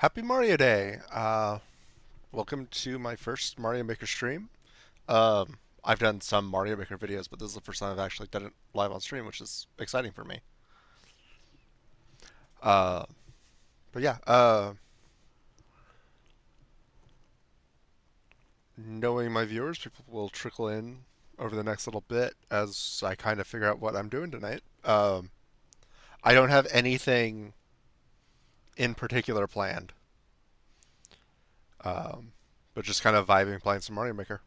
Happy Mario Day! Welcome to my first Mario Maker stream. I've done some Mario Maker videos, but this is the first time I've actually done it live on stream, which is exciting for me. Uh, but yeah, knowing my viewers, people will trickle in over the next little bit as I kind of figure out what I'm doing tonight. I don't have anything in particular planned, um, but just kind of vibing playing some Mario Maker.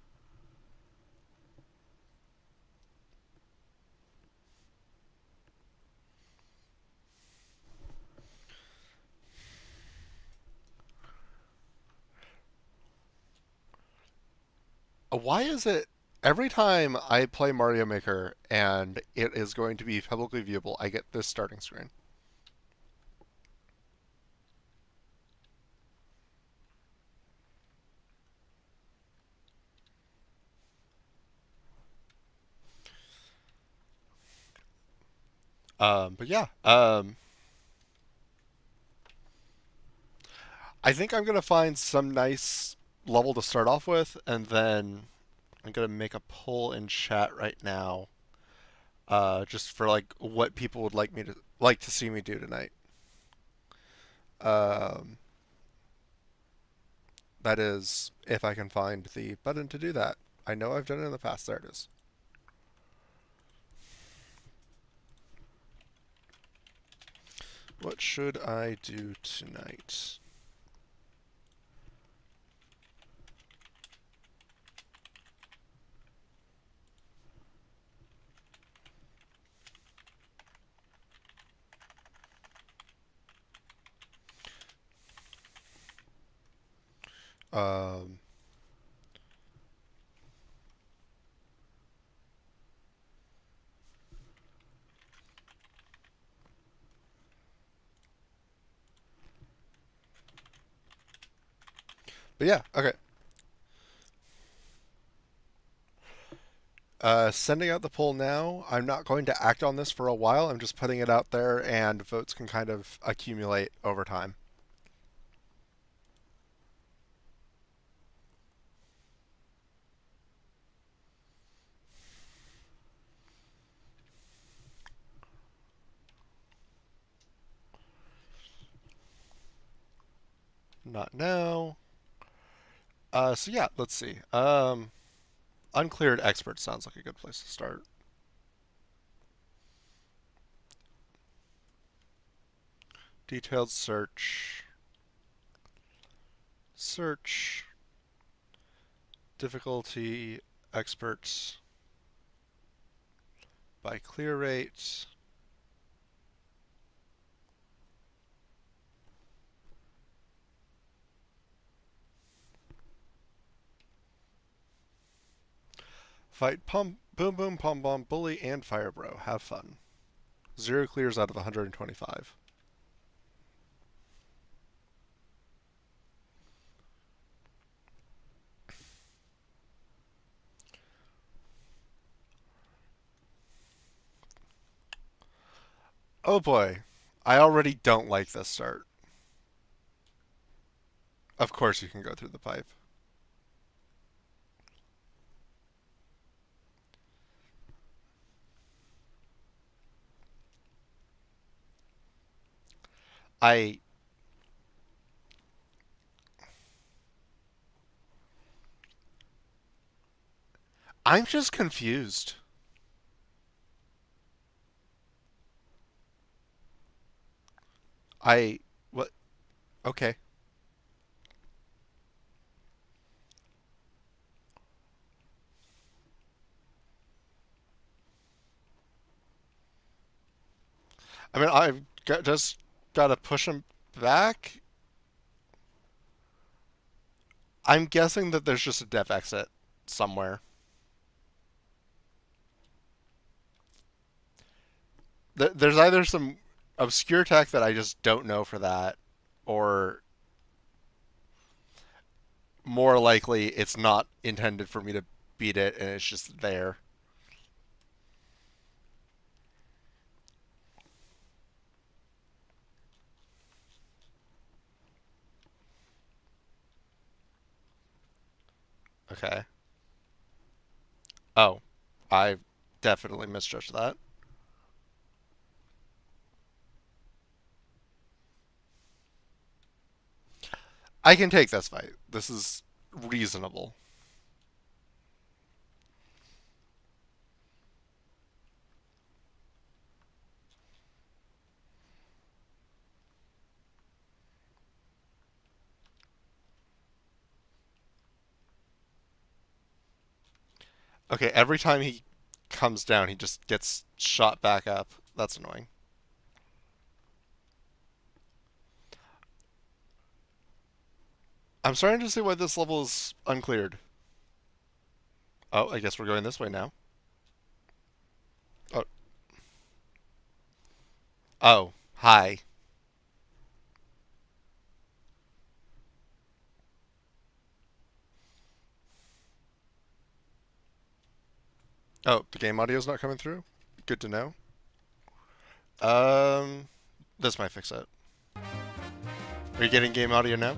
Why is it every time I play Mario Maker and it is going to be publicly viewable, I get this starting screen? But yeah, I think I'm gonna find some nice level to start off with, and then I'm gonna make a poll in chat right now, just for like what people would like to see me do tonight. Um, that is, if I can find the button to do that. I know I've done it in the past. There it is. What should I do tonight? Um, but yeah, okay. Sending out the poll now. I'm not going to act on this for a while. I'm just putting it out there, and votes can kind of accumulate over time. Not now. So yeah, let's see. Uncleared expert sounds like a good place to start. Detailed search. Search. Difficulty experts by clear rate. Fight pump, boom boom, pom bomb, bully, and fire bro. Have fun. Zero clears out of 125. Oh boy. I already don't like this start. Of course you can go through the pipe. I I'm just confused. I what okay. I mean just gotta push him back. I'm guessing that there's just a dev exit somewhere. There's either some obscure tech that I just don't know for that, or more likely it's not intended for me to beat it and it's just there. Okay. Oh, I definitely misjudged that. I can take this fight. This is reasonable. Okay, every time he comes down, he just gets shot back up. That's annoying. I'm starting to see why this level is uncleared. Oh, I guess we're going this way now. Oh, oh, hi. Oh, the game audio's not coming through? Good to know. Um, this might fix it. Are you getting game audio now?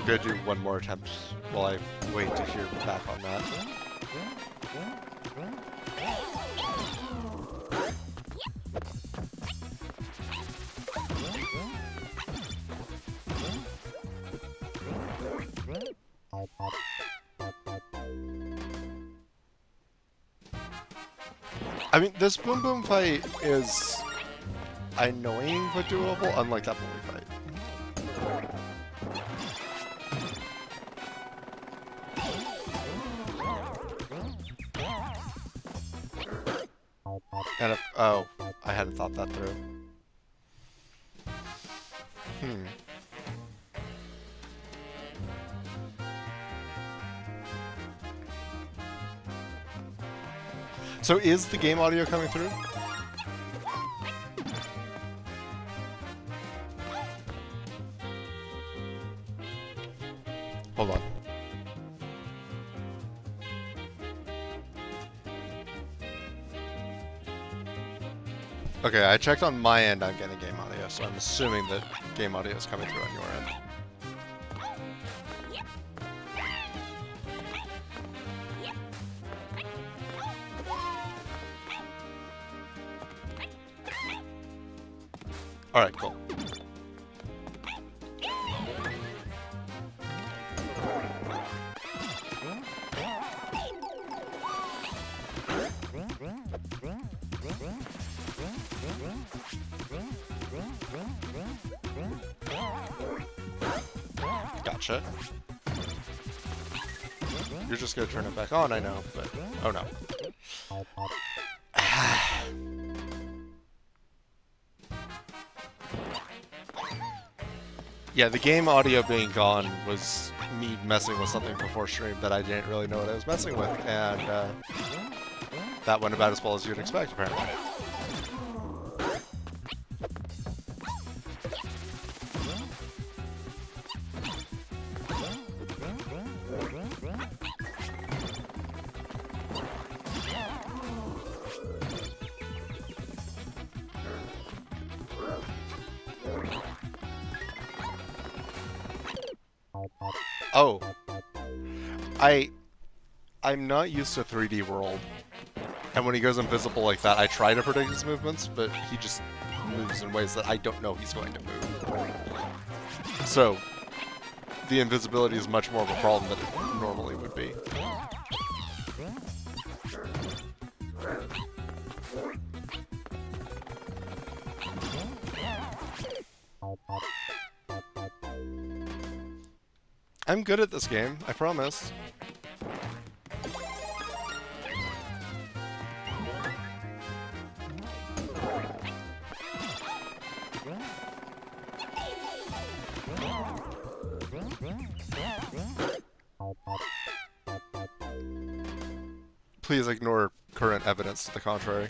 I'm gonna do one more attempt while I wait to hear back on that. I mean, this boom boom fight is annoying but doable, unlike that bully fight. And if, oh, I hadn't thought that through. Hmm. So is the game audio coming through? Hold on. Okay, I checked on my end, I'm getting game audio, so I'm assuming that game audio is coming through on your end. Alright, cool. Gotcha. You're just gonna turn it back on, I know, but... Oh no. Yeah, the game audio being gone was me messing with something before stream that I didn't really know what I was messing with, and that went about as well as you'd expect, apparently. Oh. I'm not used to 3D World. And when he goes invisible like that, I try to predict his movements, but he just moves in ways that I don't know he's going to move. So, the invisibility is much more of a problem than it normally would be. I'm good at this game, I promise. Please ignore current evidence to the contrary.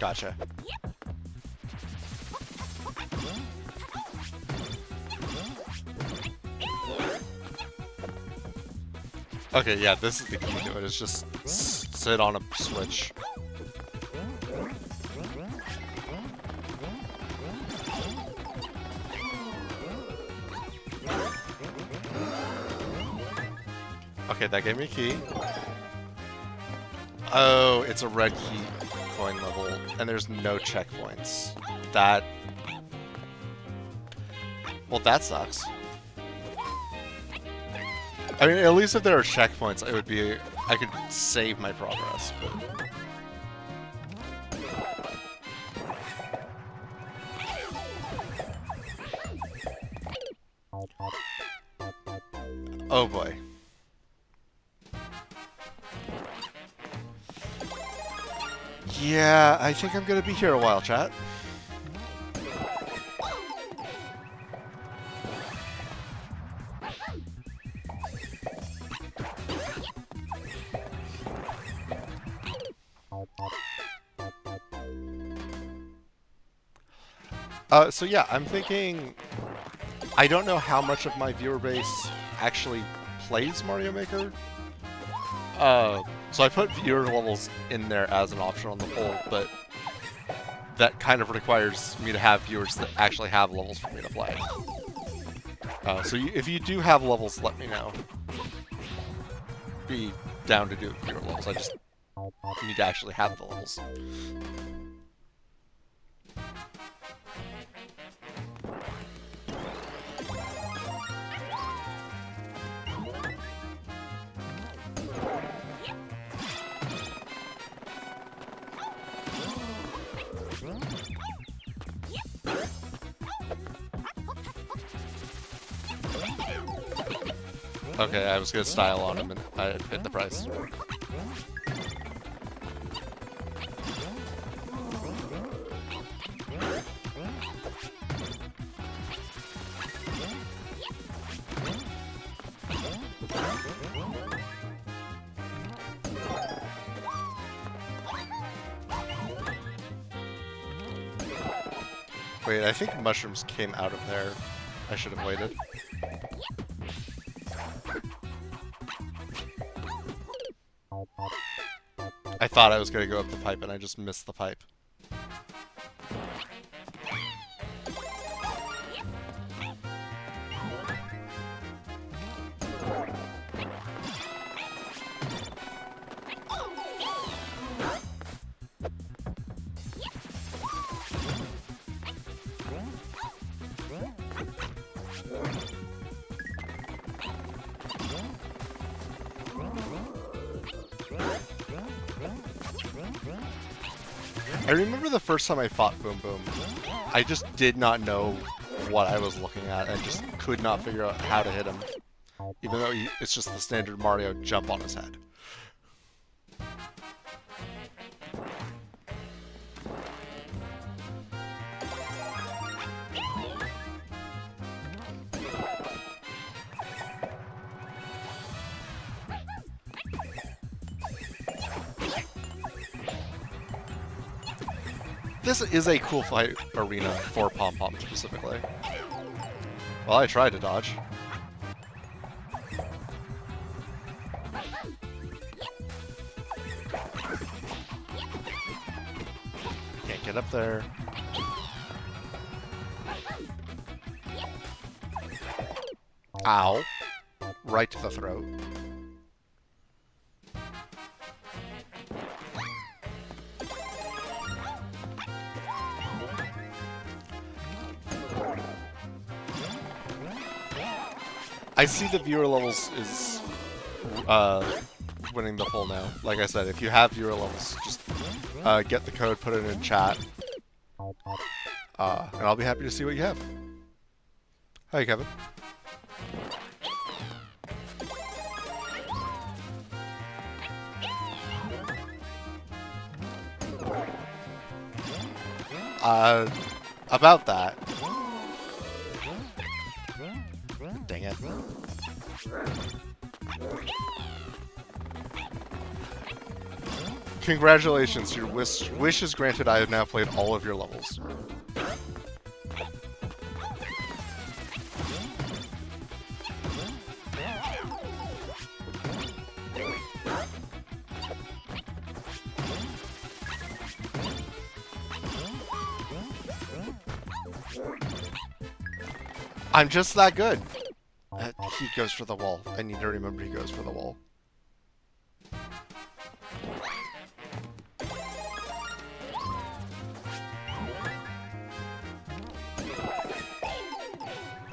Gotcha. Okay, yeah, this is the key to it, is just sit on a switch. Okay, that gave me a key. Oh, it's a red key coin level, and there's no checkpoints. That... Well, that sucks. I mean, at least if there are checkpoints, it would be... I could save my progress, but... Oh boy. Yeah, I think I'm gonna be here a while, chat. So yeah, I'm thinking... I don't know how much of my viewer base actually plays Mario Maker. So I put viewer levels in there as an option on the poll, but that kind of requires me to have viewers that actually have levels for me to play. So if you do have levels, let me know. Be down to do viewer levels. I just need to actually have the levels. Okay, I was gonna style on him and I hit the price. Wait, I think mushrooms came out of there. I should have waited. I thought I was going to go up the pipe and I just missed the pipe. I remember the first time I fought Boom Boom, I just did not know what I was looking at and just could not figure out how to hit him. Even though it's just the standard Mario jump on his head. This is a cool fight arena for Pom Pom specifically. Well, I tried to dodge. Can't get up there. Ow. Right to the throat. I see the viewer levels is winning the poll now. Like I said, if you have viewer levels, just get the code, put it in chat, and I'll be happy to see what you have. Hi, Kevin. About that. Dang it. Congratulations, your wish is granted. I have now played all of your levels. I'm just that good. He goes for the wall. I need to remember he goes for the wall.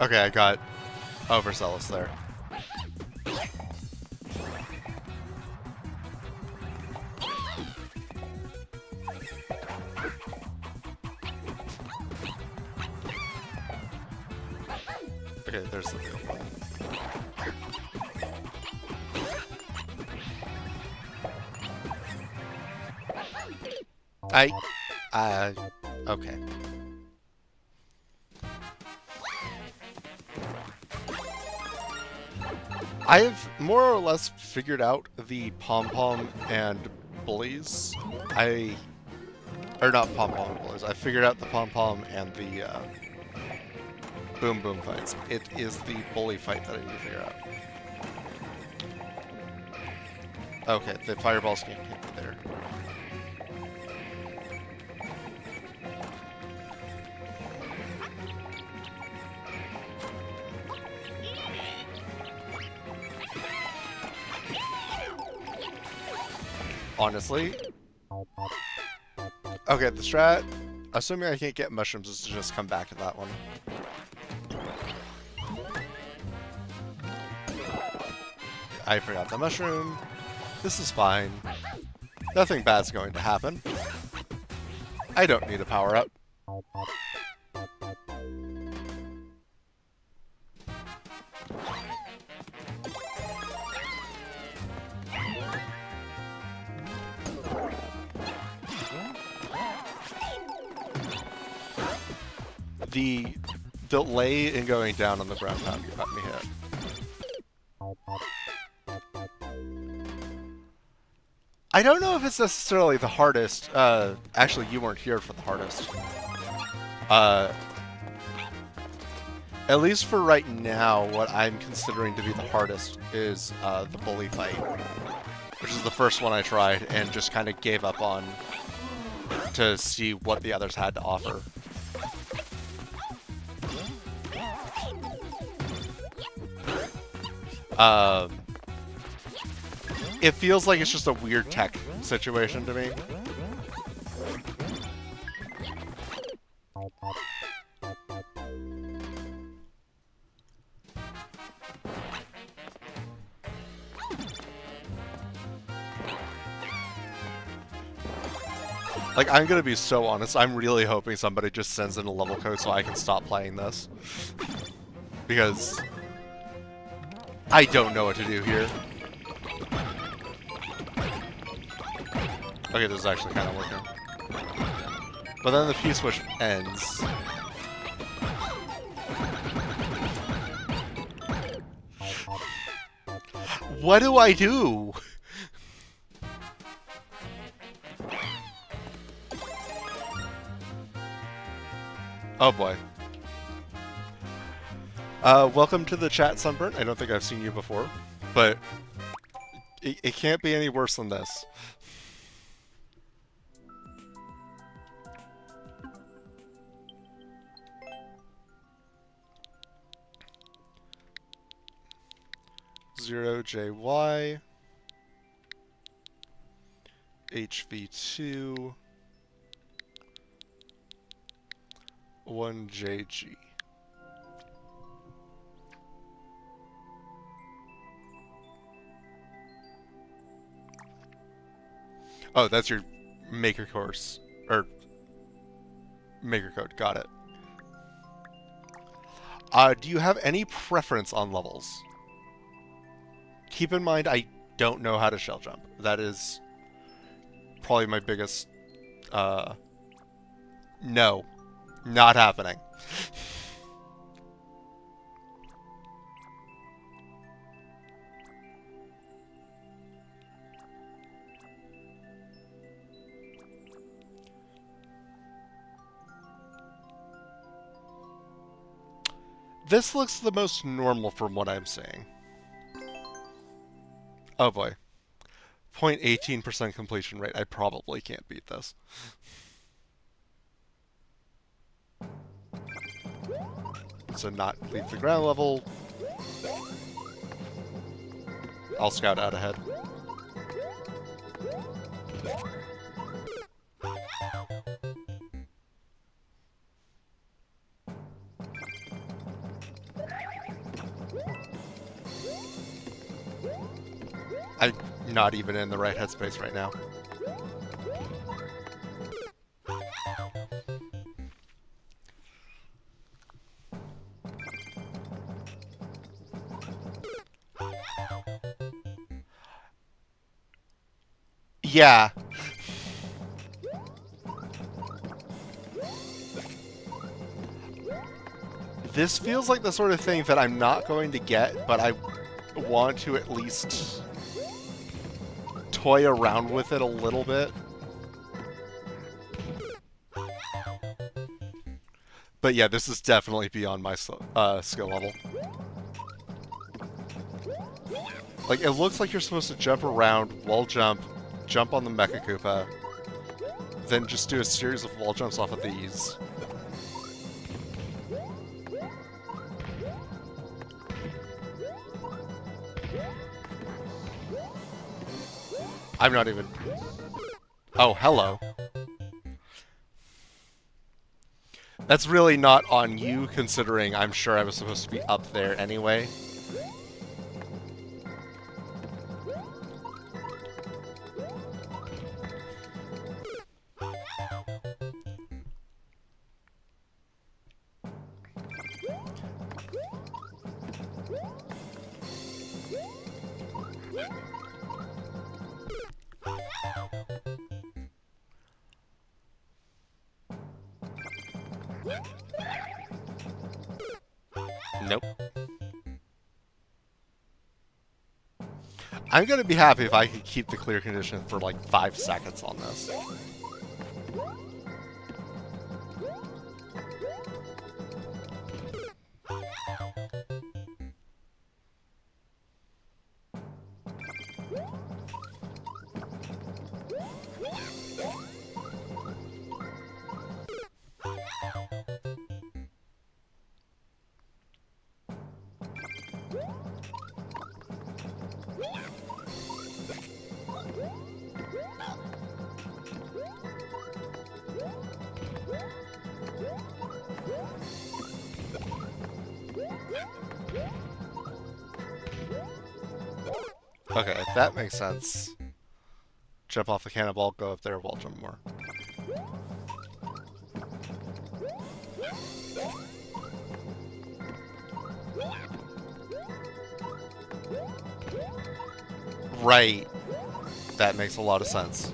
Okay, I got overzealous there. Okay, there's the real one. Okay. I've more or less figured out the pom-pom and bullies. Or not pom-pom and bullies. I figured out the pom-pom and the boom boom fights. It is the bully fight that I need to figure out. Okay, the fireballs can't hit me there. Honestly. Okay, the strat, assuming I can't get mushrooms, is to just come back to that one. I forgot the mushroom. This is fine. Nothing bad's going to happen. I don't need a power-up. The delay in going down on the ground pound got me hit. I don't know if it's necessarily the hardest. Actually, you weren't here for the hardest. At least for right now, what I'm considering to be the hardest is the bully fight, which is the first one I tried and just kind of gave up on to see what the others had to offer. It feels like it's just a weird tech situation to me. Like, I'm gonna be so honest, I'm really hoping somebody just sends in a level code so I can stop playing this. Because I don't know what to do here. Okay, this is actually kind of working. But then the P-switch ends. What do I do? Oh boy. Welcome to the chat, Sunburnt. I don't think I've seen you before, but it can't be any worse than this. Zero JY HV2 1JG. Oh, that's your maker course, or maker code. Got it. Do you have any preference on levels? Keep in mind, I don't know how to shell jump. That is probably my biggest... No. Not happening. This looks the most normal from what I'm seeing. Oh boy. 0.18% completion rate. I probably can't beat this. So not leave the ground level. I'll scout out ahead. I'm not even in the right headspace right now. Yeah. This feels like the sort of thing that I'm not going to get, but I want to at least toy around with it a little bit. But yeah, this is definitely beyond my skill level. Like, it looks like you're supposed to jump around, wall jump on the Mecha Koopa, then just do a series of wall jumps off of these. I'm not even... Oh, hello. That's really not on you, considering I'm sure I was supposed to be up there anyway. Nope. I'm gonna be happy if I can keep the clear condition for like 5 seconds on this. Okay, that makes sense. Jump off the cannonball, go up there, wall jump more. Right. That makes a lot of sense.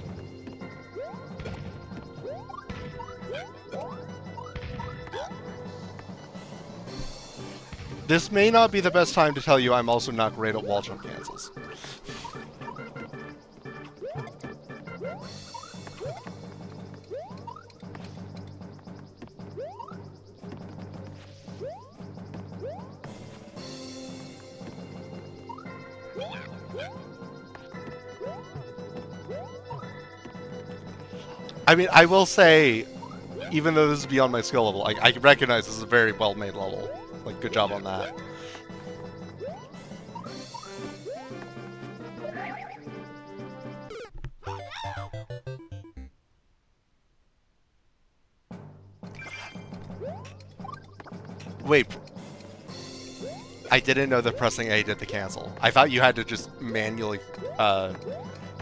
This may not be the best time to tell you I'm also not great at wall jump cancels. I mean, I will say, even though this is beyond my skill level, I recognize this is a very well-made level. Like, good job on that. Wait. I didn't know that pressing A did the cancel. I thought you had to just manually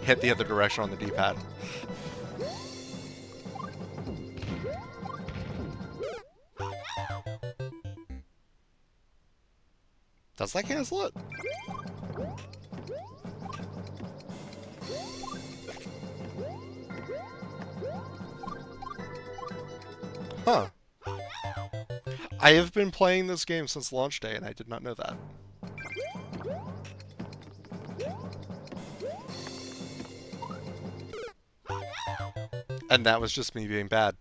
hit the other direction on the D-pad. Does that cancel it? Huh. I have been playing this game since launch day, and I did not know that. And that was just me being bad.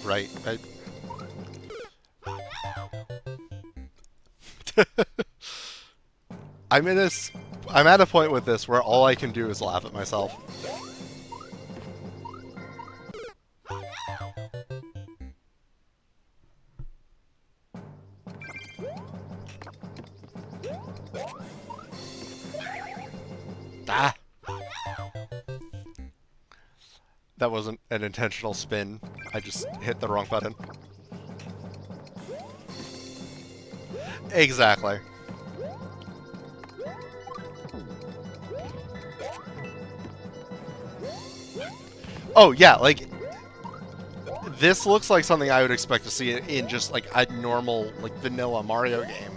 Right. I'm in this. I'm at a point with this where all I can do is laugh at myself. Ah, that wasn't an intentional spin. I just hit the wrong button. Exactly. Oh yeah, like this looks like something I would expect to see in just like a normal, like vanilla Mario game,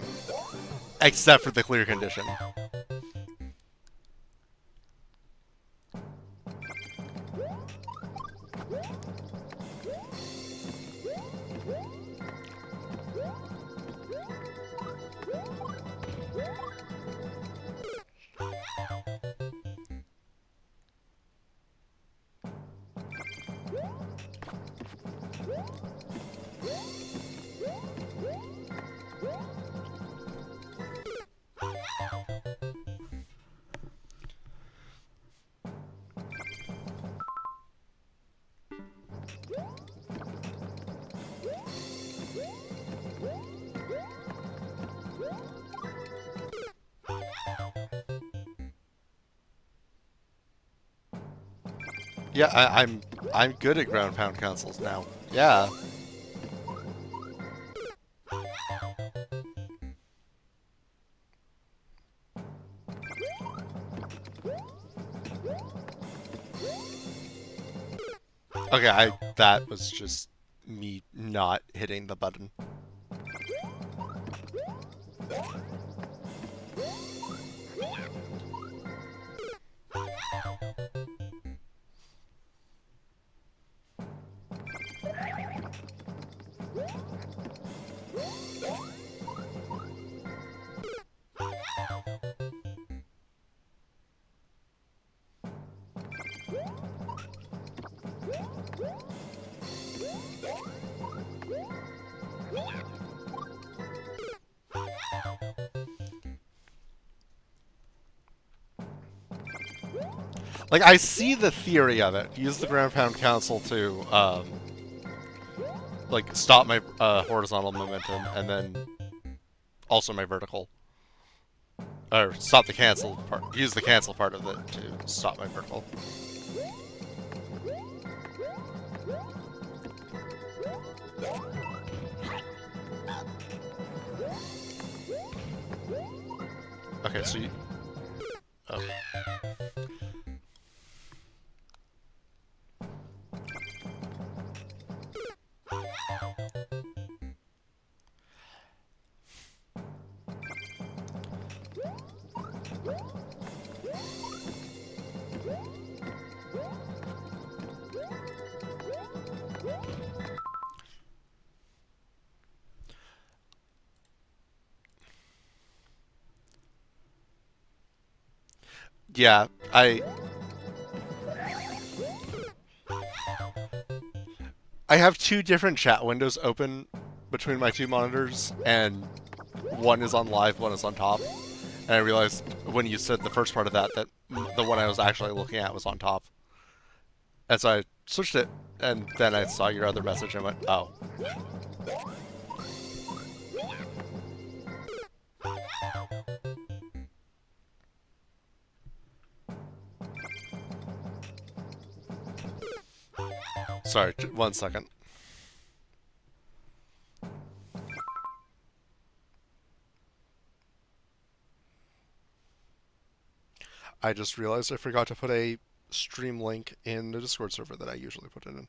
except for the clear condition. Yeah, I'm good at ground pound consoles now. Yeah. Okay, I that was just me not hitting the button. Like I see the theory of it. Use the ground pound console to like stop my horizontal momentum and then also my vertical. Or stop the cancel part. Use the cancel part of it to stop my vertical. Okay, so you... Oh. Yeah, I have two different chat windows open between my two monitors, and one is on live, one is on top. And I realized when you said the first part of that, that the one I was actually looking at was on top. And so I switched it, and then I saw your other message and went, oh. Sorry, 1 second. I just realized I forgot to put a stream link in the Discord server that I usually put it in.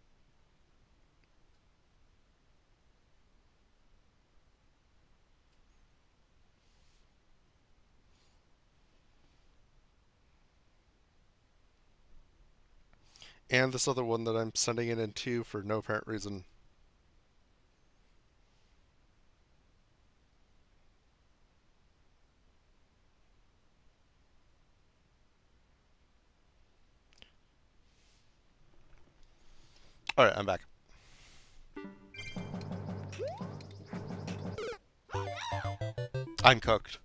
And this other one that I'm sending it into for no apparent reason. Alright, I'm back. I'm cooked.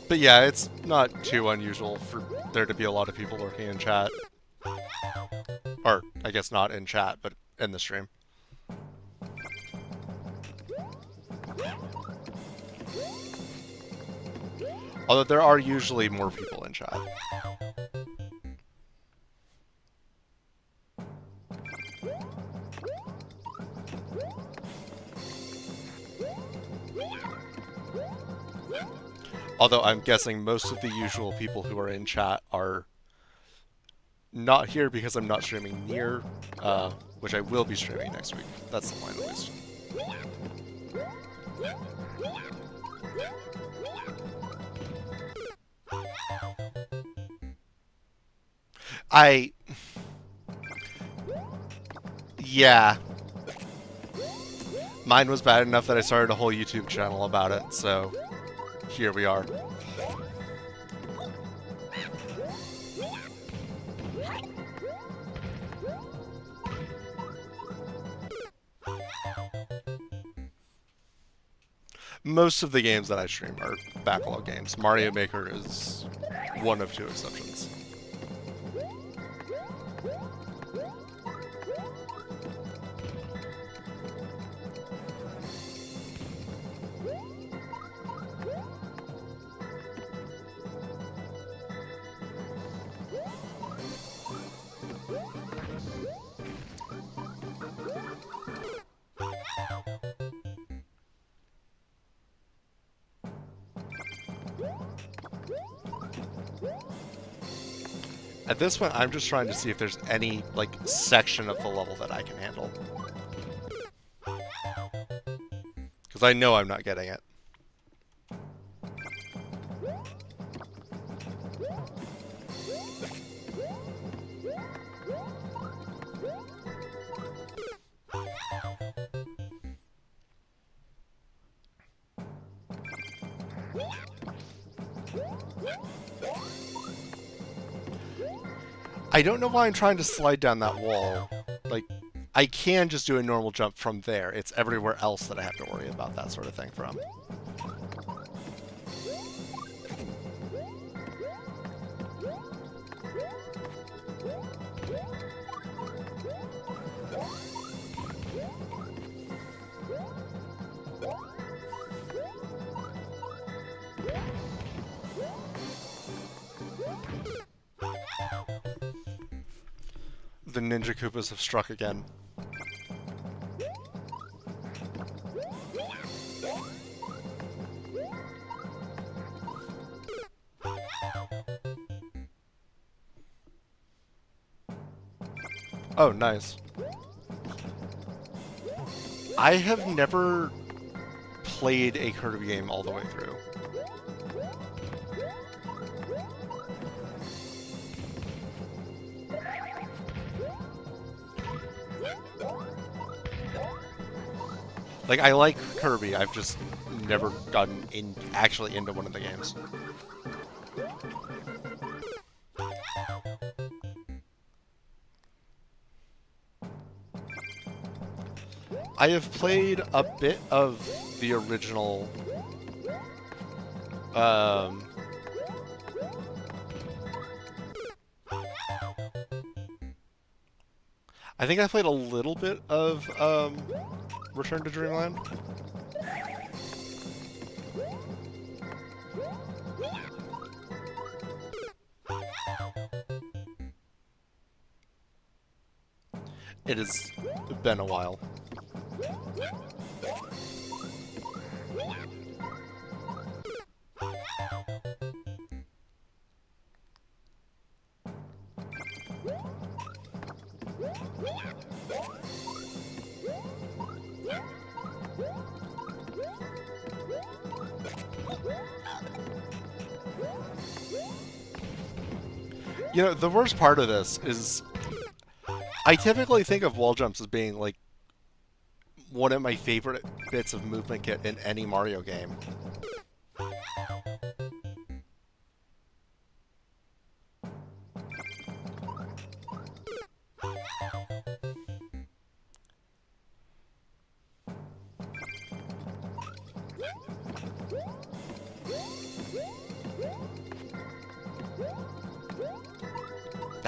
But yeah, it's not too unusual for there to be a lot of people lurking in chat. Or, I guess not in chat, but in the stream. Although there are usually more people in chat. Although I'm guessing most of the usual people who are in chat are not here because I'm not streaming near, which I will be streaming next week. That's the plan, at least. Yeah. Mine was bad enough that I started a whole YouTube channel about it, so here we are. Most of the games that I stream are backlog games. Mario Maker is one of two exceptions. At this point, I'm just trying to see if there's any, like, section of the level that I can handle. Because I know I'm not getting it. I don't know why I'm trying to slide down that wall. Like, I can just do a normal jump from there. It's everywhere else that I have to worry about that sort of thing from. The Ninja Koopas have struck again. Oh, nice. I have never played a Kirby game all the way through. Like, I like Kirby, I've just never gotten actually into one of the games. I have played a bit of the original, I think I played a little bit of, Return to Dreamland. It has been a while. You know, the worst part of this is I typically think of wall jumps as being like one of my favorite bits of movement kit in any Mario game.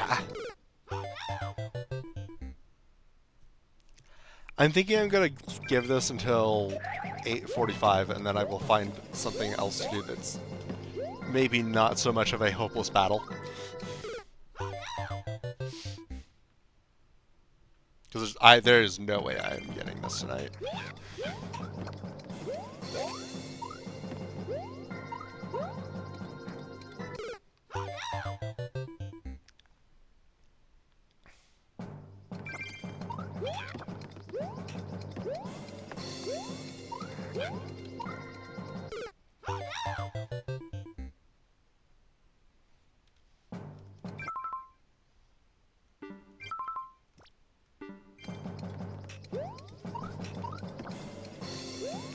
Ah. I'm thinking I'm gonna give this until 8:45, and then I will find something else to do that's maybe not so much of a hopeless battle. Because there is no way I am getting this tonight.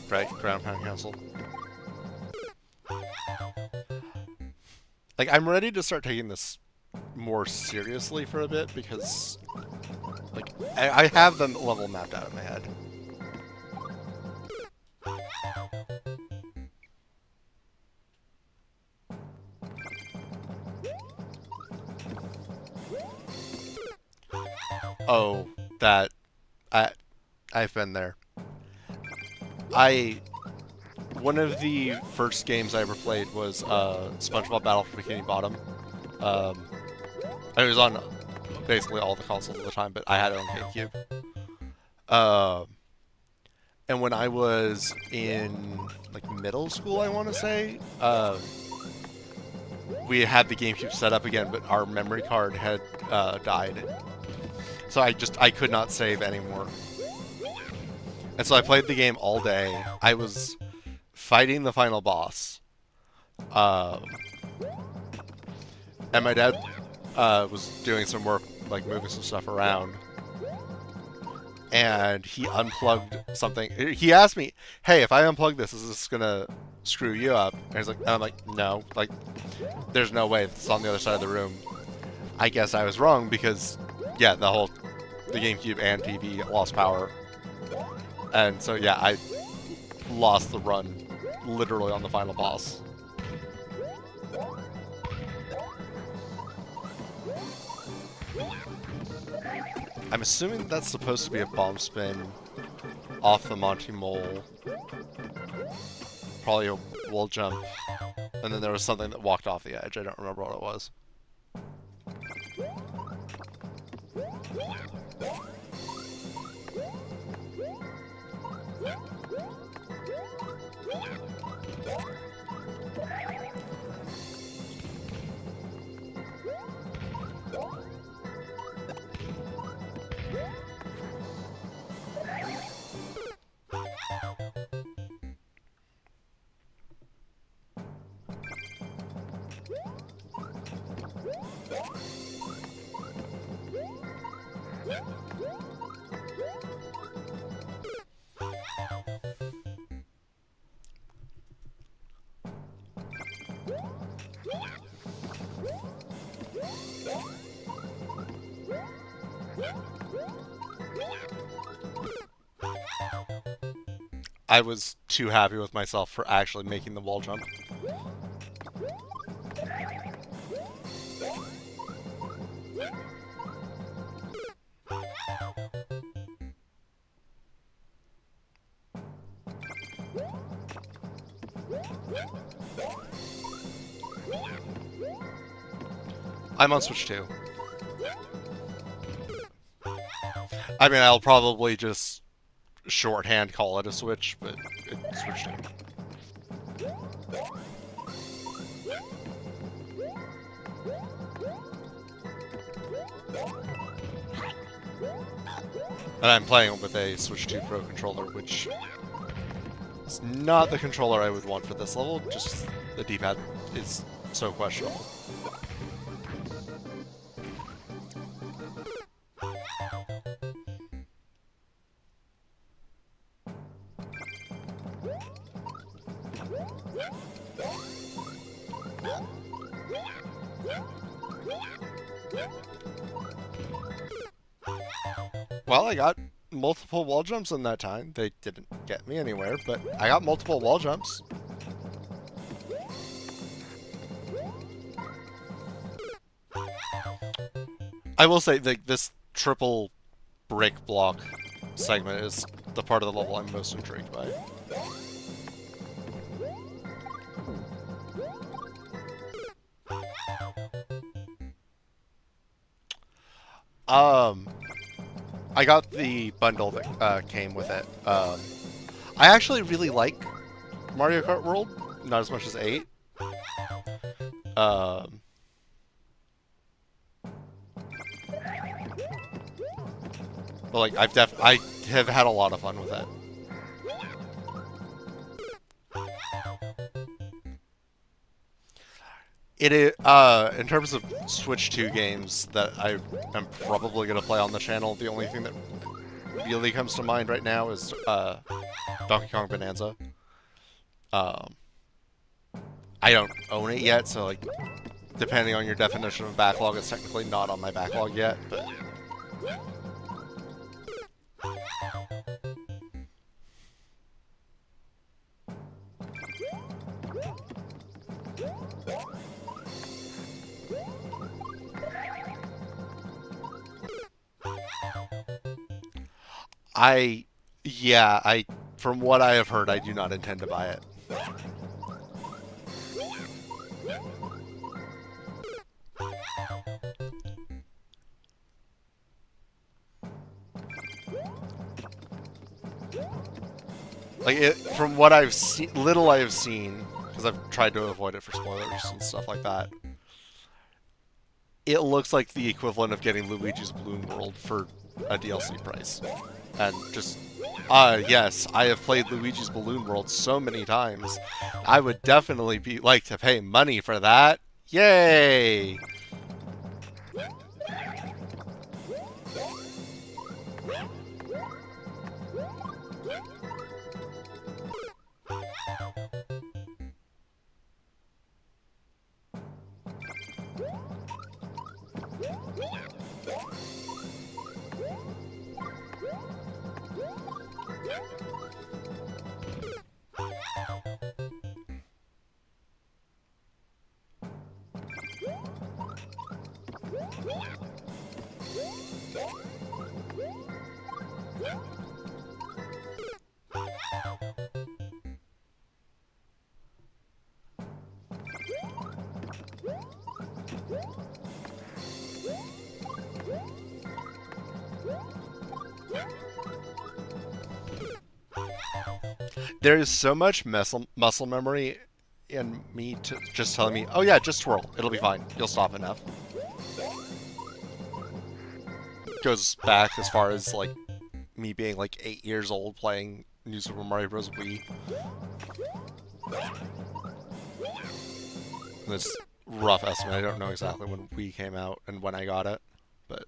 Right, ground pound council. Like, I'm ready to start taking this more seriously for a bit because, like, I have the level mapped out in my head. Oh, I've been there. One of the first games I ever played was SpongeBob Battle for Bikini Bottom. I was on basically all the consoles at the time, but I had it on GameCube. And when I was in like middle school, I want to say, we had the GameCube set up again, but our memory card had died, so I could not save anymore. And so I played the game all day. I was fighting the final boss. And my dad was doing some work, like moving some stuff around. And he unplugged something. He asked me, hey, if I unplug this, is this gonna screw you up? And I'm like, no. Like, there's no way. It's on the other side of the room. I guess I was wrong because, yeah, the GameCube and TV lost power. And so, yeah, I lost the run literally on the final boss. I'm assuming that's supposed to be a bomb spin off the Monty Mole. Probably a wall jump. And then there was something that walked off the edge. I don't remember what it was. I was too happy with myself for actually making the wall jump. I'm on Switch 2. I mean, I'll probably just shorthand call it a Switch, but it's Switch 2. And I'm playing with a Switch 2 Pro controller, which is not the controller I would want for this level, just the D-pad is so questionable. Well, I got multiple wall jumps in that time. They didn't get me anywhere, but I got multiple wall jumps. I will say that this triple brick block segment is the part of the level I'm most intrigued by. I got the bundle that came with it. I actually really like Mario Kart World, not as much as 8. Um, but like I have had a lot of fun with it. It is, in terms of Switch 2 games that I am probably going to play on the channel, the only thing that really comes to mind right now is Donkey Kong Bonanza. Um, I don't own it yet, so like, depending on your definition of backlog, it's technically not on my backlog yet, but... from what I have heard, I do not intend to buy it. Like, from what I've seen, little I have seen, because I've tried to avoid it for spoilers and stuff like that, it looks like the equivalent of getting Luigi's Balloon World for a DLC price. And just, yes, I have played Luigi's Balloon World so many times. I would definitely like to pay money for that. Yay! There is so much muscle memory in me to just telling me, oh yeah, just twirl. It'll be fine. You'll stop enough. Goes back as far as, like, me being, like, 8 years old playing New Super Mario Bros. Wii. That's rough estimate. I don't know exactly when Wii came out and when I got it, but...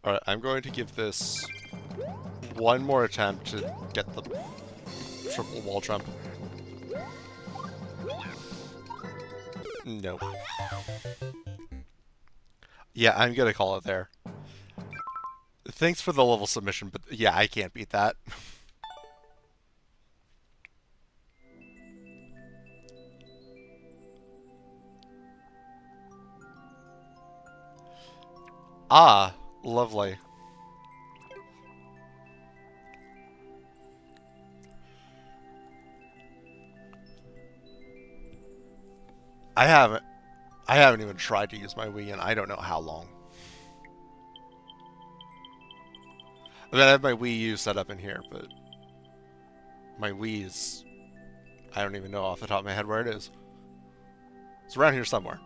Alright, I'm going to give this one more attempt to get the triple wall jump. Nope. Yeah, I'm gonna call it there. Thanks for the level submission, but yeah, I can't beat that. Ah, lovely. I haven't even tried to use my Wii in I don't know how long. I mean, I have my Wii U set up in here, but my Wii's. I don't even know off the top of my head where it is. It's around here somewhere.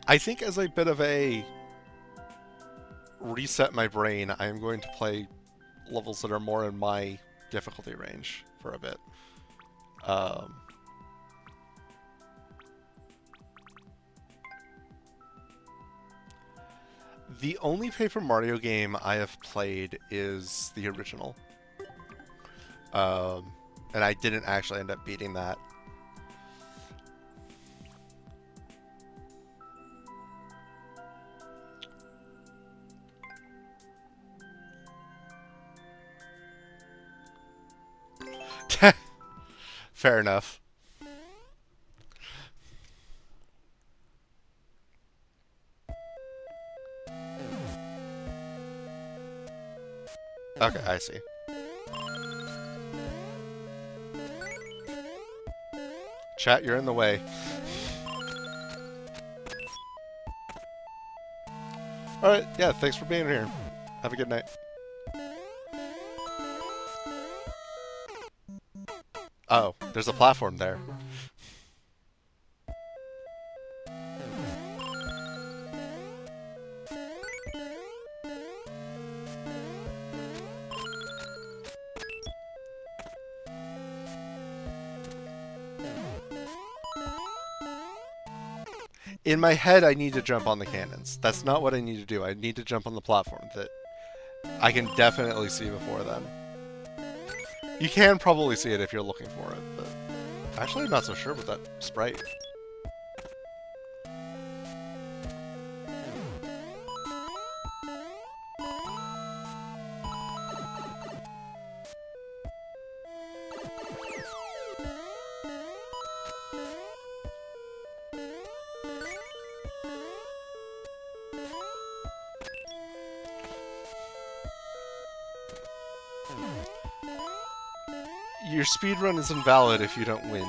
I think as a bit of a reset my brain, I am going to play levels that are more in my difficulty range for a bit. The only Paper Mario game I have played is the original. And I didn't actually end up beating that. Fair enough. Okay, I see. Chat, you're in the way. Alright, yeah, thanks for being here. Have a good night. Oh, there's a platform there. In my head, I need to jump on the cannons. That's not what I need to do. I need to jump on the platform that I can definitely see before then. You can probably see it if you're looking for it, but actually I'm not so sure with that sprite. Your speedrun is invalid if you don't win.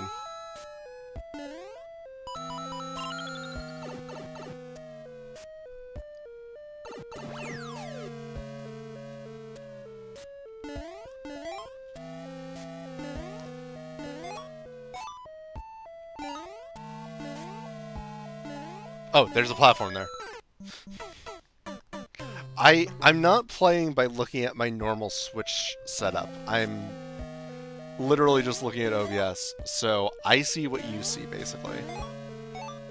Oh, there's a platform there. I'm not playing by looking at my normal Switch setup. I'm literally just looking at OBS, so I see what you see, basically.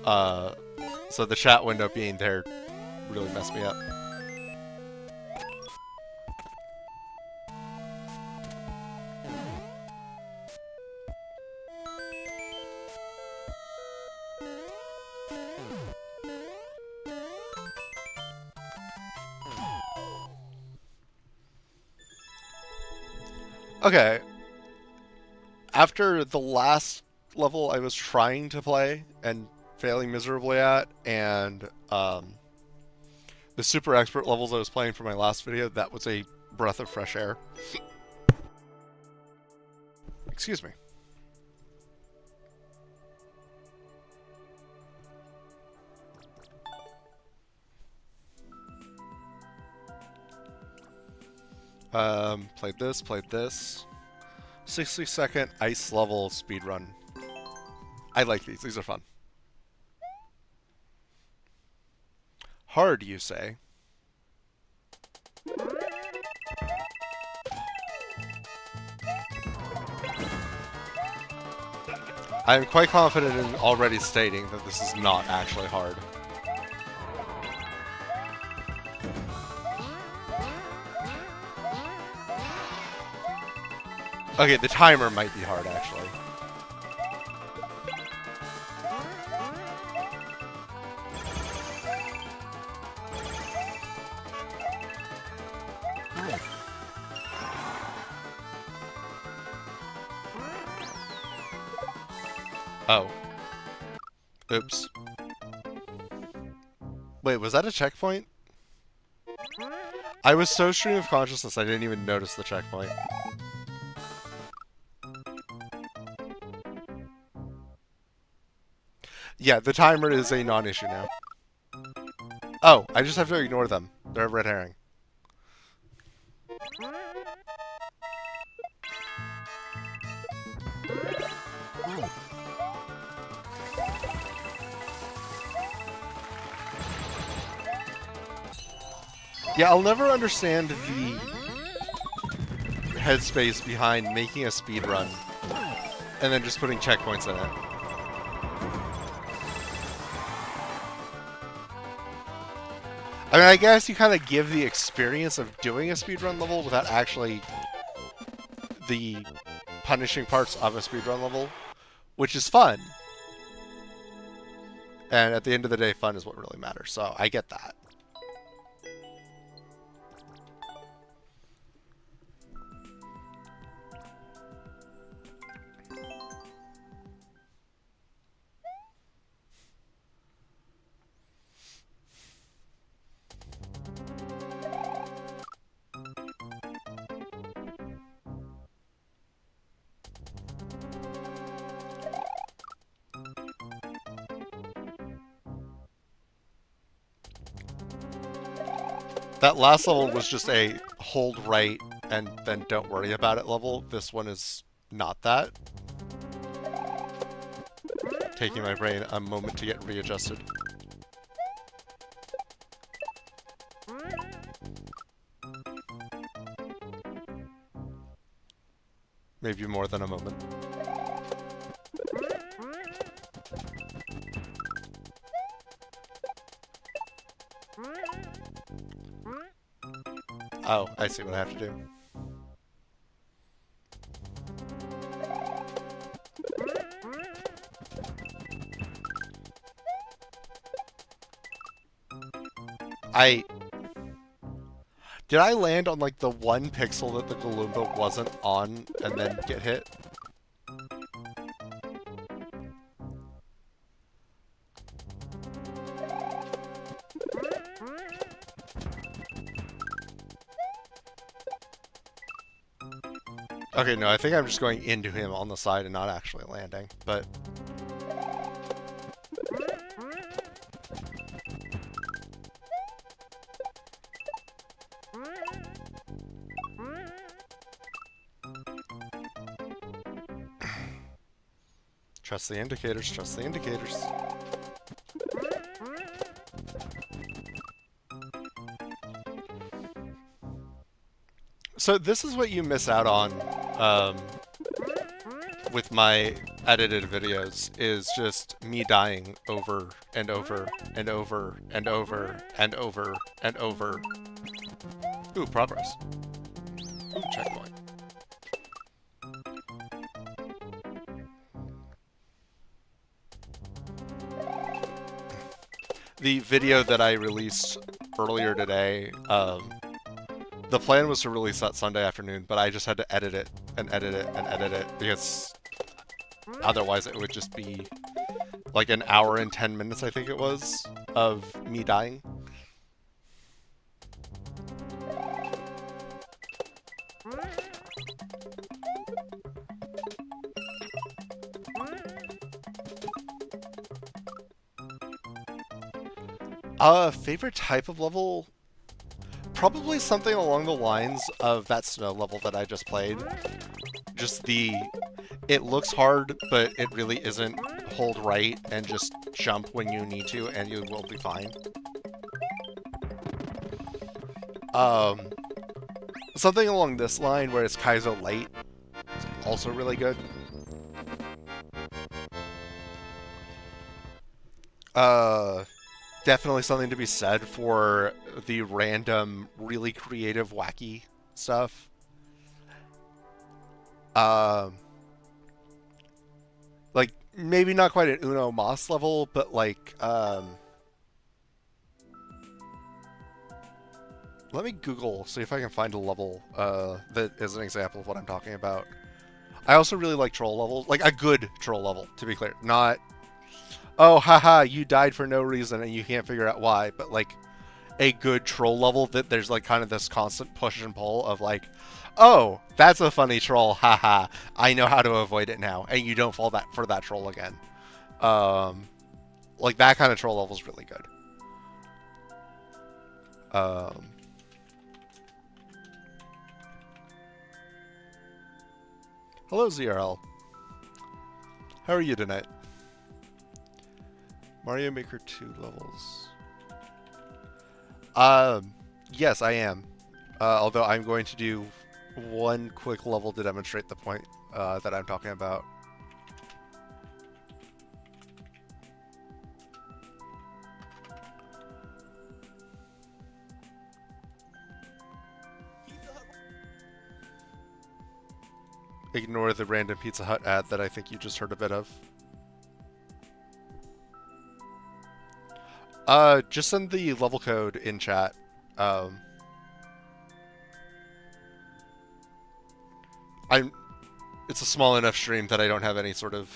So the chat window being there really messed me up. Okay. After the last level I was trying to play and failing miserably at, and the super expert levels I was playing for my last video, that was a breath of fresh air. Excuse me. Played this. 60-second ice level speedrun. I like these. These are fun. Hard, you say? I am quite confident in already stating that this is not actually hard. Okay, the timer might be hard, actually. Oh. Oops. Wait, was that a checkpoint? I was so stream of consciousness I didn't even notice the checkpoint. Yeah, the timer is a non-issue now. Oh, I just have to ignore them. They're a red herring. Yeah, I'll never understand the headspace behind making a speed run and then just putting checkpoints in it. I mean, I guess you kind of give the experience of doing a speedrun level without actually the punishing parts of a speedrun level, which is fun. And at the end of the day, fun is what really matters, so I get that. That last level was just a hold right and then don't worry about it level. This one is not that. Taking my brain a moment to get readjusted. Maybe more than a moment. Oh, I see what I have to do. Did I land on like the one pixel that the Galumba wasn't on and then get hit? Okay, no, I think I'm just going into him on the side and not actually landing, but... Trust the indicators, trust the indicators. So this is what you miss out on with my edited videos, is just me dying over and over and over and over and over and over. Ooh, progress. Ooh, checkpoint. The video that I released earlier today, the plan was to release that Sunday afternoon, but I just had to edit it and edit it and edit it because otherwise it would just be like an hour and 10 minutes, I think it was, of me dying. Favorite type of level? Probably something along the lines of that snow level that I just played. Just it looks hard, but it really isn't. Hold right and just jump when you need to, and you will be fine. Something along this line where it's Kaizo light is also really good. Definitely something to be said for the random, really creative, wacky stuff. Like, maybe not quite an Uno Mas level, but like, let me Google, see if I can find a level that is an example of what I'm talking about. I also really like troll levels, like a good troll level, to be clear. Not, oh, haha, you died for no reason and you can't figure out why, but like a good troll level that there's like kind of this constant push and pull of like, oh, that's a funny troll, haha, I know how to avoid it now, and you don't fall for that troll again. Like that kind of troll level is really good. Um, Hello, ZRL. How are you tonight? Mario Maker 2 levels. Yes, I am. Although I'm going to do one quick level to demonstrate the point that I'm talking about. Ignore the random Pizza Hut ad that I think you just heard a bit of. Just send the level code in chat. Um, it's a small enough stream that I don't have any sort of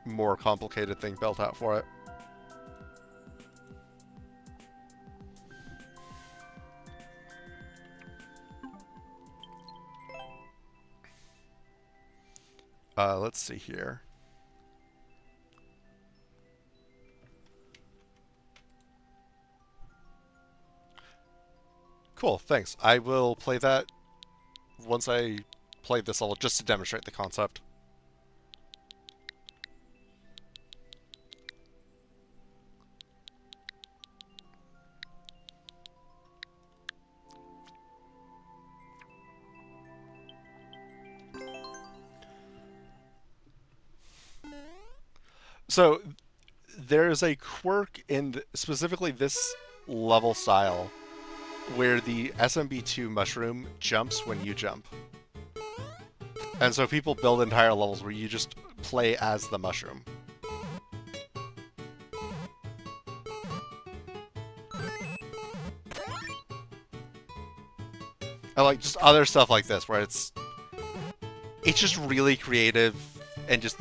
more complicated thing built out for it. Let's see here. Cool, thanks. I will play that once I play this level just to demonstrate the concept. So there is a quirk in specifically this level style where the SMB2 mushroom jumps when you jump. And so people build entire levels where you just play as the mushroom. And like just other stuff like this where it's just really creative and just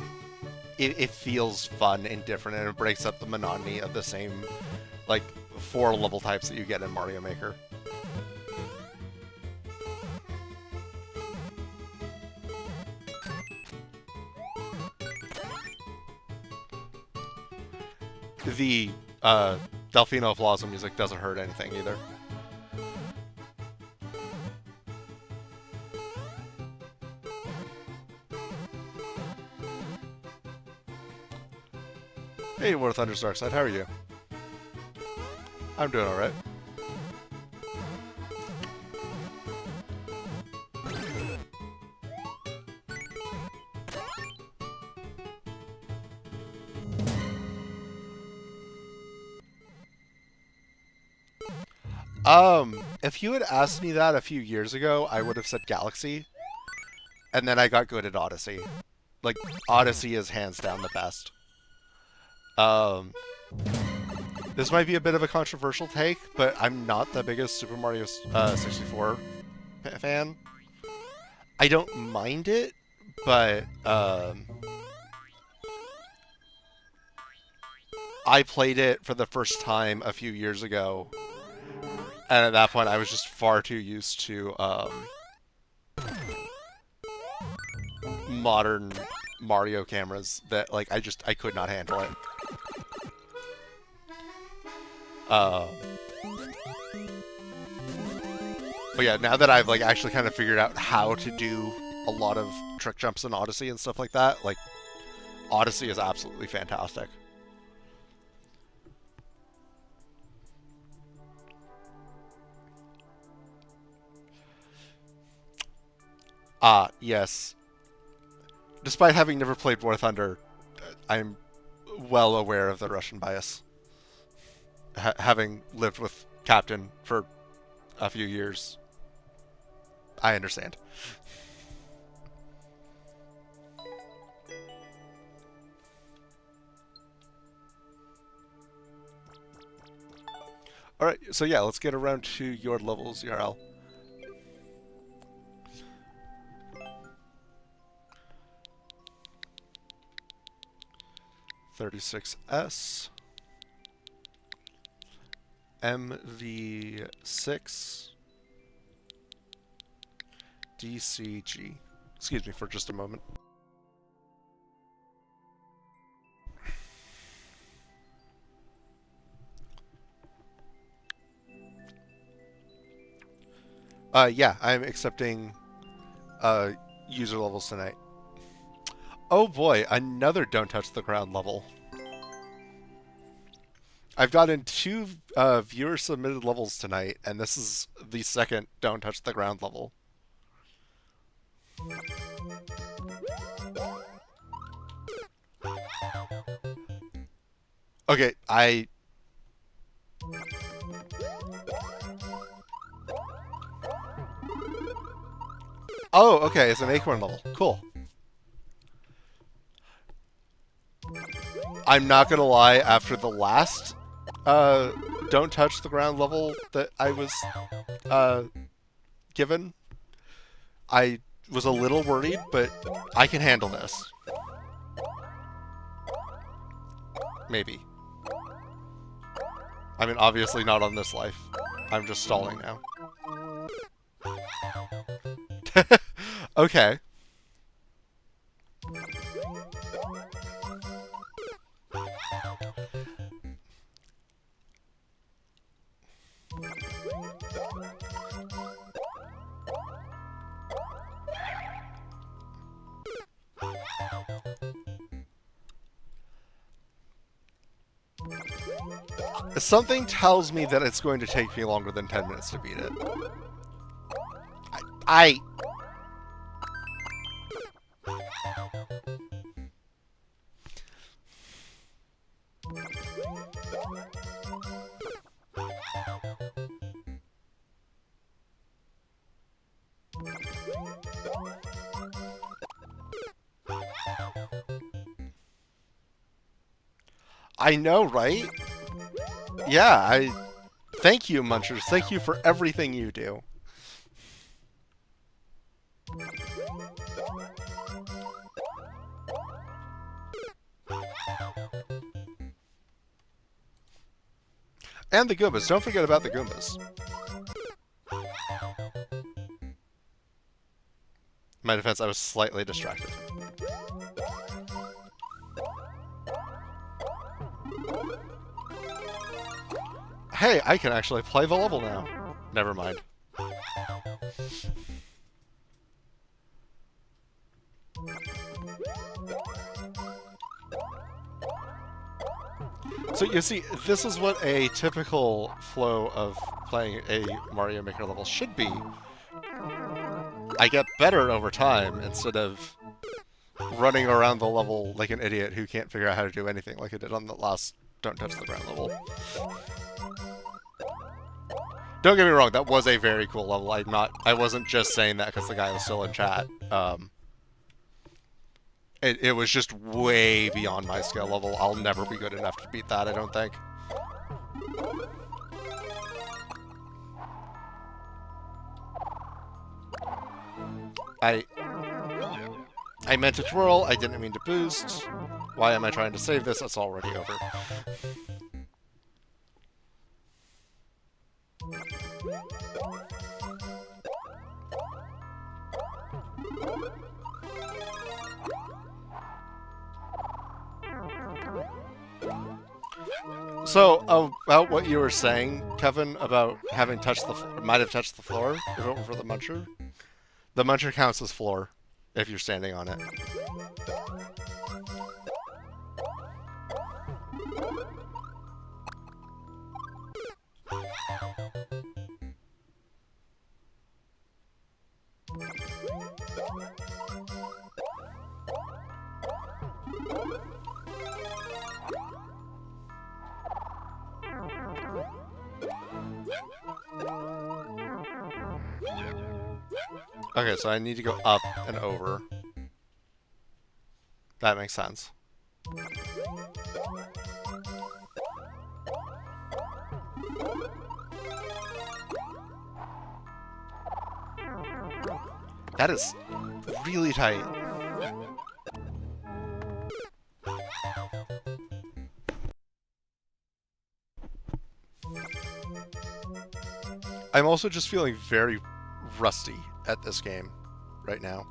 it feels fun and different, and it breaks up the monotony of the same like 4 level types that you get in Mario Maker. The Delfino Plaza music doesn't hurt anything either. Hey, War Thunder's Dark Side, how are you? I'm doing alright. If you had asked me that a few years ago, I would have said Galaxy. And then I got good at Odyssey. Like, Odyssey is hands down the best. Um, this might be a bit of a controversial take, but I'm not the biggest Super Mario 64 fan. I don't mind it, but I played it for the first time a few years ago, and at that point I was just far too used to modern Mario cameras that like I could not handle it. But yeah, now that I've like actually kind of figured out how to do a lot of trick jumps in Odyssey and stuff like that, like Odyssey is absolutely fantastic. Yes. Despite having never played War Thunder, I'm well aware of the Russian bias. Having lived with Captain for a few years, I understand. Alright, so yeah, let's get around to your levels, URL. $36S MV6 DCG. Excuse me for just a moment. Yeah, I'm accepting user levels tonight. Oh boy, another don't touch the ground level. I've gotten two viewer submitted levels tonight, and this is the second don't touch the ground level. Okay, Oh, okay, it's an acorn level. Cool. I'm not gonna lie, after the last don't touch the ground level that I was uh, given, I was a little worried, but I can handle this. Maybe. I mean, obviously not on this life. I'm just stalling now. Okay. Something tells me that it's going to take me longer than 10 minutes to beat it. I know, right? Yeah, thank you, Munchers. Thank you for everything you do. And the Goombas. Don't forget about the Goombas. In my defense, I was slightly distracted. Hey, I can actually play the level now. Never mind. So you see, this is what a typical flow of playing a Mario Maker level should be. I get better over time instead of running around the level like an idiot who can't figure out how to do anything like I did on the last Don't Touch the Ground level. Don't get me wrong, that was a very cool level. I wasn't just saying that because the guy was still in chat. It was just way beyond my skill level. I'll never be good enough to beat that, I don't think. I meant to twirl, I didn't mean to boost. Why am I trying to save this? It's already over. So, about what you were saying, Kevin, about having touched the floor, might have touched the floor for the Muncher. The Muncher counts as floor if you're standing on it. Okay, so I need to go up and over. That makes sense. That is really tight. I'm also just feeling very rusty at this game right now.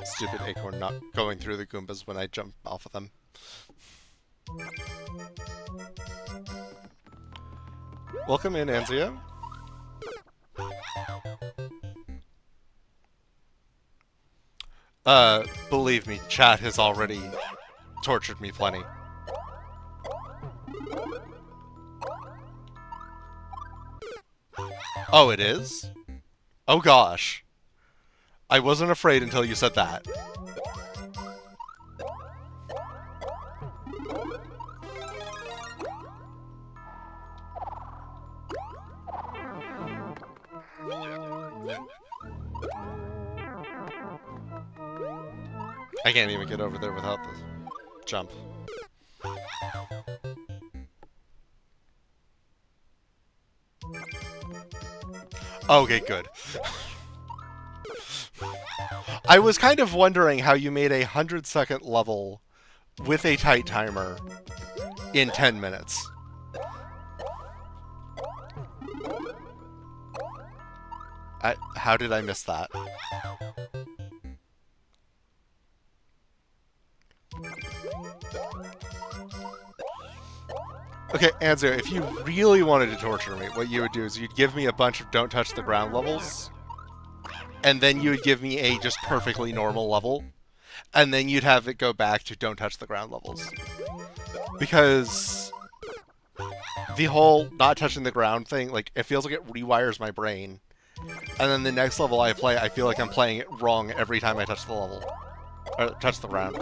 Stupid acorn not going through the Goombas when I jump off of them. Welcome in, Anzio. Believe me, chat has already tortured me plenty. Oh, it is? Oh gosh. I wasn't afraid until you said that. I can't even get over there without this jump. Okay, good. I was kind of wondering how you made a 100-second level with a tight timer in 10 minutes. How did I miss that? Okay, Anzo, if you really wanted to torture me, what you would do is you'd give me a bunch of don't touch the ground levels, and then you would give me a just perfectly normal level, and then you'd have it go back to don't touch the ground levels. Because the whole not touching the ground thing, like, it feels like it rewires my brain. And then the next level I play, I feel like I'm playing it wrong every time I touch the level. Or touch the ground.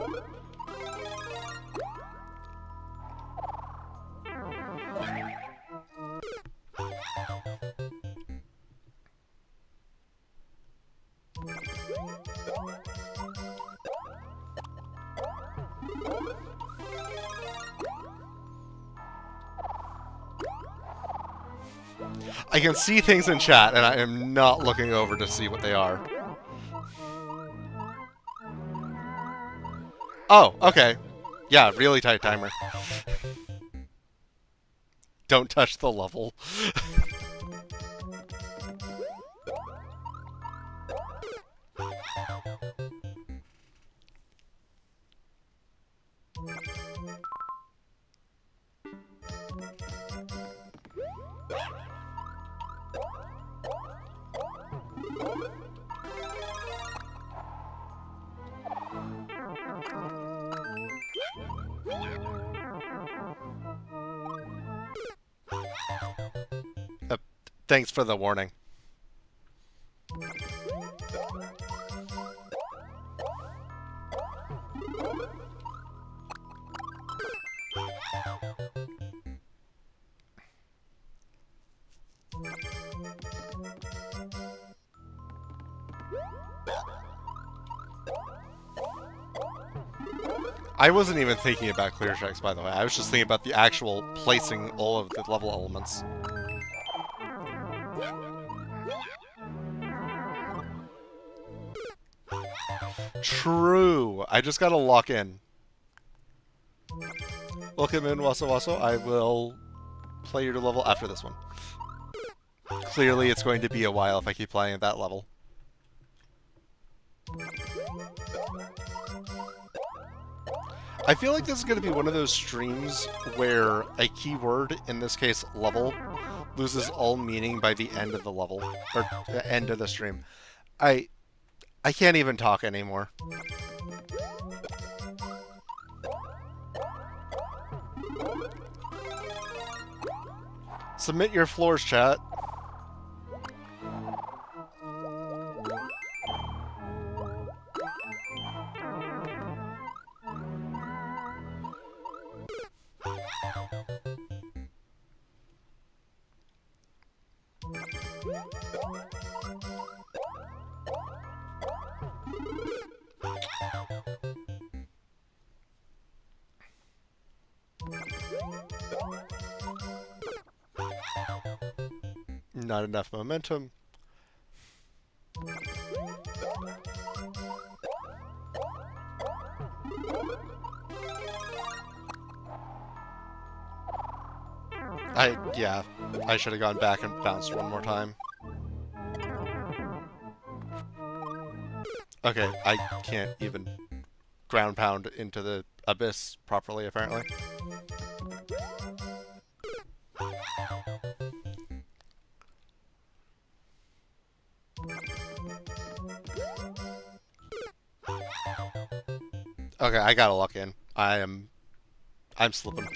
I can see things in chat, and I am not looking over to see what they are. Oh, okay. Yeah, really tight timer. Don't touch the level. Thanks for the warning. I wasn't even thinking about clear checks, by the way. I was just thinking about the actual placing all of the level elements. True. I just gotta lock in. Welcome in, Waso Waso. I will play your level after this one. Clearly, it's going to be a while if I keep playing at that level. I feel like this is going to be one of those streams where a keyword, in this case level, loses all meaning by the end of the level, or the end of the stream. I can't even talk anymore. Submit your floors, chat. Not enough momentum. Yeah, I should have gone back and bounced one more time. Okay, I can't even ground pound into the abyss properly, apparently. Okay, I gotta lock in. I'm slipping.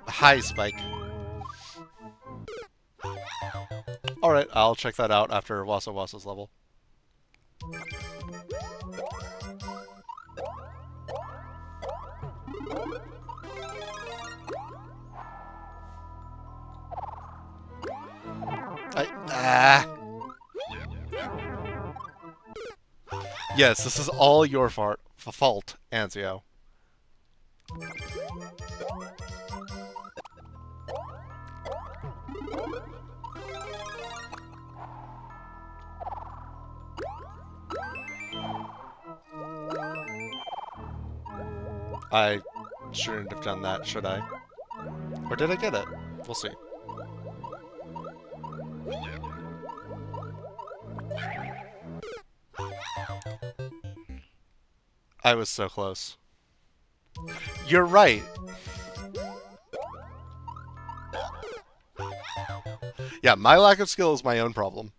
Hi, Spike. Alright, I'll check that out after Wasa Wasa's level. Yes, this is all your fault, Anzio. I shouldn't have done that, should I? Or did I get it? We'll see. I was so close. You're right. Yeah, my lack of skill is my own problem.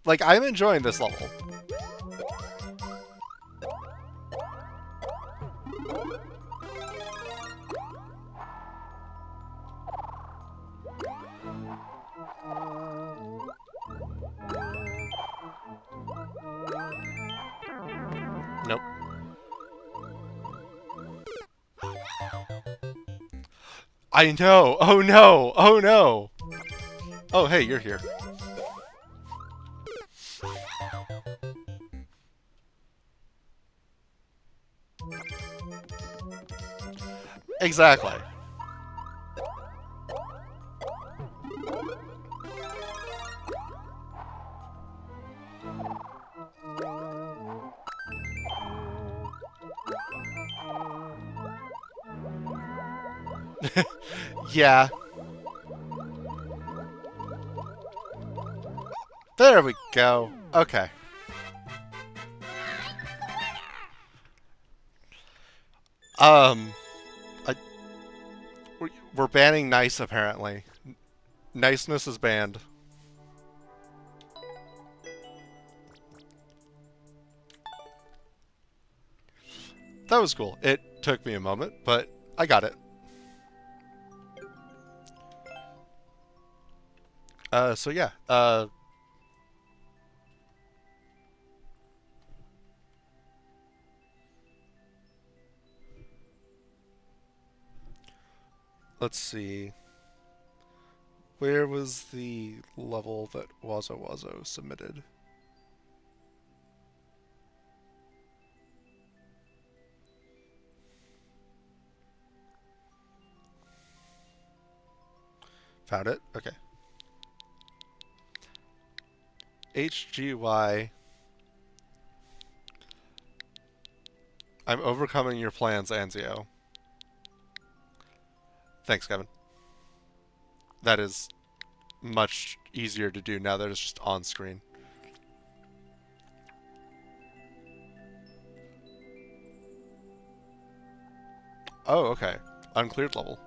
Like, I'm enjoying this level. Nope. I know! Oh no! Oh no! Oh hey, you're here. Exactly. Yeah. There we go. Okay. I, we're banning nice, apparently. Niceness is banned. That was cool. It took me a moment, but I got it. So yeah, let's see. Where was the level that Wazo submitted? Found it? Okay. HGY. I'm overcoming your plans, Anzio. Thanks, Kevin. That is much easier to do now that it's just on screen. Oh, okay. Uncleared level.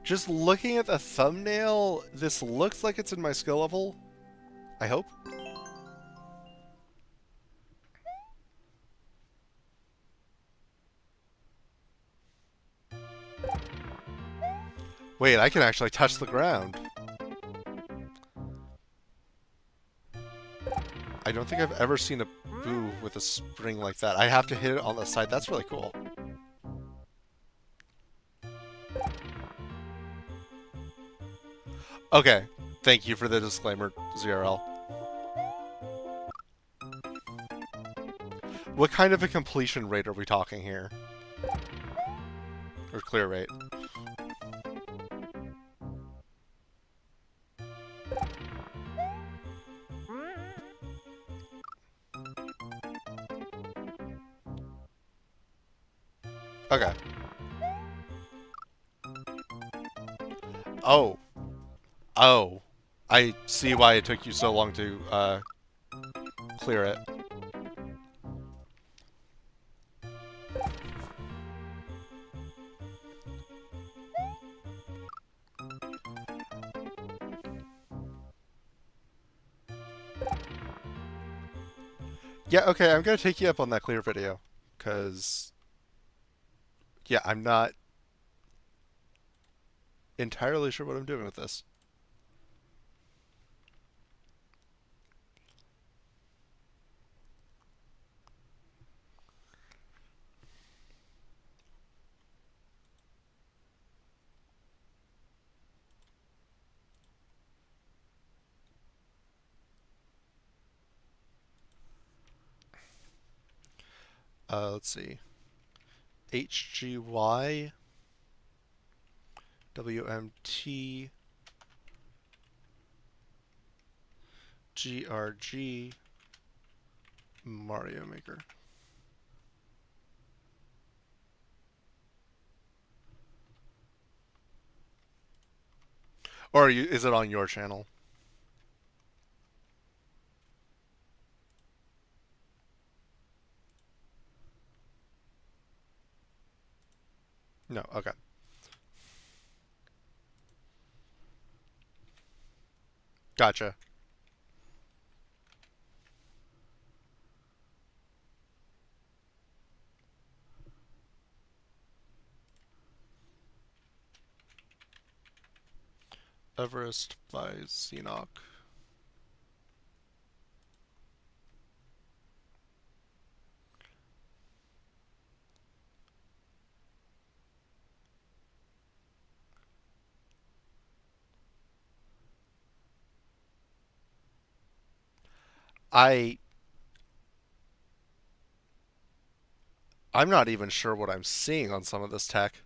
Just looking at the thumbnail, this looks like it's in my skill level. I hope. Wait, I can actually touch the ground. I don't think I've ever seen a boo with a spring like that. I have to hit it on the side. That's really cool. Okay. Thank you for the disclaimer, ZRL. What kind of a completion rate are we talking here? Or clear rate? Okay. Oh. Oh. I see why it took you so long to clear it. Yeah, okay, I'm gonna take you up on that clear video. Because, yeah, I'm not entirely sure what I'm doing with this. Let's see. HGY, WMT, GRG, Mario Maker. Or is it on your channel? No, okay. Gotcha. Everest by Xenoc. I I'm not even sure what I'm seeing on some of this tech.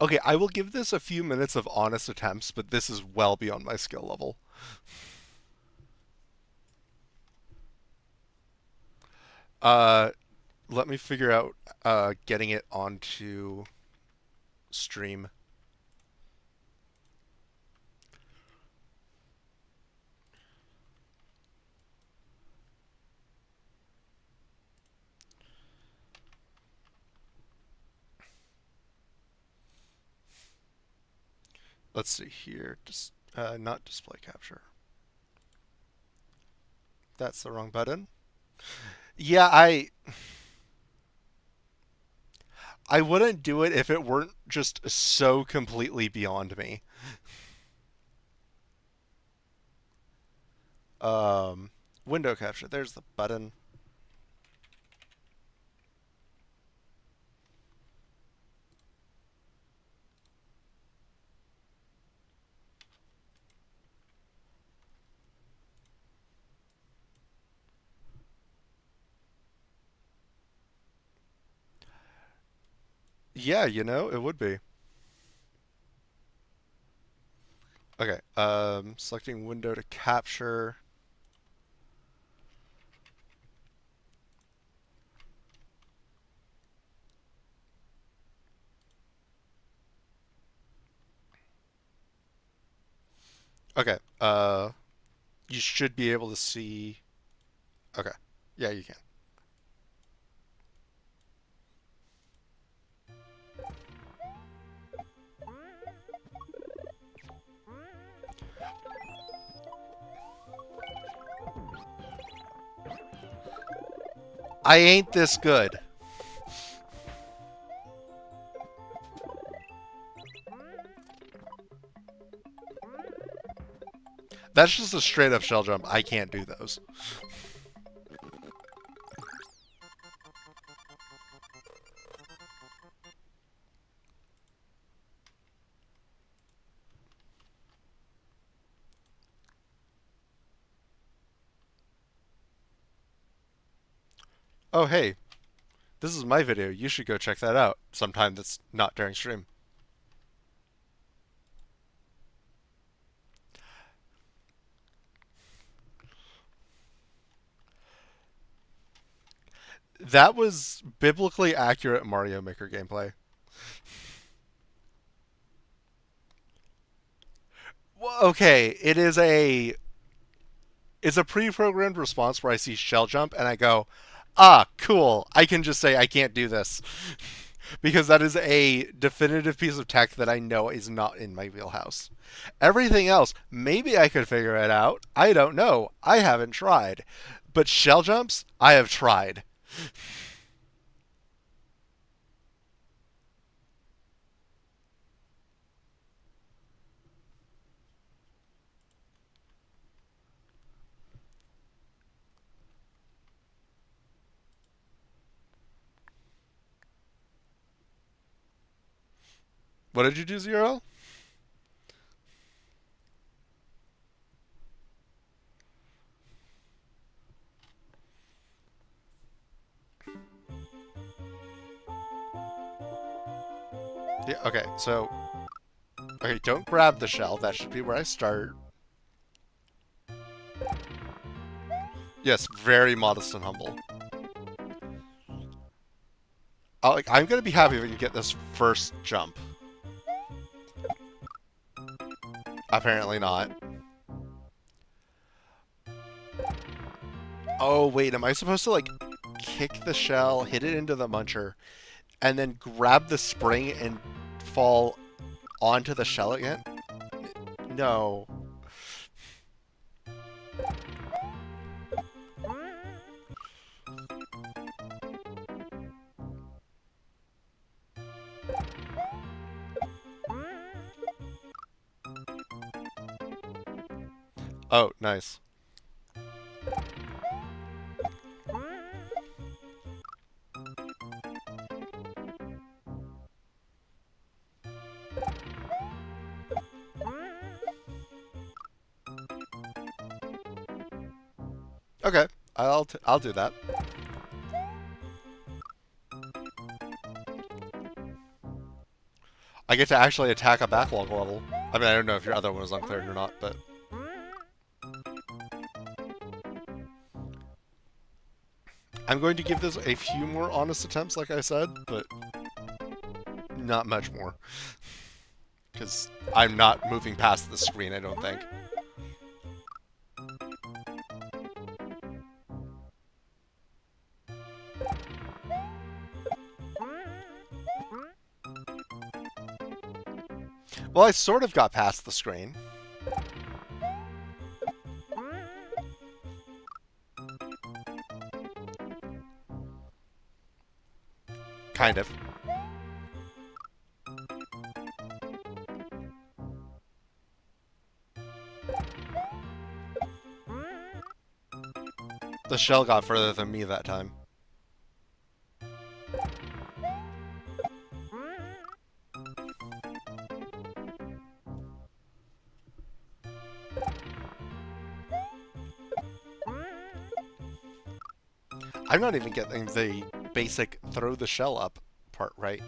Okay, I will give this a few minutes of honest attempts, but this is well beyond my skill level. Uh, Let me figure out getting it onto stream. Let's see here. Just not display capture. That's the wrong button. Yeah, I wouldn't do it if it weren't just so completely beyond me. Um, Window capture. There's the button. Yeah, it would be. Okay. Selecting window to capture. Okay. You should be able to see. Okay. Yeah, you can. I ain't this good. That's just a straight up shell jump. I can't do those. Oh, hey, this is my video. You should go check that out sometime that's not during stream. That was biblically accurate Mario Maker gameplay. Well, okay, it's a pre-programmed response where I see shell jump and I go, ah, cool. I can just say I can't do this because that is a definitive piece of tech that I know is not in my wheelhouse. Everything else, maybe I could figure it out. I don't know. I haven't tried. But shell jumps, I have tried. What did you do, Zero? Yeah, okay, so okay, don't grab the shell. That should be where I start. Yes, very modest and humble. I'm gonna be happy if we can get this first jump. Apparently not. Oh wait, am I supposed to like kick the shell, hit it into the muncher, and then grab the spring and fall onto the shell again? No. Oh, nice. Okay, I'll do that. I get to actually attack a backlog level. I mean, I don't know if your other one was uncleared or not, but I'm going to give this a few more honest attempts, like I said, but not much more. Because I'm not moving past the screen, I don't think. Well, I sort of got past the screen. Kind of. The shell got further than me that time. I'm not even getting the basic throw the shell up part right.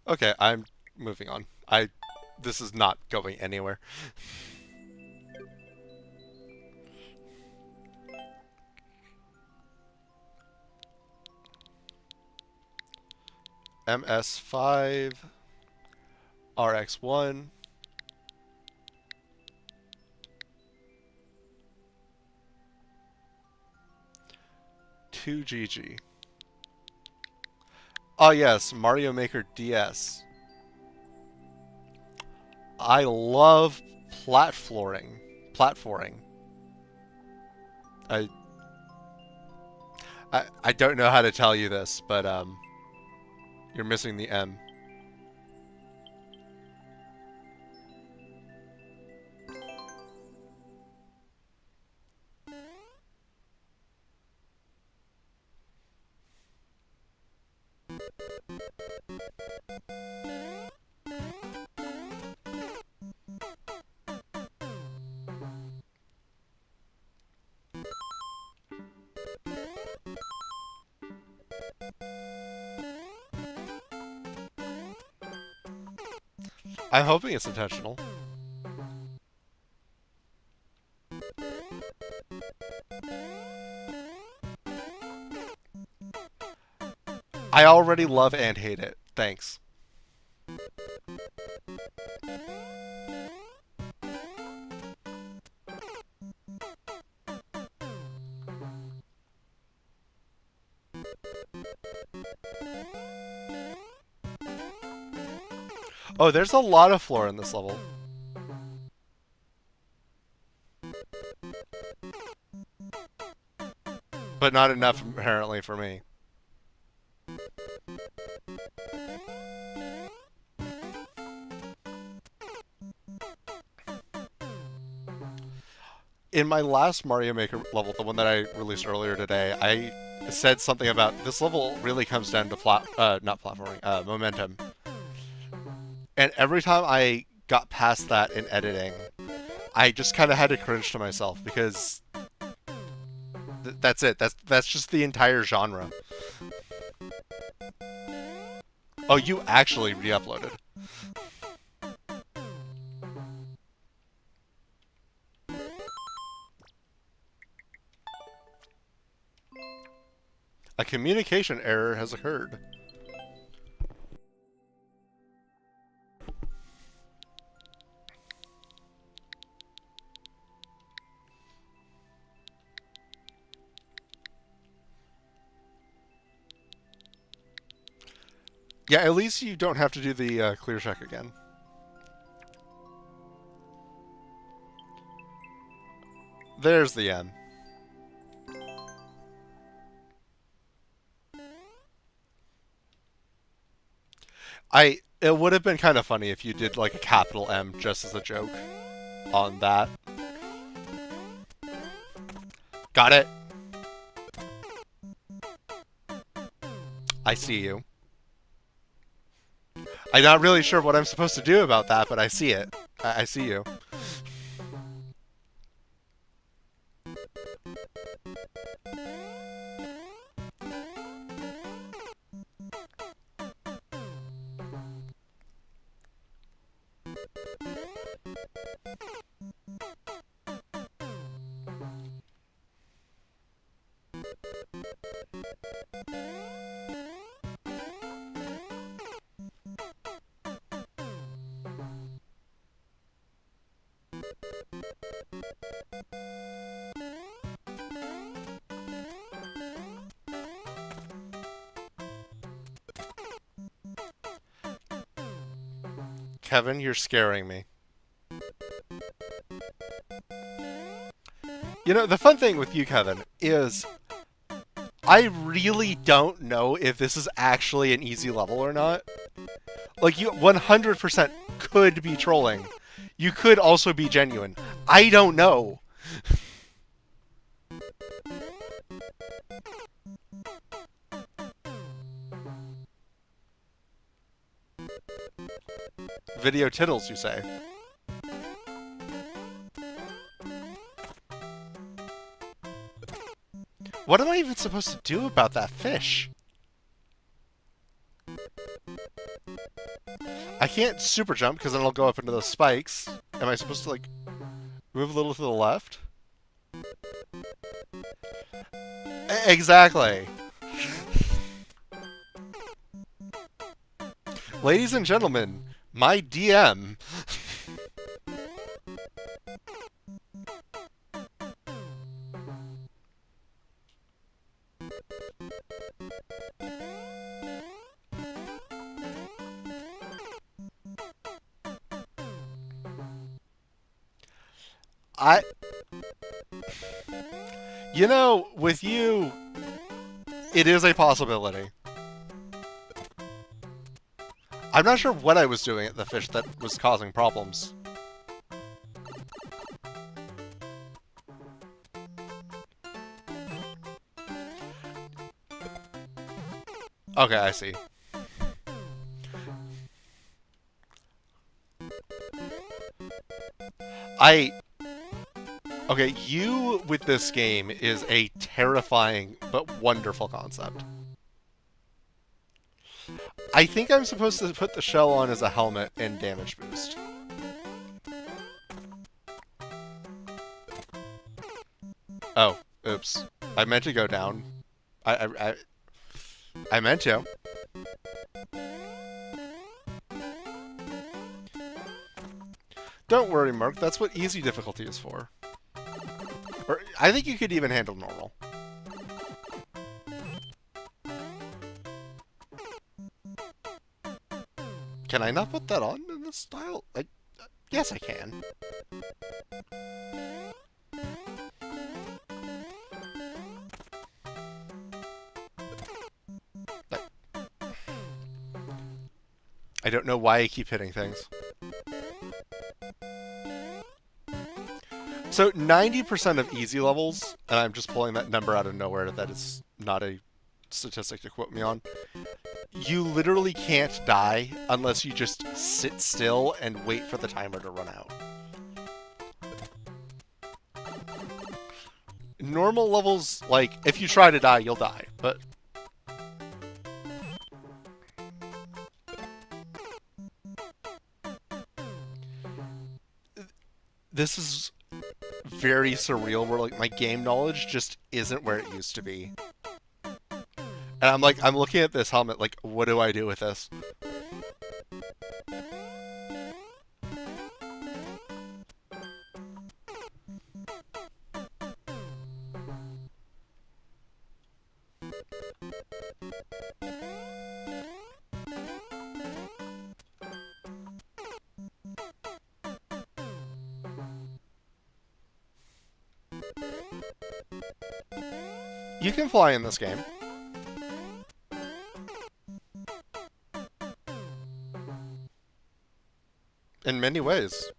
Okay, I'm moving on. This is not going anywhere. MS5, RX1, 2GG. Oh yes, Mario Maker DS. I love platforming. Platforming. I, I don't know how to tell you this, but You're missing the M. I'm hoping it's intentional. I already love and hate it. Thanks. Oh, there's a lot of floor in this level. But not enough, apparently, for me. In my last Mario Maker level, the one that I released earlier today, I said something about this level really comes down to not platforming, momentum. And every time I got past that in editing, I just kind of had to cringe to myself because that's it. That's just the entire genre. Oh, you actually re-uploaded. A communication error has occurred. Yeah, at least you don't have to do the clear check again. There's the M. It would have been kind of funny if you did like a capital M just as a joke on that. Got it. I see you. I'm not really sure what I'm supposed to do about that, but I see it. I see you. Kevin, you're scaring me. You know, the fun thing with you, Kevin, is I really don't know if this is actually an easy level or not. Like, you 100% could be trolling. You could also be genuine. I don't know. Video tittles, you say? What am I even supposed to do about that fish? I can't super jump because then I'll go up into those spikes. Am I supposed to, like, move a little to the left? Exactly. Ladies and gentlemen, my DM. You know, with you, it is a possibility. I'm not sure what I was doing at the fish that was causing problems. Okay, I see. I... Okay, you with this game is a terrifying but wonderful concept. I think I'm supposed to put the shell on as a helmet and damage boost. Oh, oops. I meant to go down. I meant to. Don't worry, Mark. That's what easy difficulty is for. Or I think you could even handle normal. Can I not put that on in this style? Yes, I can. I don't know why I keep hitting things. So 90% of easy levels, and I'm just pulling that number out of nowhere, that is not a statistic to quote me on, you literally can't die unless you just sit still and wait for the timer to run out. Normal levels, like, if you try to die, you'll die, but... This is very surreal, where, like, my game knowledge just isn't where it used to be. And I'm looking at this helmet, like, what do I do with this? You can fly in this game. In many ways.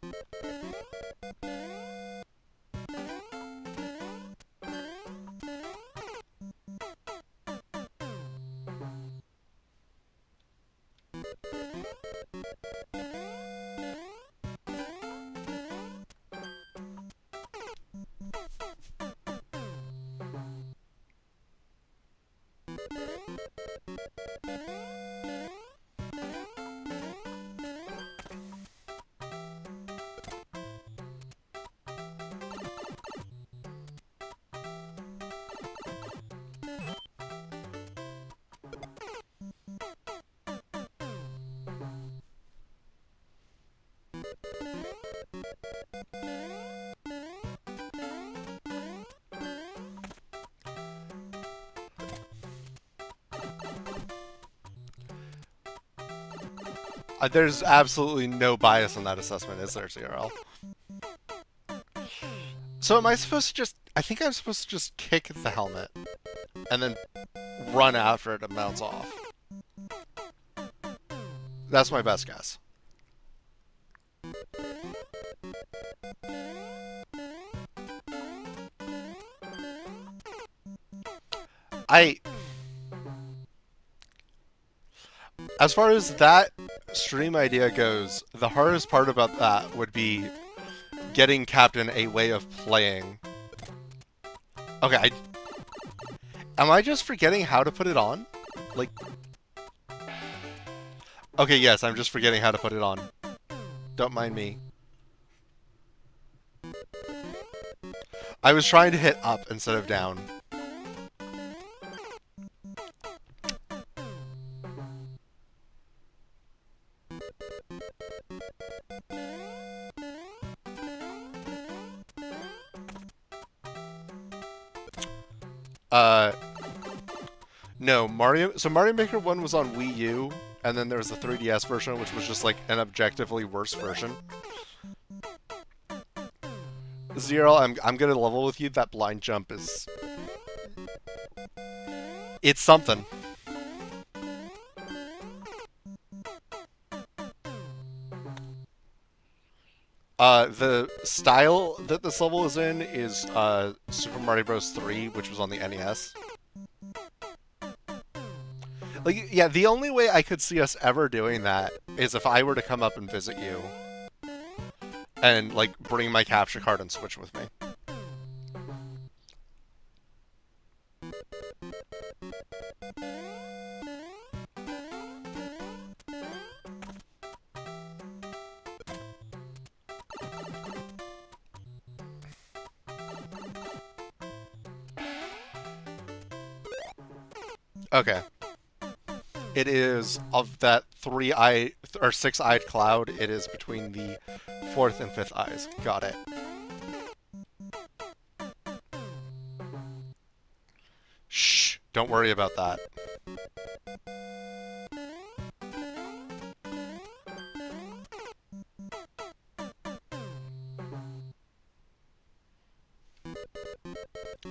There's absolutely no bias in that assessment, is there, CRL? So am I supposed to just... I think I'm supposed to just kick the helmet and then run after it and bounce off. That's my best guess. As far as that stream idea goes, the hardest part about that would be getting Captain a way of playing. Okay, am I just forgetting how to put it on? Like... Okay, yes, I'm just forgetting how to put it on. Don't mind me. I was trying to hit up instead of down. No, Mario... So Mario Maker 1 was on Wii U, and then there was the 3DS version, which was just, like, an objectively worse version. Zero, I'm gonna level with you. That blind jump is... It's something. The style that this level is in is Super Mario Bros. 3, which was on the NES. Like, yeah, the only way I could see us ever doing that is if I were to come up and visit you and, like, bring my capture card and Switch with me. Okay. It is of that three-eye or six-eyed cloud. It is between the fourth and fifth eyes. Got it. Shh. Don't worry about that.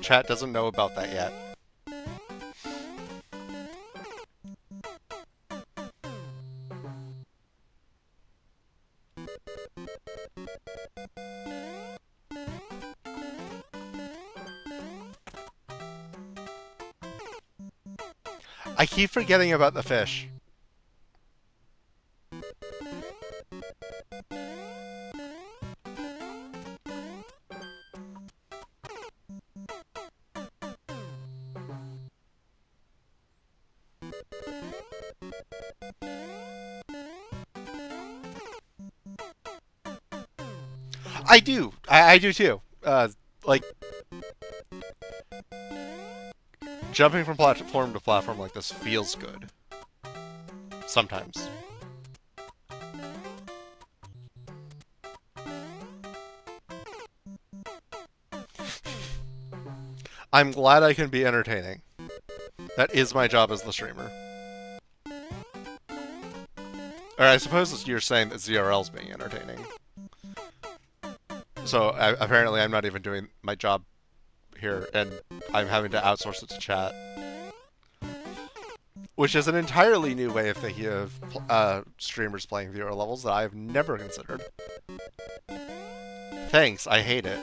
Chat doesn't know about that yet. I keep forgetting about the fish. I do. I do too. Like jumping from platform to platform like this feels good. Sometimes. I'm glad I can be entertaining. That is my job as the streamer. Or I suppose you're saying that ZRL's being entertaining. So apparently I'm not even doing my job here, and I'm having to outsource it to chat. Which is an entirely new way of thinking of streamers playing viewer levels that I've never considered. Thanks, I hate it.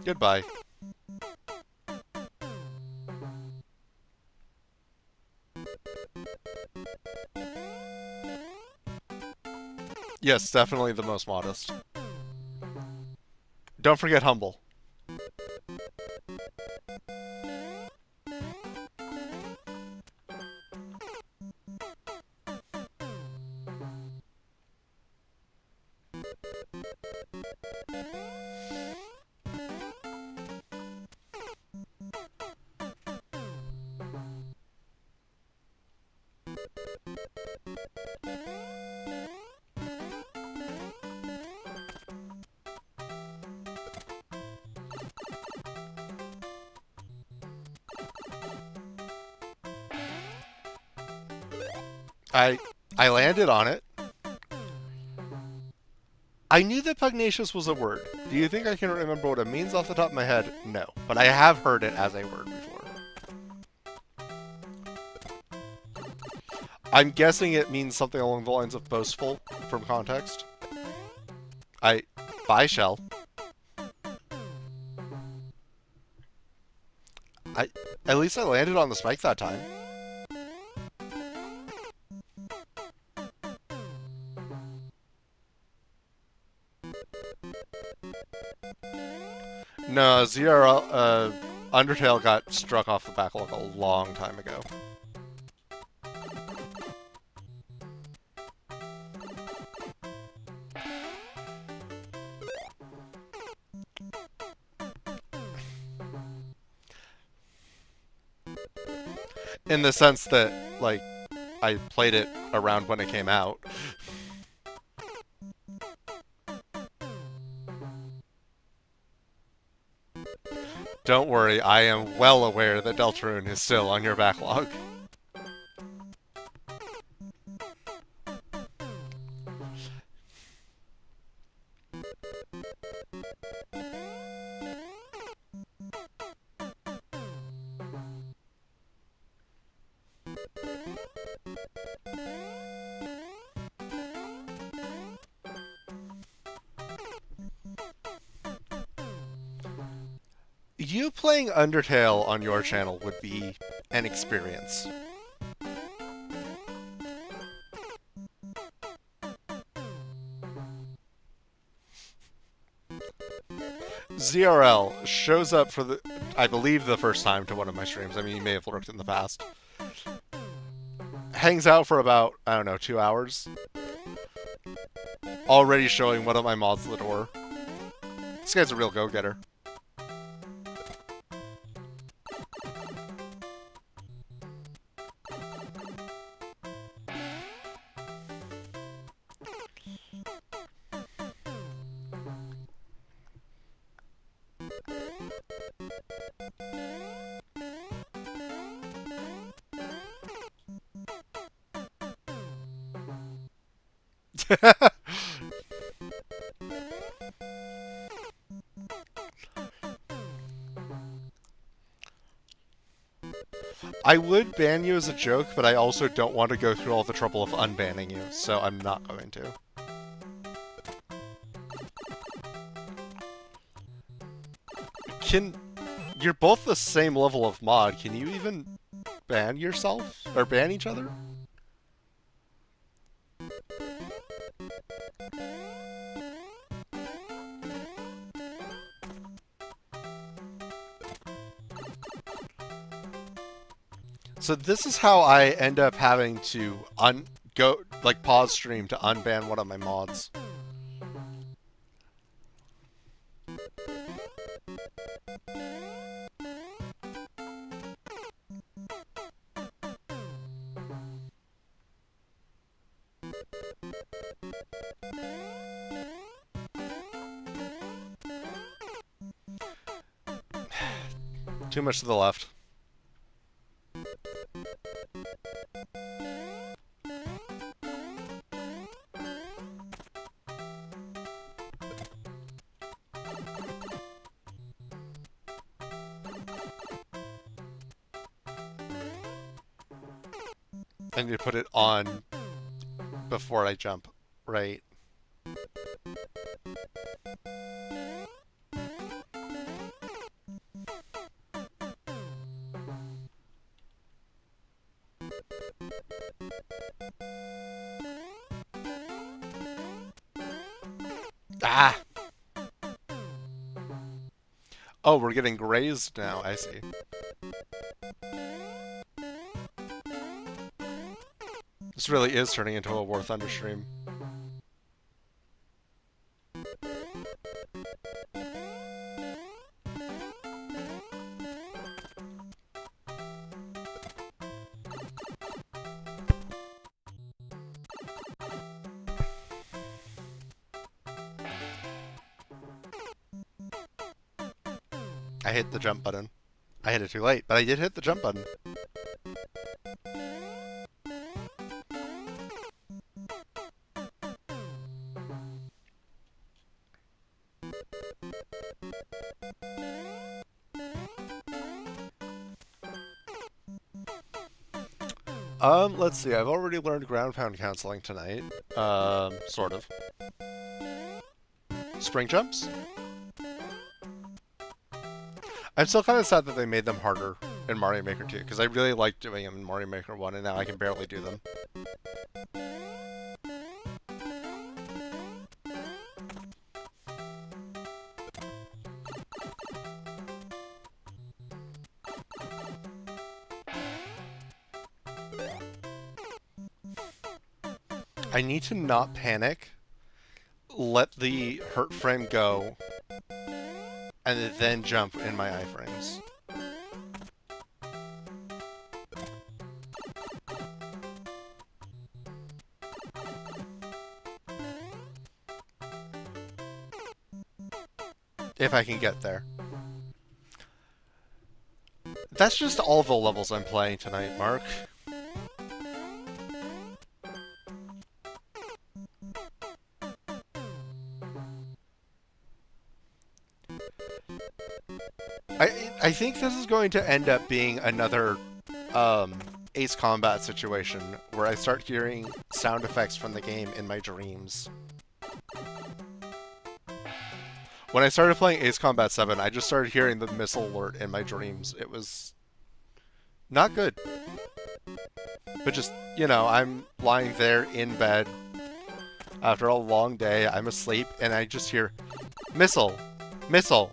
Goodbye. Yes, definitely the most modest. Don't forget humble. I landed on it. I knew that pugnacious was a word. Do you think I can remember what it means off the top of my head? No. But I have heard it as a word before. I'm guessing it means something along the lines of boastful from context. Bye, Shell. At least I landed on the spike that time. No, ZRL, Undertale got struck off the backlog a long time ago. In the sense that, like, I played it around when it came out. Don't worry, I am well aware that Deltarune is still on your backlog. You playing Undertale on your channel would be an experience. ZRL shows up for I believe, the first time to one of my streams. I mean, he may have lurked in the past. Hangs out for about, I don't know, 2 hours. Already showing one of my mods the door. This guy's a real go-getter. I would ban you as a joke, but I also don't want to go through all the trouble of unbanning you, so I'm not going to. You're both the same level of mod. Can you even ban yourself? Or ban each other? So this is how I end up having to pause stream to unban one of my mods. Too much to the left. I need to put it on before I jump, right? Ah! Oh, we're getting grazed now, I see. This really is turning into a War Thunder stream. I hit the jump button. I hit it too late, but I did hit the jump button. Let's see. I've already learned ground pound counseling tonight. Sort of. Spring jumps? I'm still kind of sad that they made them harder in Mario Maker 2, because I really liked doing them in Mario Maker 1, and now I can barely do them. I need to not panic, let the hurt frame go, and then jump in my iframes. If I can get there. That's just all the levels I'm playing tonight, Mark. I think this is going to end up being another Ace Combat situation where I start hearing sound effects from the game in my dreams. When I started playing Ace Combat 7, I just started hearing the missile alert in my dreams. It was not good. But just, I'm lying there in bed after a long day, I'm asleep, and I just hear, missile! Missile!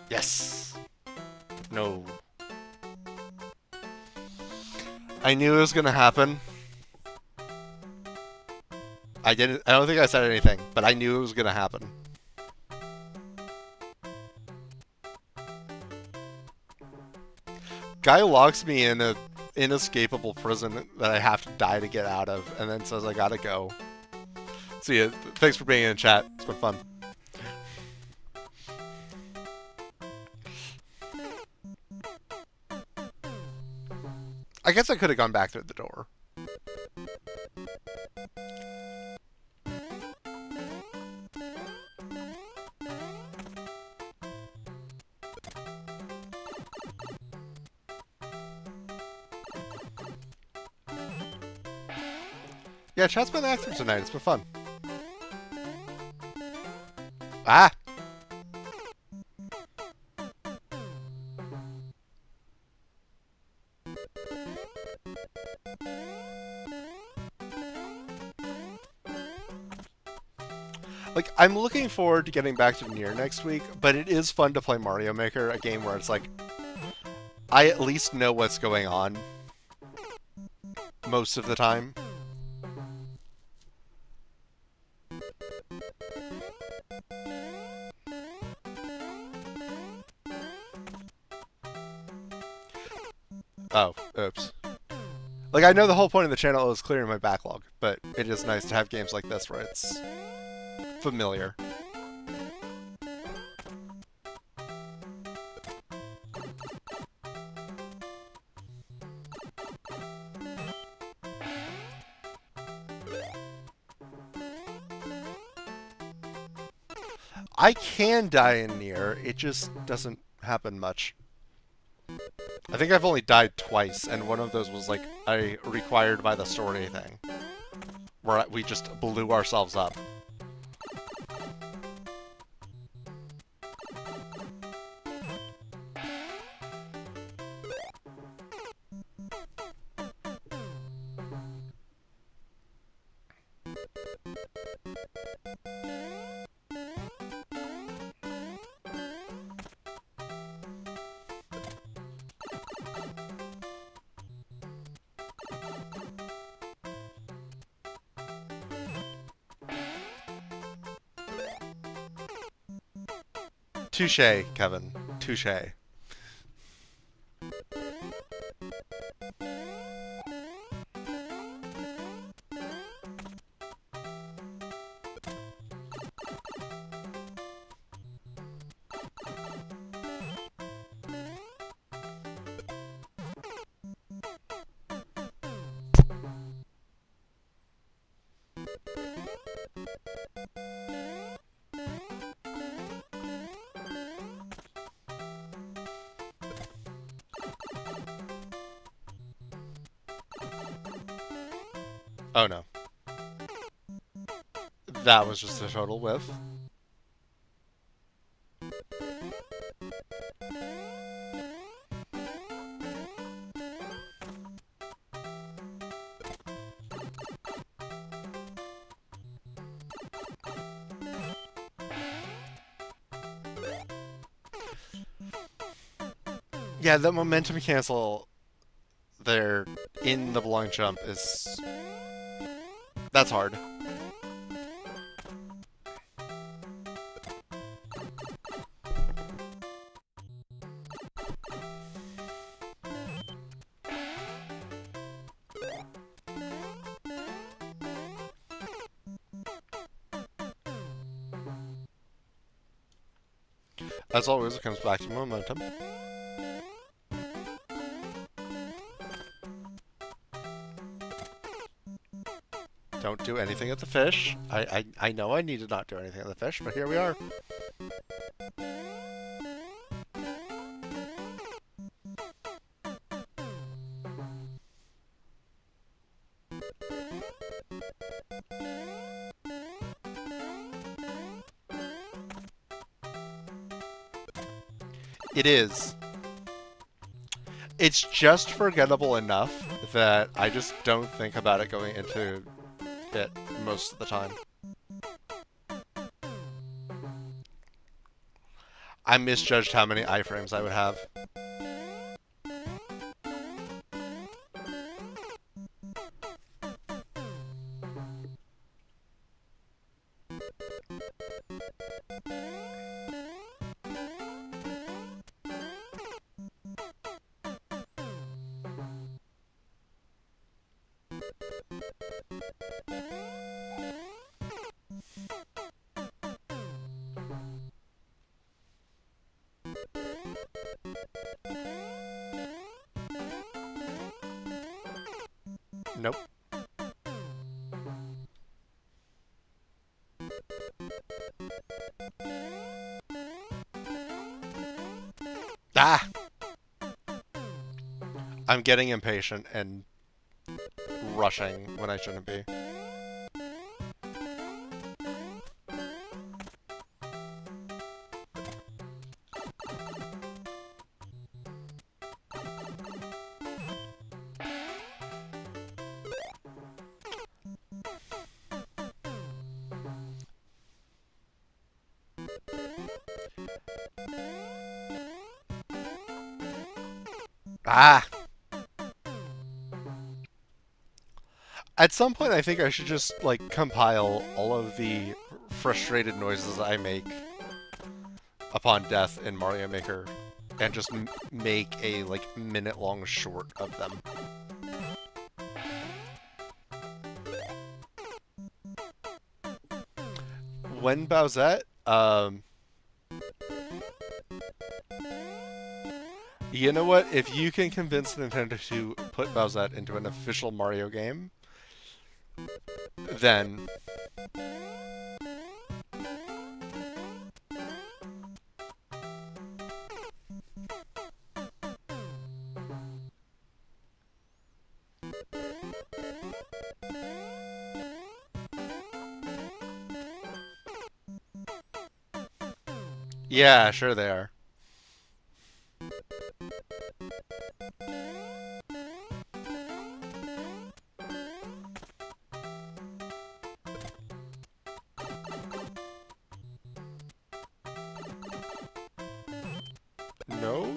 Yes! No. I knew it was gonna happen. I don't think I said anything, but I knew it was gonna happen. Guy locks me in a inescapable prison that I have to die to get out of, and then says I gotta go. See ya. Thanks for being in chat. It's been fun. I guess I could have gone back through the door. Yeah, chat's been active tonight. It's been fun. Ah! Like, I'm looking forward to getting back to Nier next week, but it is fun to play Mario Maker, a game where it's like, I at least know what's going on most of the time. Oh, oops. Like, I know the whole point of the channel is clearing my backlog, but it is nice to have games like this where it's familiar. I can die in Nier, it just doesn't happen much. I think I've only died twice, and one of those was like a required by the story thing, where we just blew ourselves up. Touché, Kevin. Touché. Oh no. That was just a total whiff. Yeah, the momentum cancel there in the long jump is... That's hard. As always, it comes back to momentum. Don't do anything at the fish. I know I need to not do anything at the fish, but here we are. It is. It's just forgettable enough that I just don't think about it going into it most of the time. I misjudged how many iframes I would have. Nope. Ah! I'm getting impatient and rushing when I shouldn't be. Ah! At some point, I think I should just, like, compile all of the frustrated noises I make upon death in Mario Maker and just make a, like, minute-long short of them. When Bowsette, you know what? If you can convince Nintendo to put Bowsette into an official Mario game, then... Yeah, sure they are. No?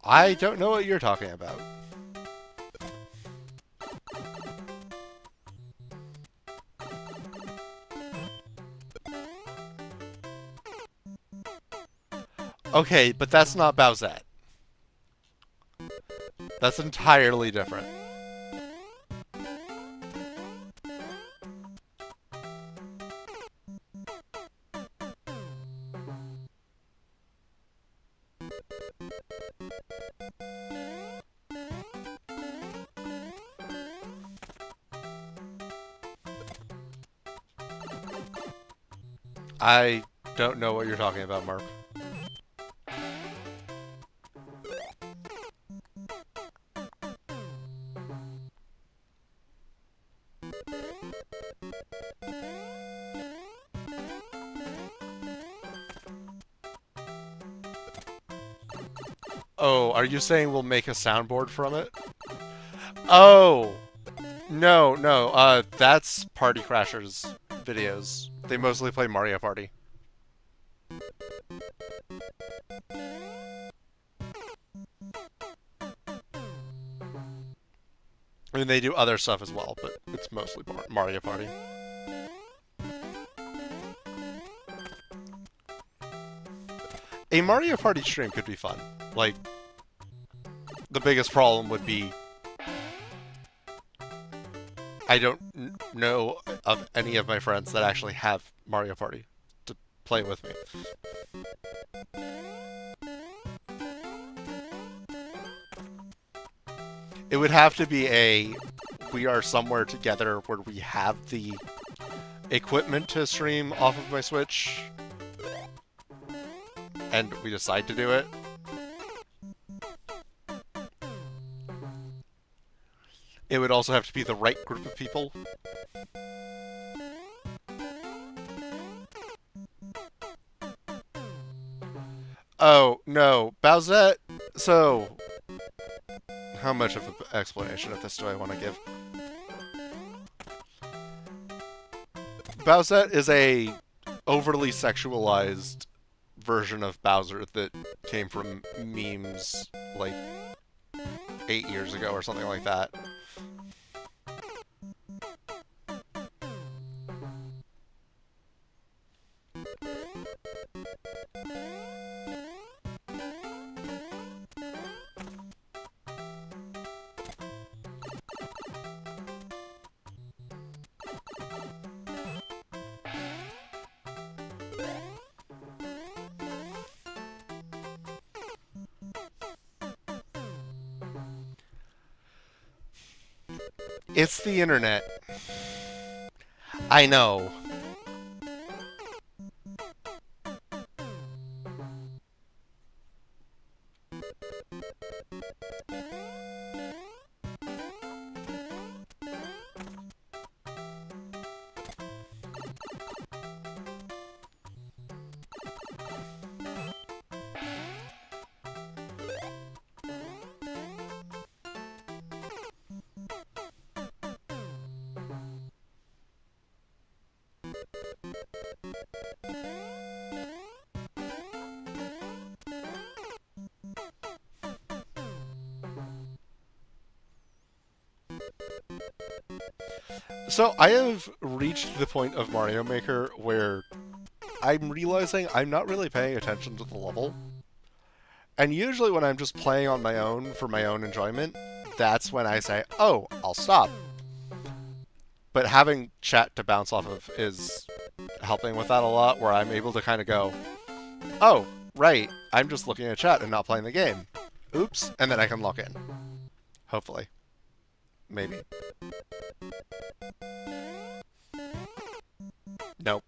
I don't know what you're talking about. Okay, but that's not Bowsette. That's entirely different. I don't know what you're talking about, Mark. Oh, are you saying we'll make a soundboard from it? Oh! No, no, that's Party Crashers videos. They mostly play Mario Party. I mean, they do other stuff as well, but it's mostly Mario Party. A Mario Party stream could be fun. Like, the biggest problem would be I don't know of any of my friends that actually have Mario Party to play with me. It would have to be we are somewhere together where we have the equipment to stream off of my Switch and we decide to do it. It would also have to be the right group of people. Oh, no. Bowsette. So, how much of an explanation of this do I want to give? Bowsette is a overly sexualized version of Bowser that came from memes like 8 years ago or something like that. It's the internet. I know. So I have reached the point of Mario Maker where I'm realizing I'm not really paying attention to the level. And usually when I'm just playing on my own for my own enjoyment, that's when I say, oh, I'll stop. But having chat to bounce off of is helping with that a lot, where I'm able to kind of go, oh, right, I'm just looking at chat and not playing the game. Oops, and then I can log in. Hopefully. Maybe. Nope.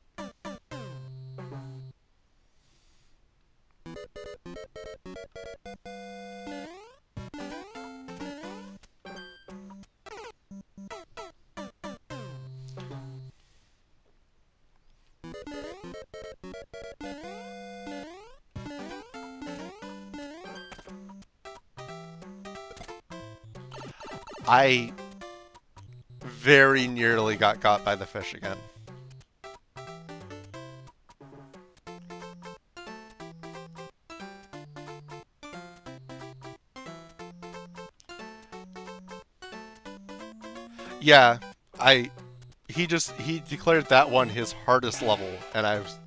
I very nearly got got by the fish again. Yeah, he declared that one his hardest level, and I was,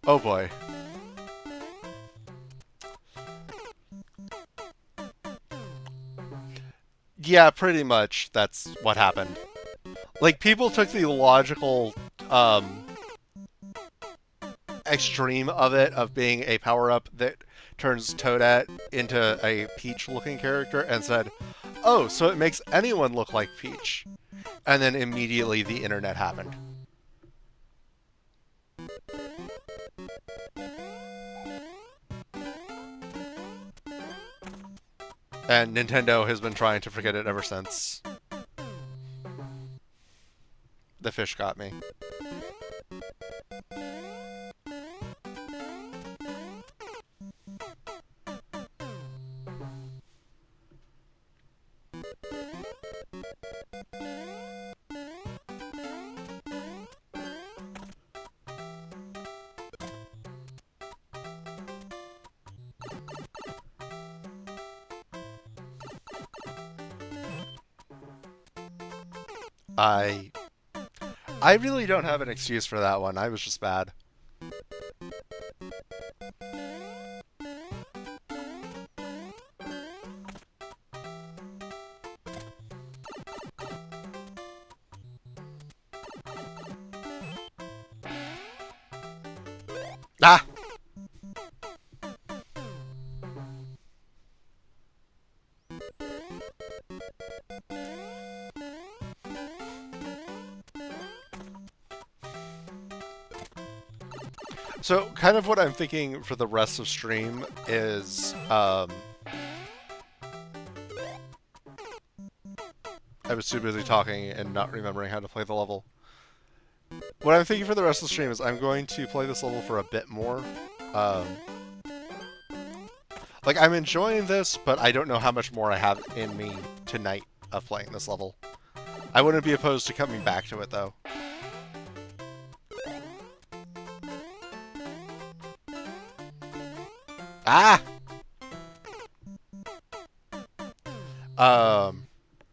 oh boy. Yeah, pretty much that's what happened. Like, people took the logical extreme of it, of being a power-up that turns Toadette into a Peach-looking character, and said, oh, so it makes anyone look like Peach. And then immediately the internet happened. And Nintendo has been trying to forget it ever since. The fish got me. I really don't have an excuse for that one. I was just bad. Ah! So, kind of what I'm thinking for the rest of stream is, I was too busy talking and not remembering how to play the level. What I'm thinking for the rest of the stream is I'm going to play this level for a bit more. Um, like, I'm enjoying this, but I don't know how much more I have in me tonight of playing this level. I wouldn't be opposed to coming back to it, though. Ah!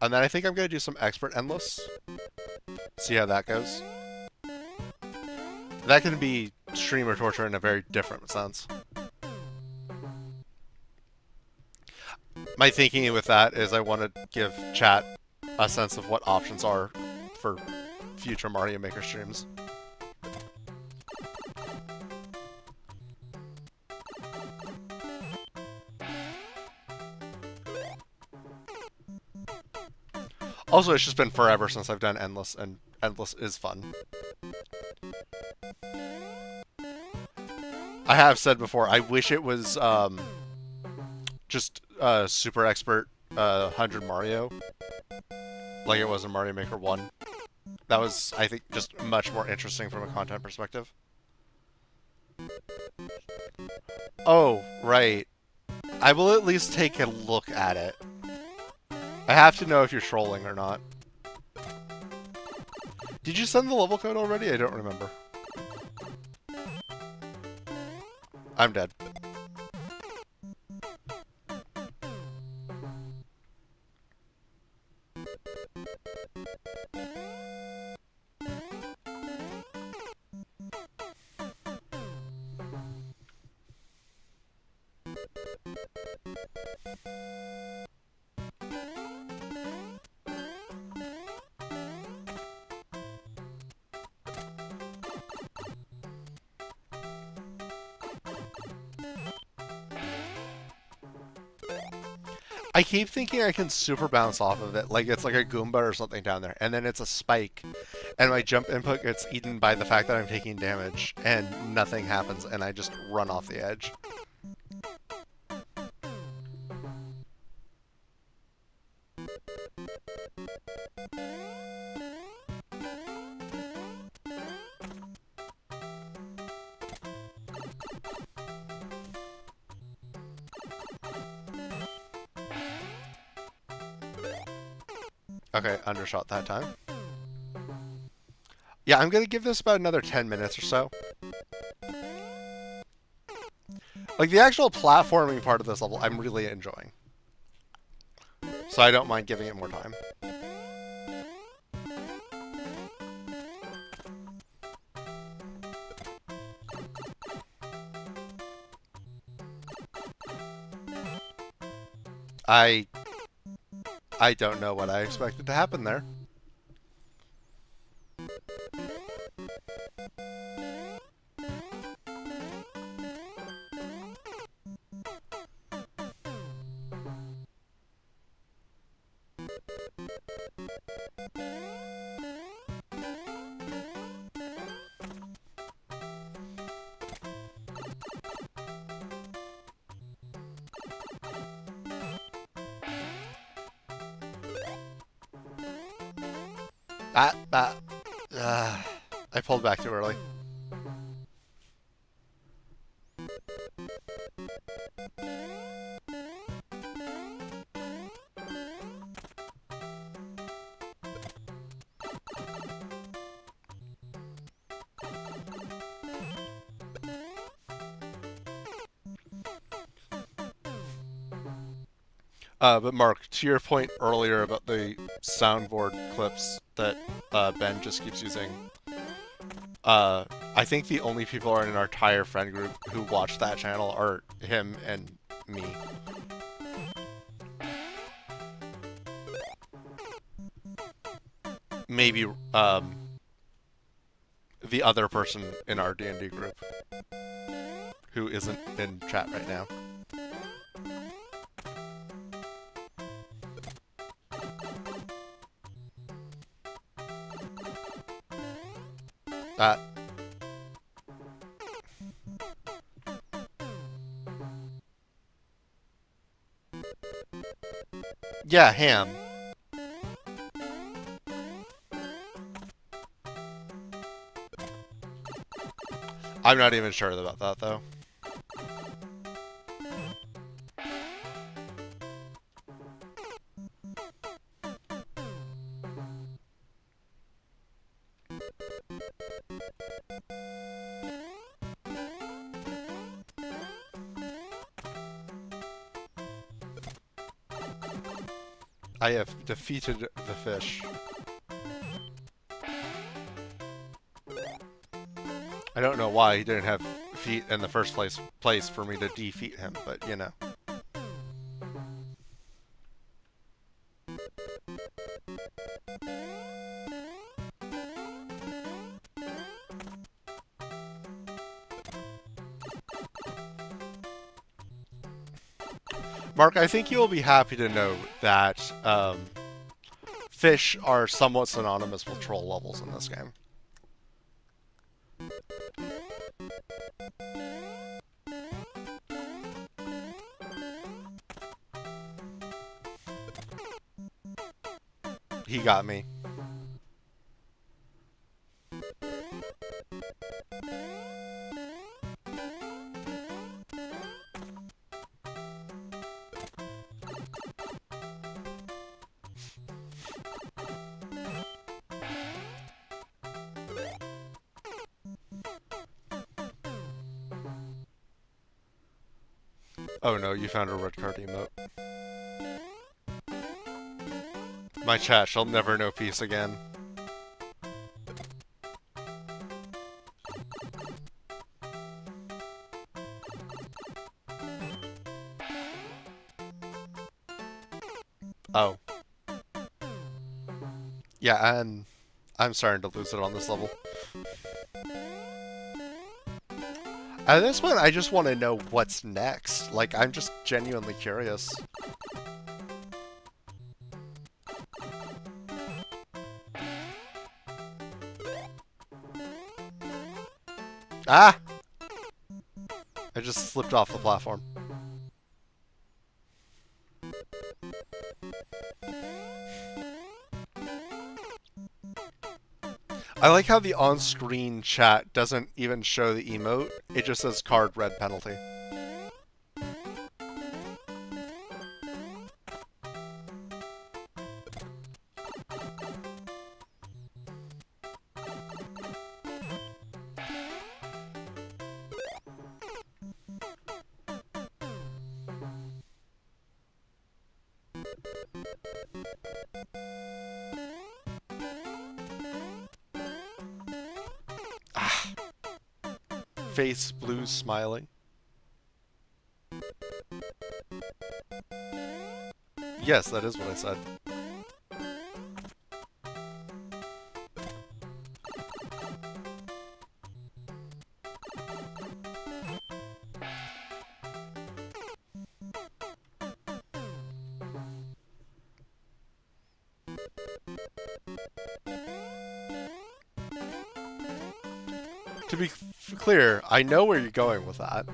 And then I think I'm going to do some Expert Endless. See how that goes. That can be streamer torture in a very different sense. My thinking with that is I want to give chat a sense of what options are for future Mario Maker streams. Also, it's just been forever since I've done Endless, and Endless is fun. I have said before, I wish it was just Super Expert 100 Mario, like it was in Mario Maker 1. That was, I think, just much more interesting from a content perspective. Oh, right. I will at least take a look at it. I have to know if you're trolling or not. Did you send the level code already? I don't remember. I'm dead. I keep thinking I can super bounce off of it, like it's like a Goomba or something down there, and then it's a spike, and my jump input gets eaten by the fact that I'm taking damage, and nothing happens, and I just run off the edge. Okay, undershot that time. Yeah, I'm gonna give this about another 10 minutes or so. Like, the actual platforming part of this level, I'm really enjoying. So I don't mind giving it more time. I don't know what I expected to happen there. I pulled back too early. But Mark, to your point earlier about the soundboard clips that Ben just keeps using, I think the only people in our entire friend group who watch that channel are him and me. Maybe the other person in our D&D group. who isn't in chat right now. Uh, yeah, ham. I'm not even sure about that, though. I have defeated the fish. I don't know why he didn't have feet in the first place for me to defeat him, but you know. Mark, I think you'll be happy to know that fish are somewhat synonymous with troll levels in this game. He got me. Oh no, you found a red card emote. My chat shall never know peace again. Oh. Yeah, and I'm starting to lose it on this level. At this point, I just want to know what's next. Like, I'm just genuinely curious. Ah! I just slipped off the platform. I like how the on-screen chat doesn't even show the emote. It just says card red penalty. Face blue smiling. Yes, that is what I said. To be clear, I know where you're going with that.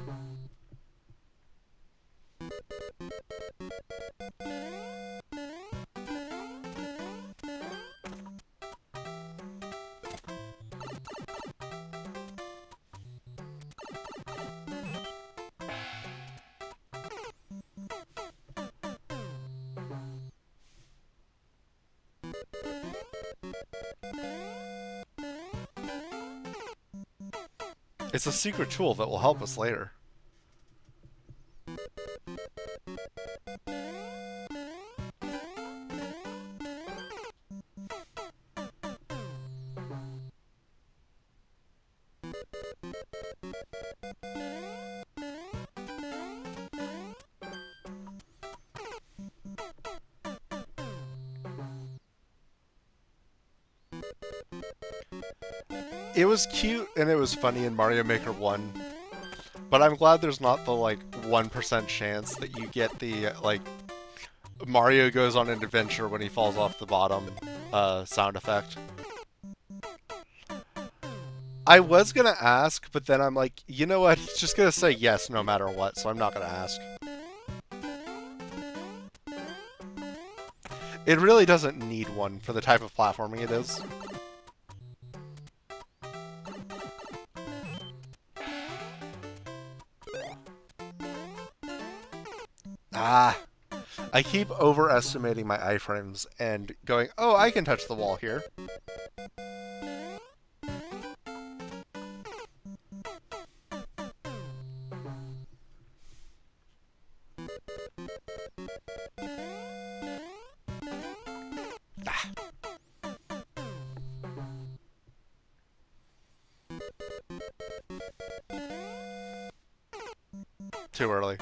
It's a secret tool that will help us later. It was cute and it was funny in Mario Maker 1 But I'm glad there's not the, like, 1% chance that you get the, like, Mario goes on an adventure when he falls off the bottom sound effect. I was gonna ask, but then I'm like, you know what? He's just gonna say yes no matter what, so I'm not gonna ask. It really doesn't need one for the type of platforming it is. Ah, I keep overestimating my iframes and going, oh, I can touch the wall here. Ah. Too early.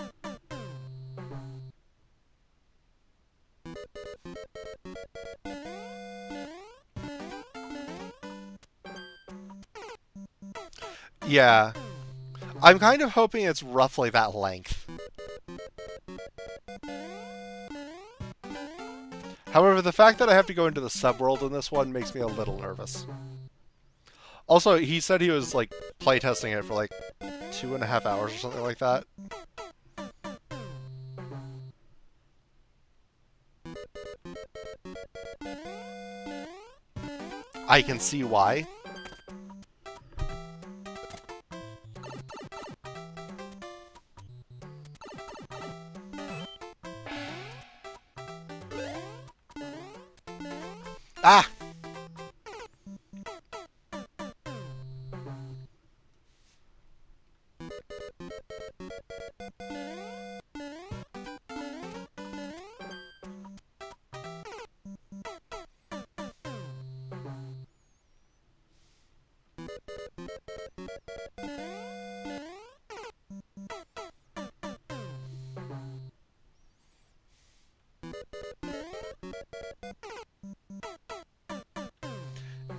Yeah. I'm kind of hoping it's roughly that length. However, the fact that I have to go into the subworld in this one makes me a little nervous. Also, he said he was, like, playtesting it for, like, 2.5 hours or something like that. I can see why. Ah!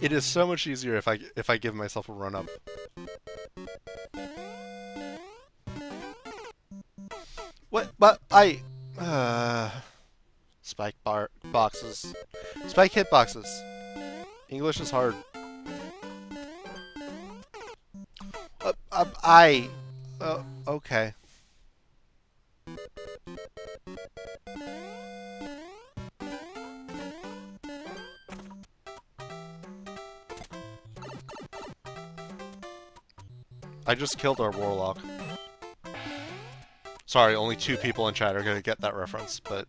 It is so much easier if I give myself a run up. What? But I spike boxes, spike hitboxes. English is hard. I. Okay. I just killed our warlock. Sorry, only 2 people in chat are gonna get that reference, but...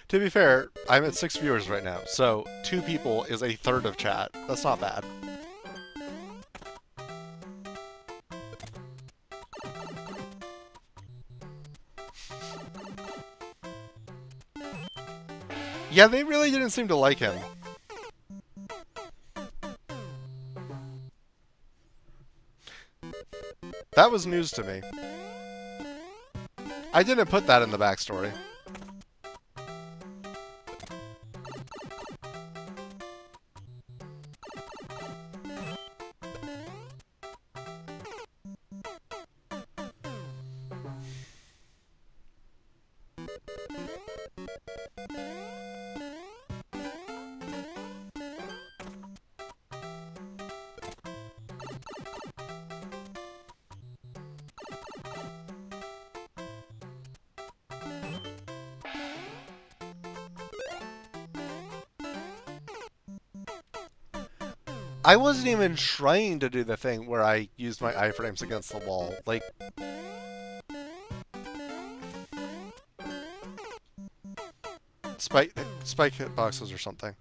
To be fair, I'm at 6 viewers right now, so 2 people is a third of chat. That's not bad. Yeah, they really didn't seem to like him. That was news to me. I didn't put that in the backstory. I wasn't even trying to do the thing where I used my iframes against the wall. Like... spike hitboxes or something.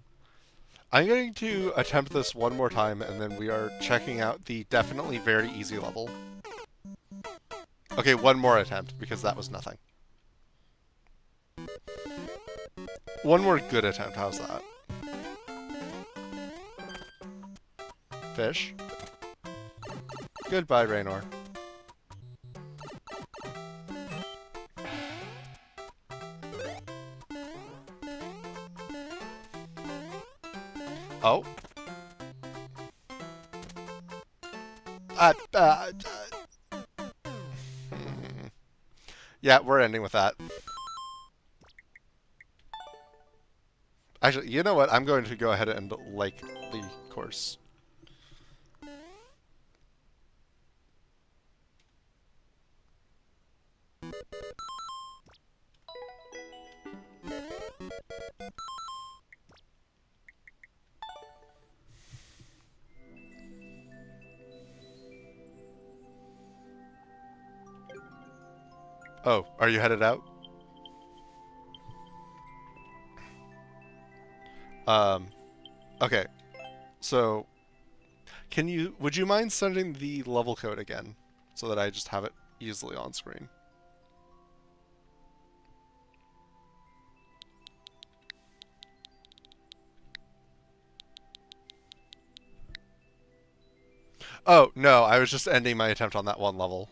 I'm going to attempt this one more time, and then we are checking out the definitely very easy level. Okay, one more attempt, because that was nothing. One more good attempt, how's that? Fish. Goodbye, Raynor. Oh. Yeah, we're ending with that. Actually, you know what? I'm going to go ahead and like the course. Oh, are you headed out? Okay. So, would you mind sending the level code again so that I just have it easily on screen? Oh, no, I was just ending my attempt on that one level.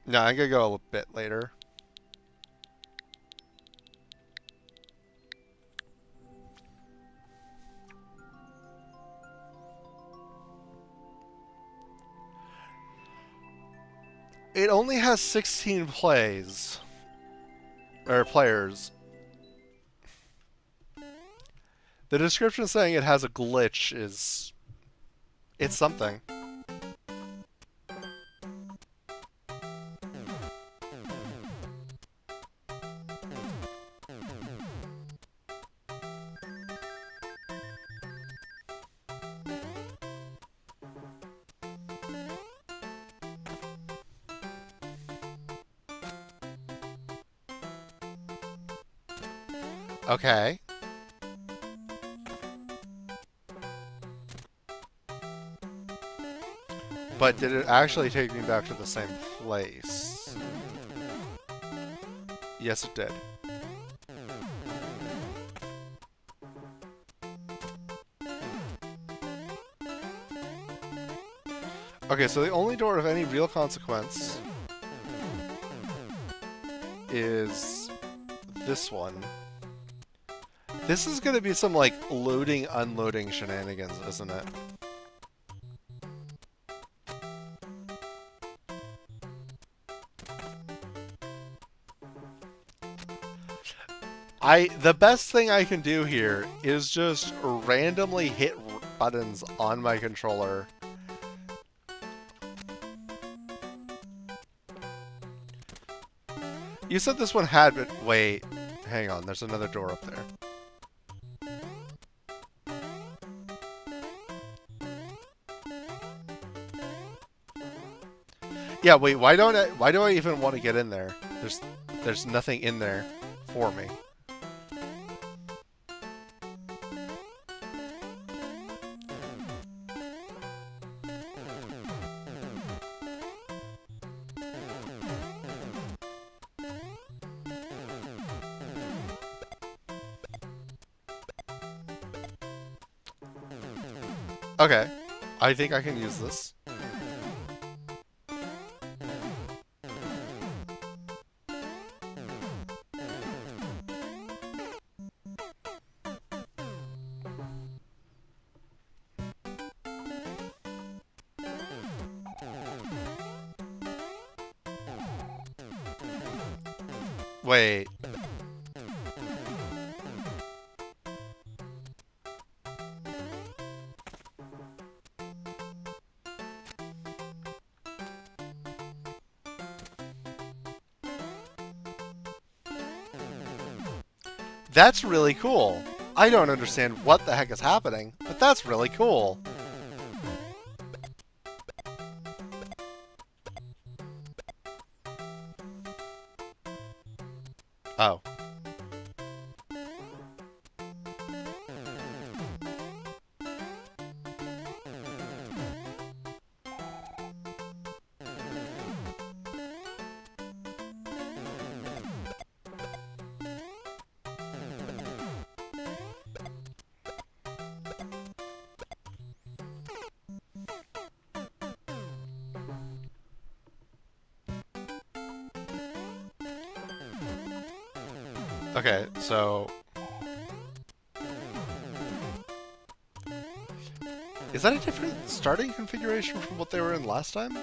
No, I'm gonna go a bit later. It only has 16 plays. Or players. The description saying it has a glitch is... It's something. Okay. But did it actually take me back to the same place? Yes, it did. Okay, so the only door of any real consequence is this one. This is gonna be some, like, loading, unloading shenanigans, isn't it? The best thing I can do here is just randomly hit buttons on my controller. You said this one had, but wait, hang on, there's another door up there. Yeah, wait, why do I even want to get in there? There's nothing in there for me. Okay, I think I can use this. Wait. That's really cool. I don't understand what the heck is happening, but that's really cool. Oh. Okay, so is that a different starting configuration from what they were in last time?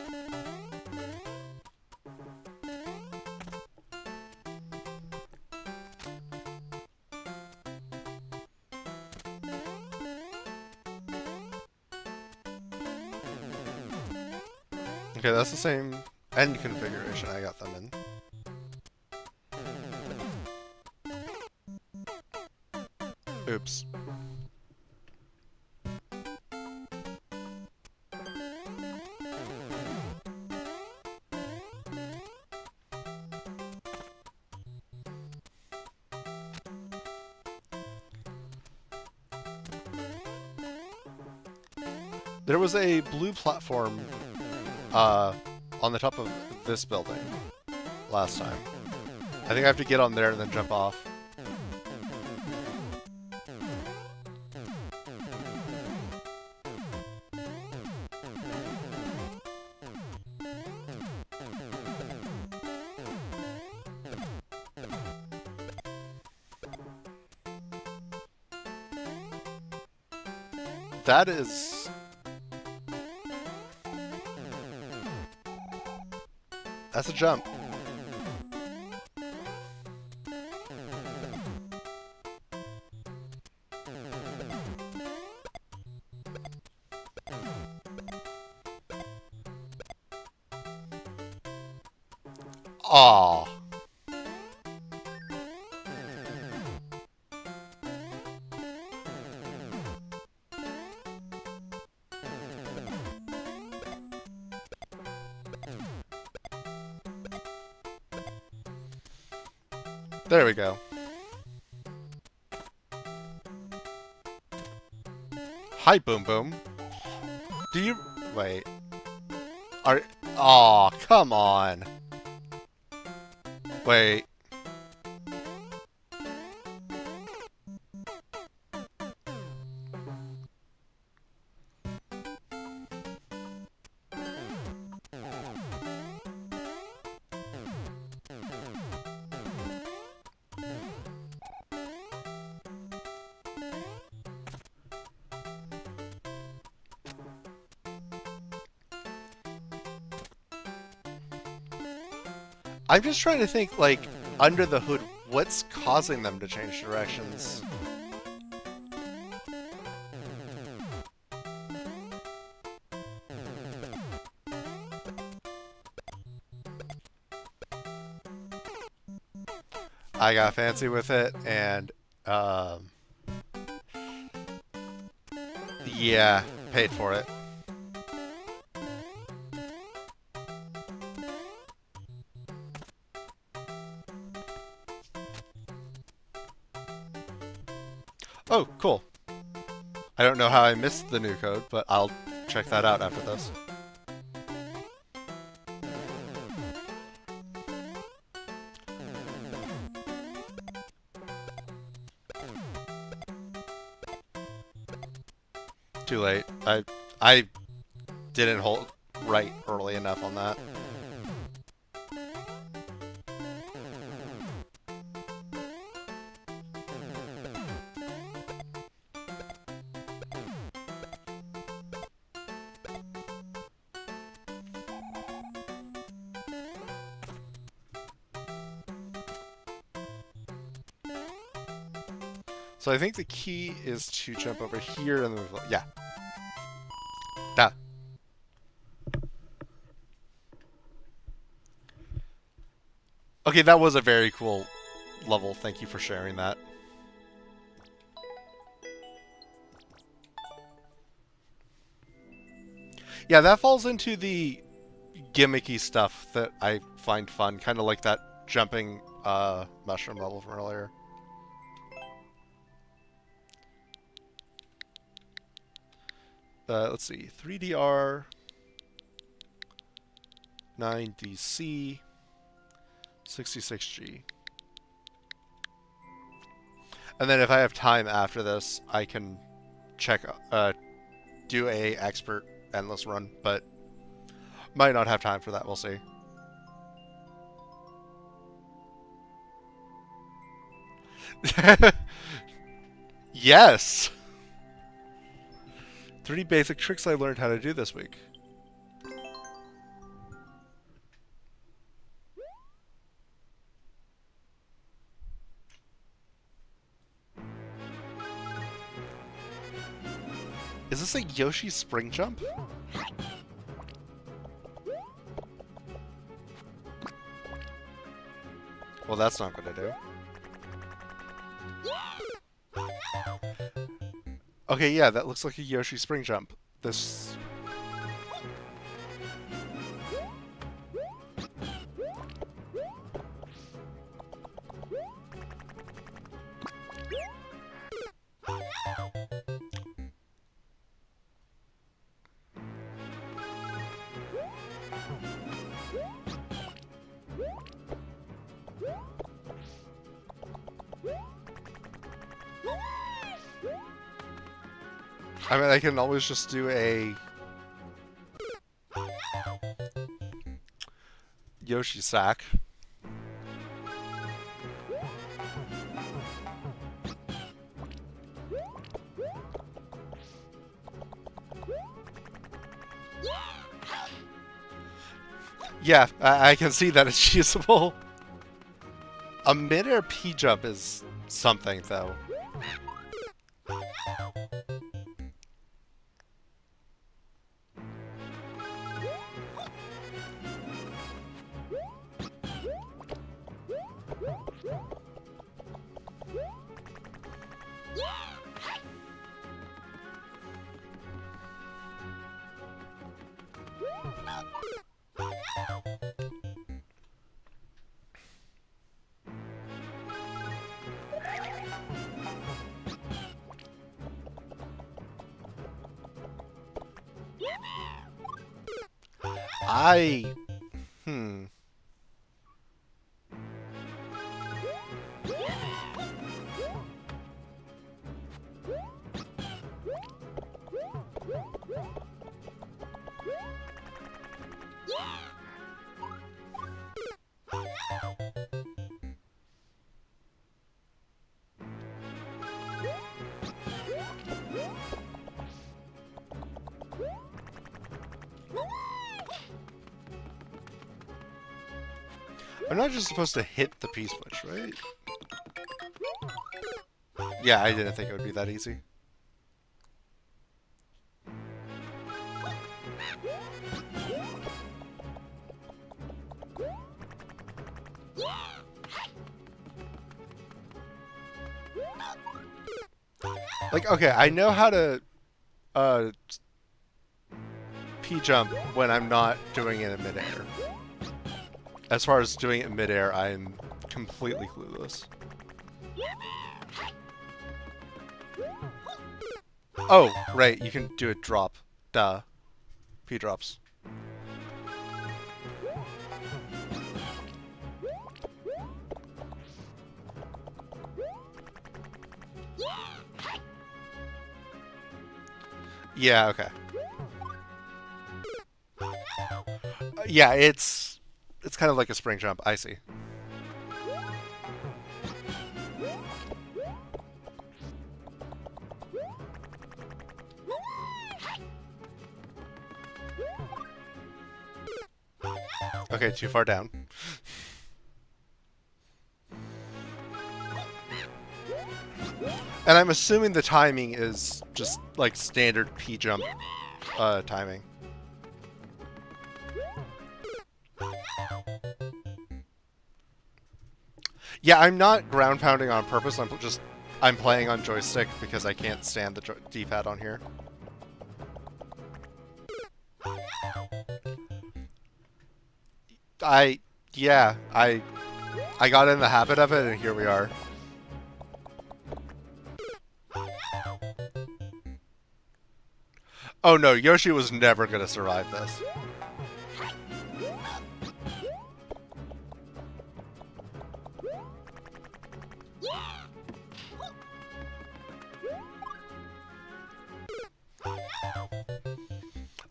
Okay, that's the same end configuration I got them in. Oops. There was a blue platform on the top of this building last time. I think I have to get on there and then jump off. That is... That's a jump. Aww. There we go. Hi, Boom Boom. Do you... Wait. Are... Aw, come on. Wait. I'm just trying to think, like, under the hood, what's causing them to change directions? I got fancy with it, and, yeah, paid for it. Oh, cool. I don't know how I missed the new code, but I'll check that out after this. Too late. I didn't hold right early enough on that. So I think the key is to jump over here and then... Yeah. That. Okay, that was a very cool level. Thank you for sharing that. Yeah, that falls into the gimmicky stuff that I find fun. Kind of like that jumping mushroom level from earlier. Let's see, 3DR, 9DC, 66G. And then if I have time after this, I can check, do a expert endless run, but might not have time for that, we'll see. Yes! 3 basic tricks I learned how to do this week. Is this a Yoshi spring jump? Well, that's not gonna do. Okay, yeah, that looks like a Yoshi spring jump. This... I mean, I can always just do a Yoshi sack. Yeah, I can see that it's usable. A mid-air P-jump is something, though. I'm not just supposed to hit the P-switch, right? Yeah, I didn't think it would be that easy. Like, okay, I know how to P-jump when I'm not doing it in midair. As far as doing it in midair, I'm completely clueless. Oh, right, you can do a drop. Duh. P-drops. Yeah, okay. Yeah, it's kind of like a spring jump. I see. Okay, too far down. And I'm assuming the timing is just like standard P-jump timing. Yeah, I'm not ground pounding on purpose. I'm playing on joystick because I can't stand the D-pad on here. I got in the habit of it, and here we are. Oh no, Yoshi was never going to survive this.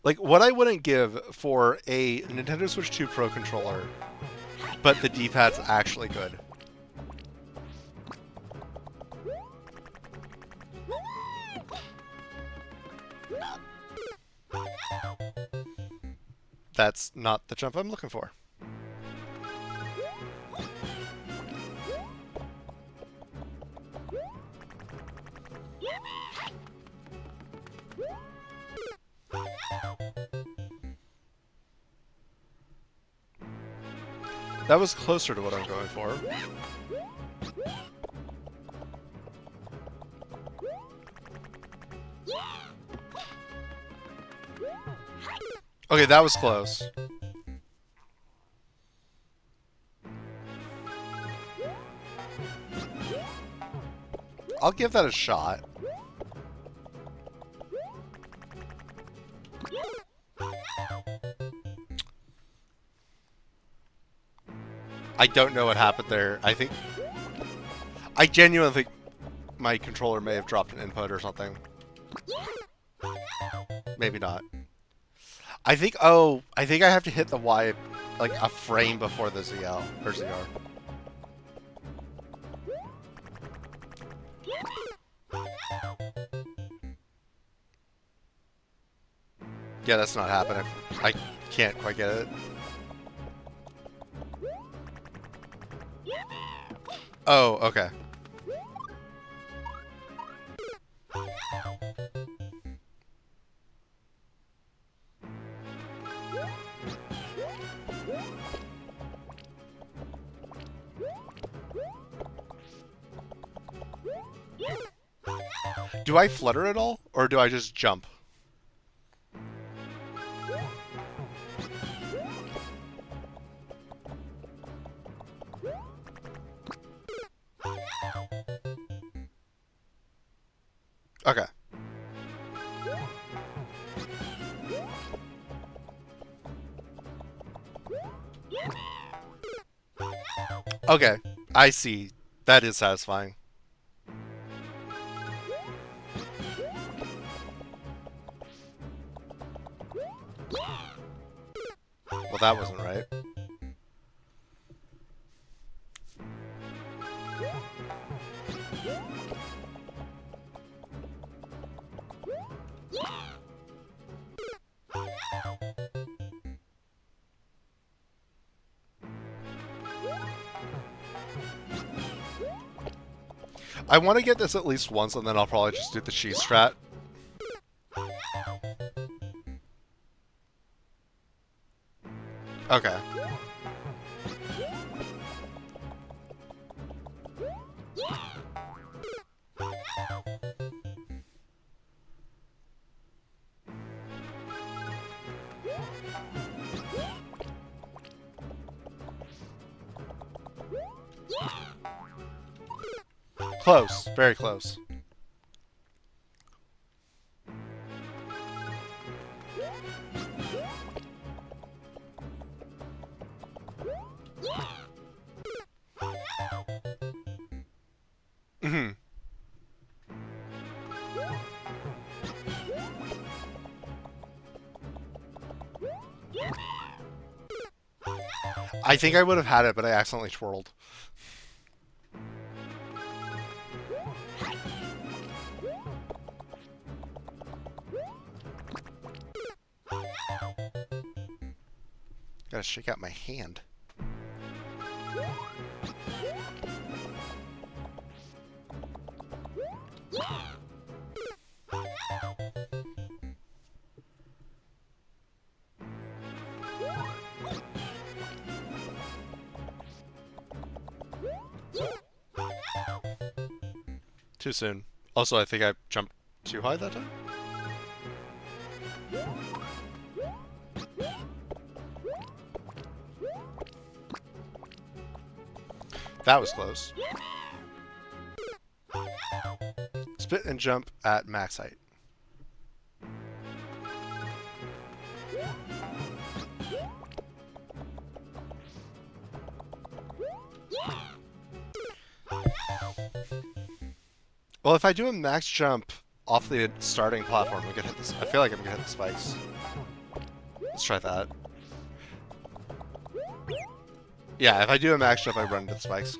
Like, what I wouldn't give for a Nintendo Switch 2 Pro controller, but the D-pad's actually good. That's not the jump I'm looking for. That was closer to what I'm going for. Okay, that was close. I'll give that a shot. I don't know what happened there. I genuinely think my controller may have dropped an input or something. Maybe not. I think I have to hit the Y like a frame before the ZL or ZR. Yeah, that's not happening. I can't quite get it. Oh, okay. Do I flutter at all, or do I just jump? Okay. Okay, I see. That is satisfying. Well, that wasn't right. I want to get this at least once, and then I'll probably just do the cheese strat. Okay. Close. Very close. Mm-hmm. I think I would have had it, but I accidentally twirled. Gotta shake out my hand. Too soon. Also, I think I jumped too high that time. That was close. Spit and jump at max height. Well, if I do a max jump off the starting platform, we could hit this. I feel like I'm gonna hit the spikes. Let's try that. Yeah, if I do a max jump, I run into the spikes.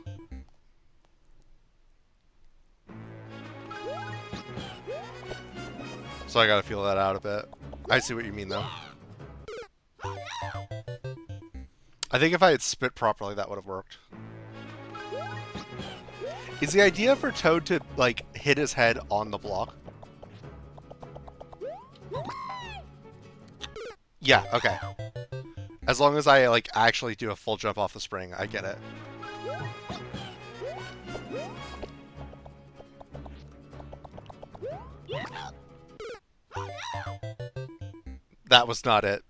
So I gotta feel that out a bit. I see what you mean, though. I think if I had spit properly, that would have worked. Is the idea for Toad to, like, hit his head on the block? Yeah, okay. As long as I, like, actually do a full jump off the spring, I get it. That was not it.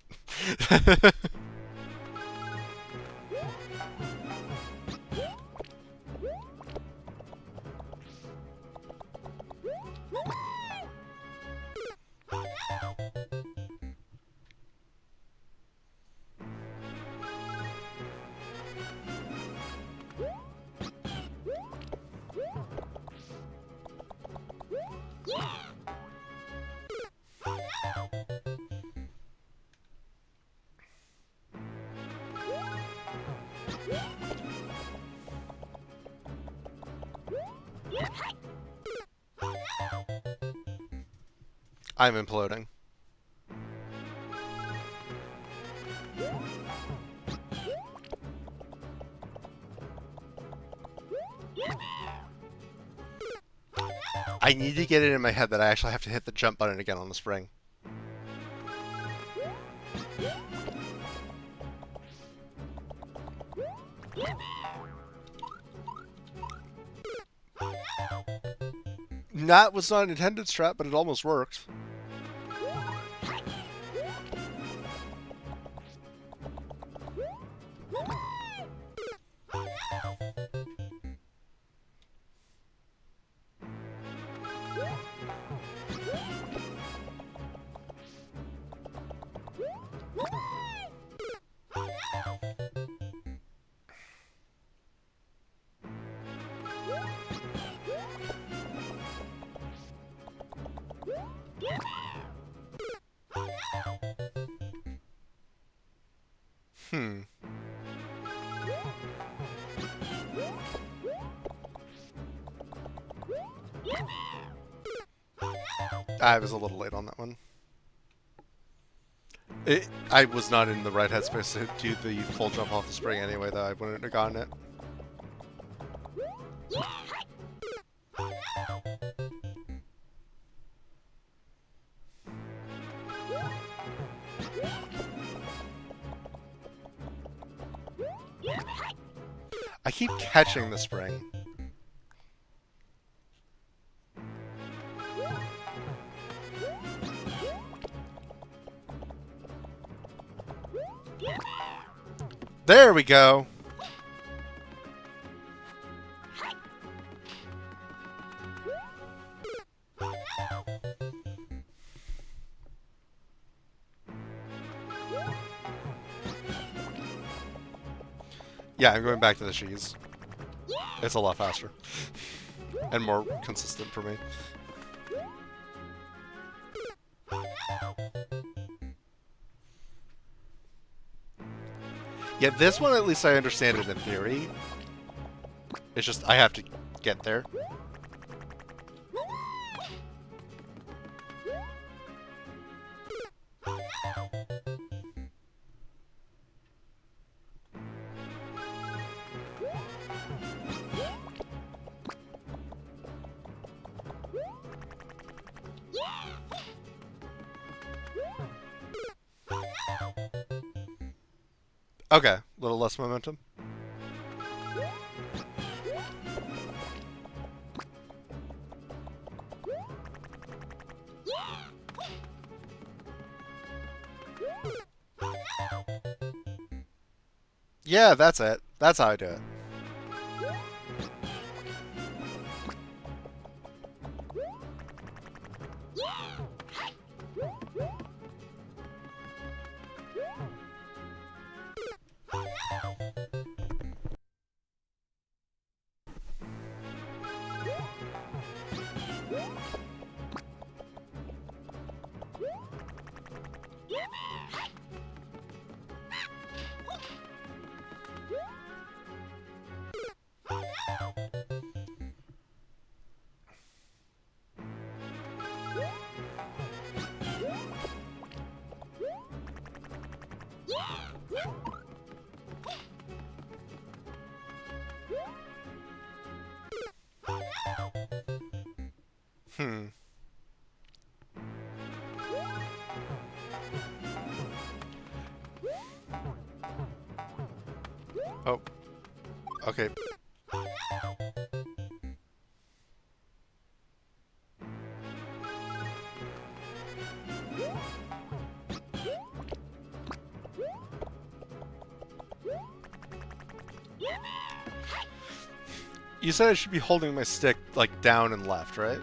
I'm imploding. I need to get it in my head that I actually have to hit the jump button again on the spring. That was not an intended strat, but it almost worked. I was a little late on that one. I was not in the right headspace to do the full jump off the spring anyway, though. I wouldn't have gotten it. I keep catching the spring. There we go. Yeah, I'm going back to the cheese. It's a lot faster. And more consistent for me. Yeah, this one at least I understand it in theory. It's just I have to get there. Okay, a little less momentum. Yeah, that's it. That's how I do it. Hmm. Oh. Okay. You said I should be holding my stick, like, down and left, right?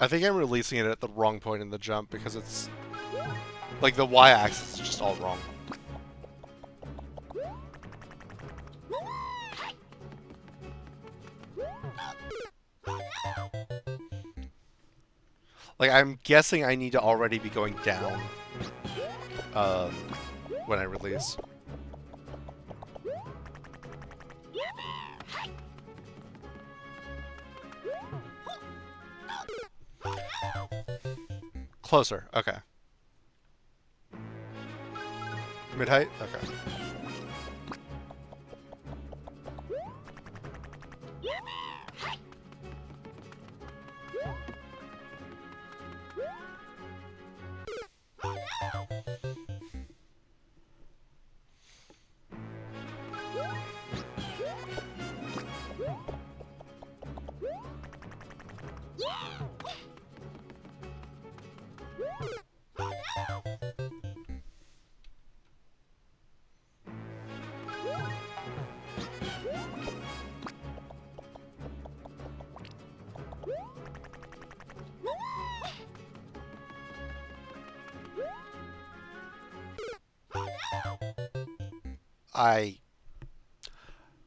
I think I'm releasing it at the wrong point in the jump because it's... like, the y-axis is just all wrong. Like, I'm guessing I need to already be going down when I release. Closer, okay. Mid-height? Okay.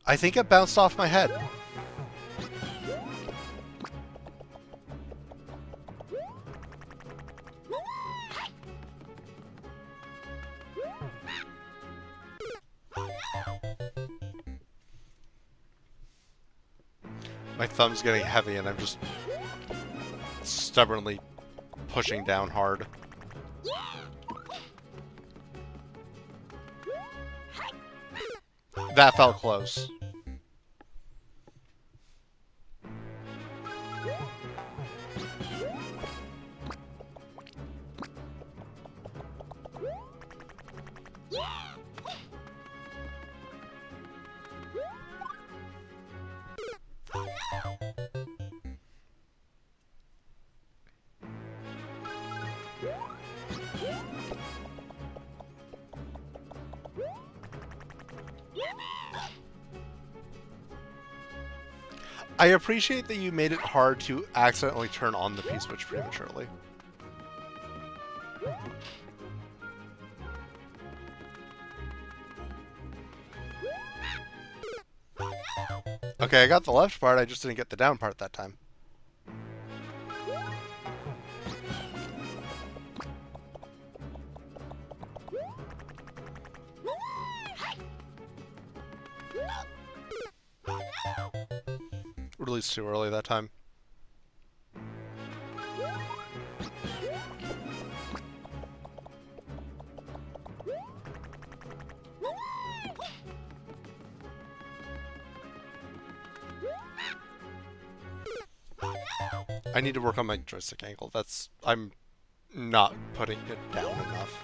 I think it bounced off my head. My thumb's getting heavy and I'm just stubbornly pushing down hard. That felt close. I appreciate that you made it hard to accidentally turn on the P-switch prematurely. Okay, I got the left part, I just didn't get the down part that time. Released too early that time. I need to work on my joystick angle. I'm not putting it down enough.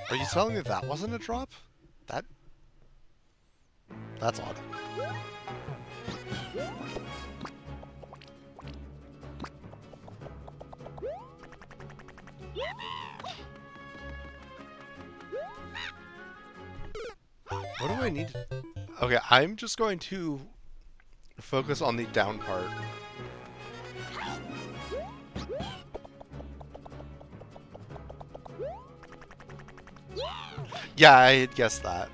Are you telling me that wasn't a drop? That's odd. What do I need? Okay, I'm just going to focus on the down part. Yeah, I had guessed that.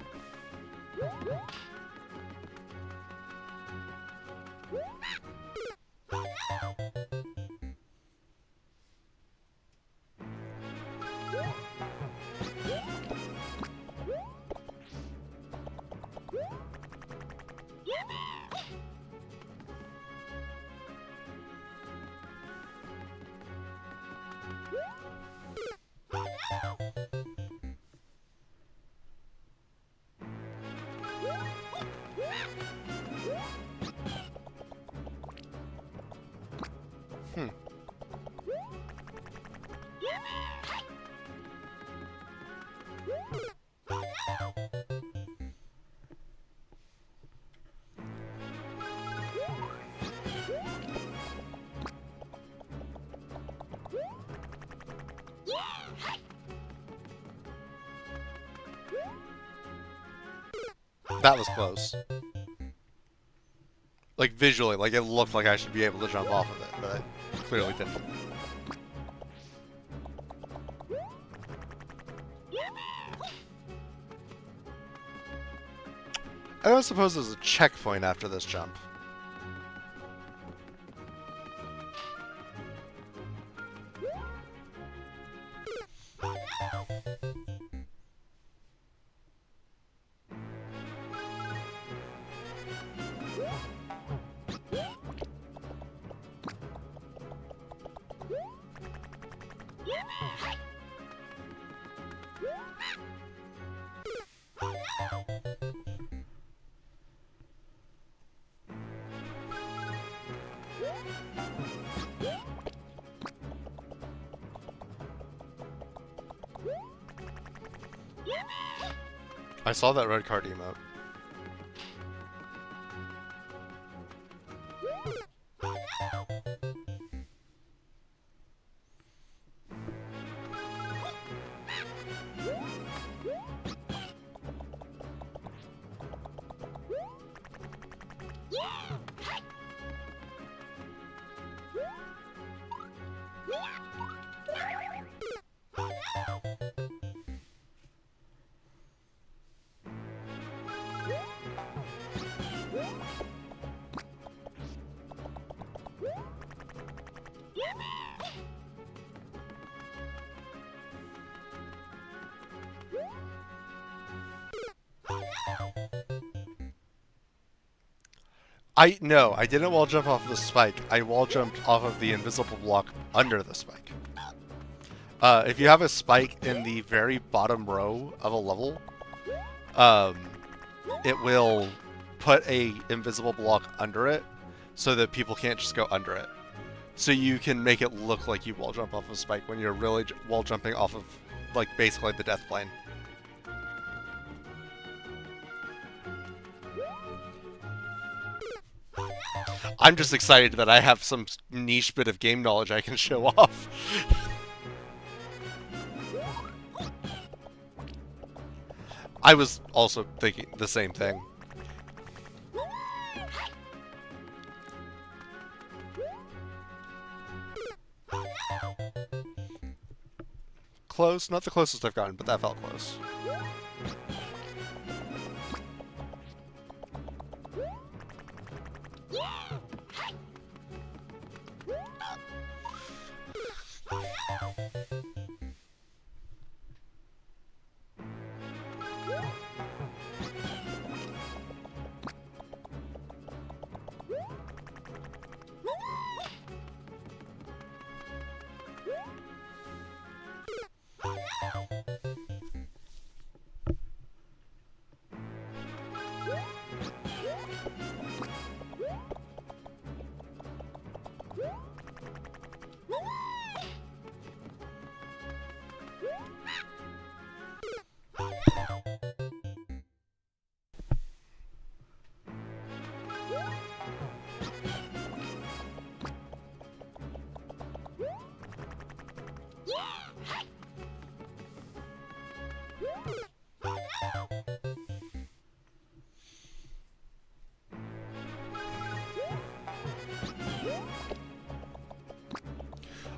That was close. Like, visually, like, it looked like I should be able to jump off of it, but I clearly didn't. I don't suppose there's a checkpoint after this jump. I saw that red card emote. No, I didn't wall jump off of the spike. I wall jumped off of the invisible block under the spike. If you have a spike in the very bottom row of a level, it will put a invisible block under it so that people can't just go under it. So you can make it look like you wall jump off of a spike when you're really wall jumping off of, like, basically the death plane. I'm just excited that I have some niche bit of game knowledge I can show off. I was also thinking the same thing. Close, not the closest I've gotten, but that felt close.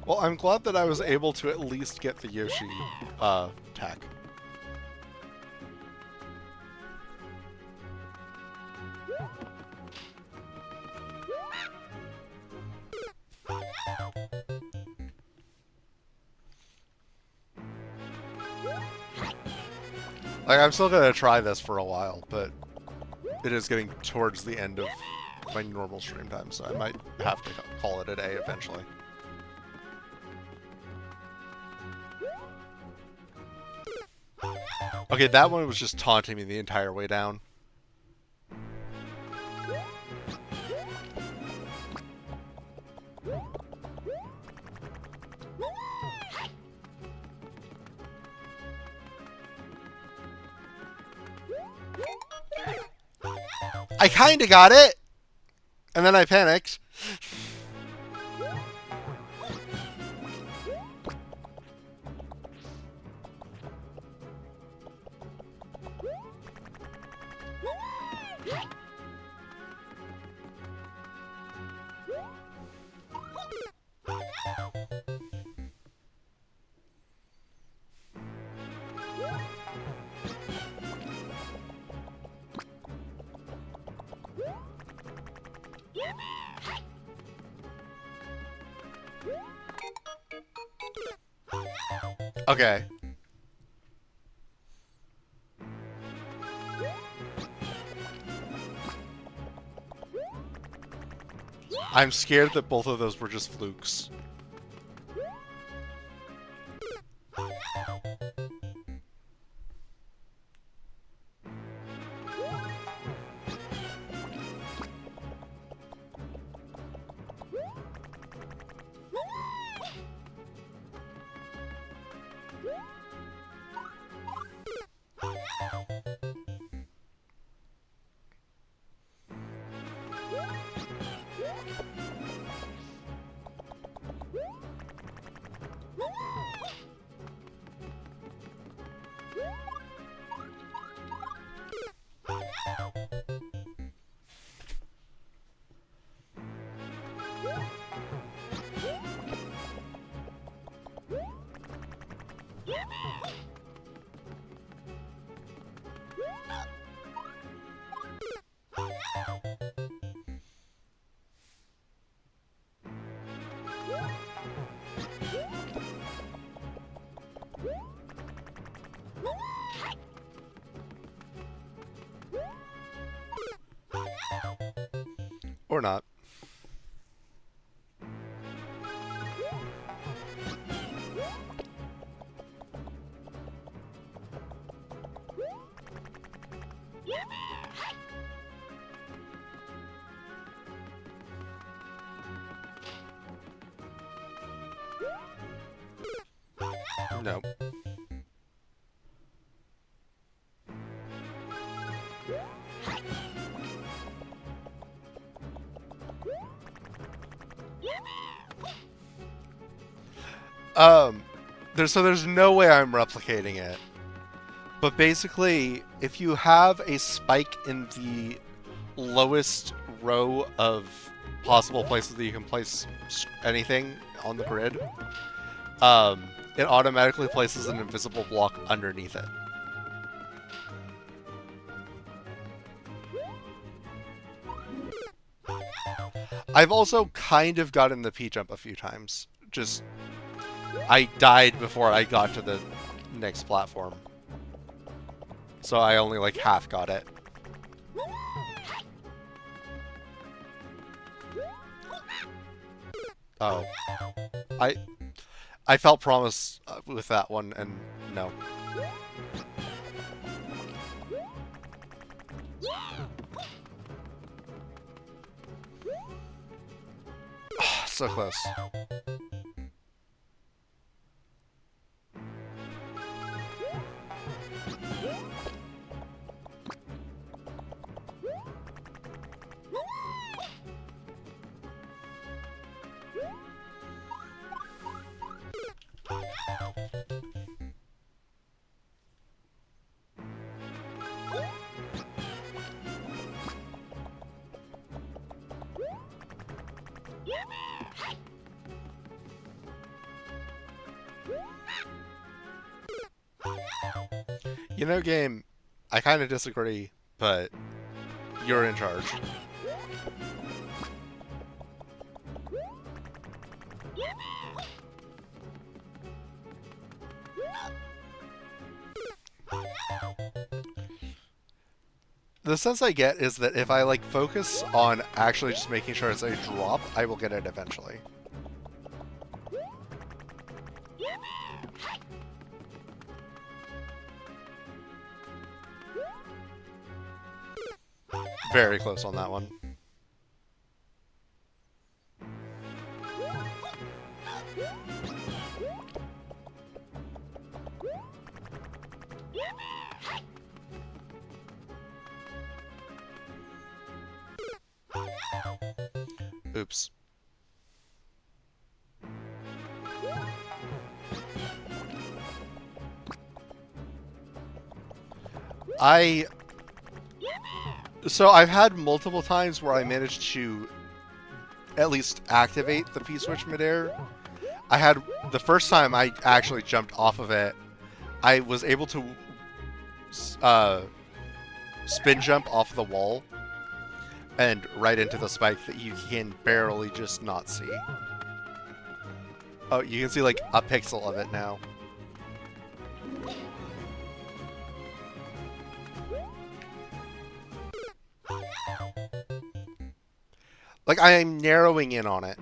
Well, I'm glad that I was able to at least get the Yoshi tag. Like, I'm still gonna try this for a while, but it is getting towards the end of my normal stream time, so I might have to call it a day eventually. Okay, that one was just taunting me the entire way down. I kinda got it! And then I panicked. Okay. I'm scared that both of those were just flukes. Or not. No. There's no way I'm replicating it. But basically, if you have a spike in the lowest row of possible places that you can place anything on the grid, it automatically places an invisible block underneath it. I've also kind of gotten the P-jump a few times. Just, I died before I got to the next platform. So I only like half got it. Oh. I felt promise with that one, and no. So close. You know, game, I kind of disagree, but you're in charge. The sense I get is that if I like focus on actually just making sure it's a drop, I will get it eventually. Very close on that one. Oops. So I've had multiple times where I managed to at least activate the P-switch midair. I had the first time I actually jumped off of it, I was able to spin jump off the wall and right into the spike that you can barely just not see. Oh, you can see like a pixel of it now. Like, I am narrowing in on it.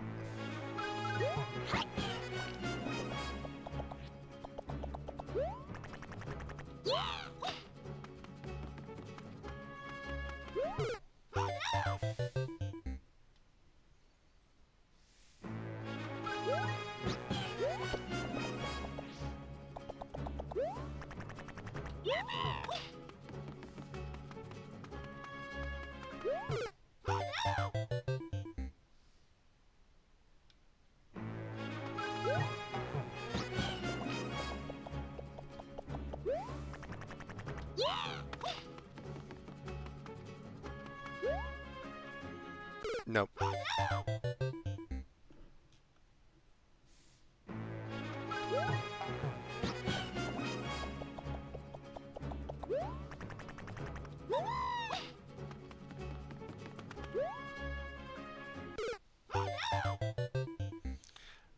Nope.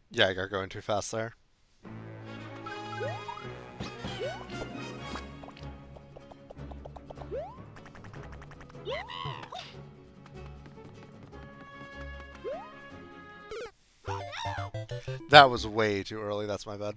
Yeah, I got going too fast there. That was way too early, that's my bad.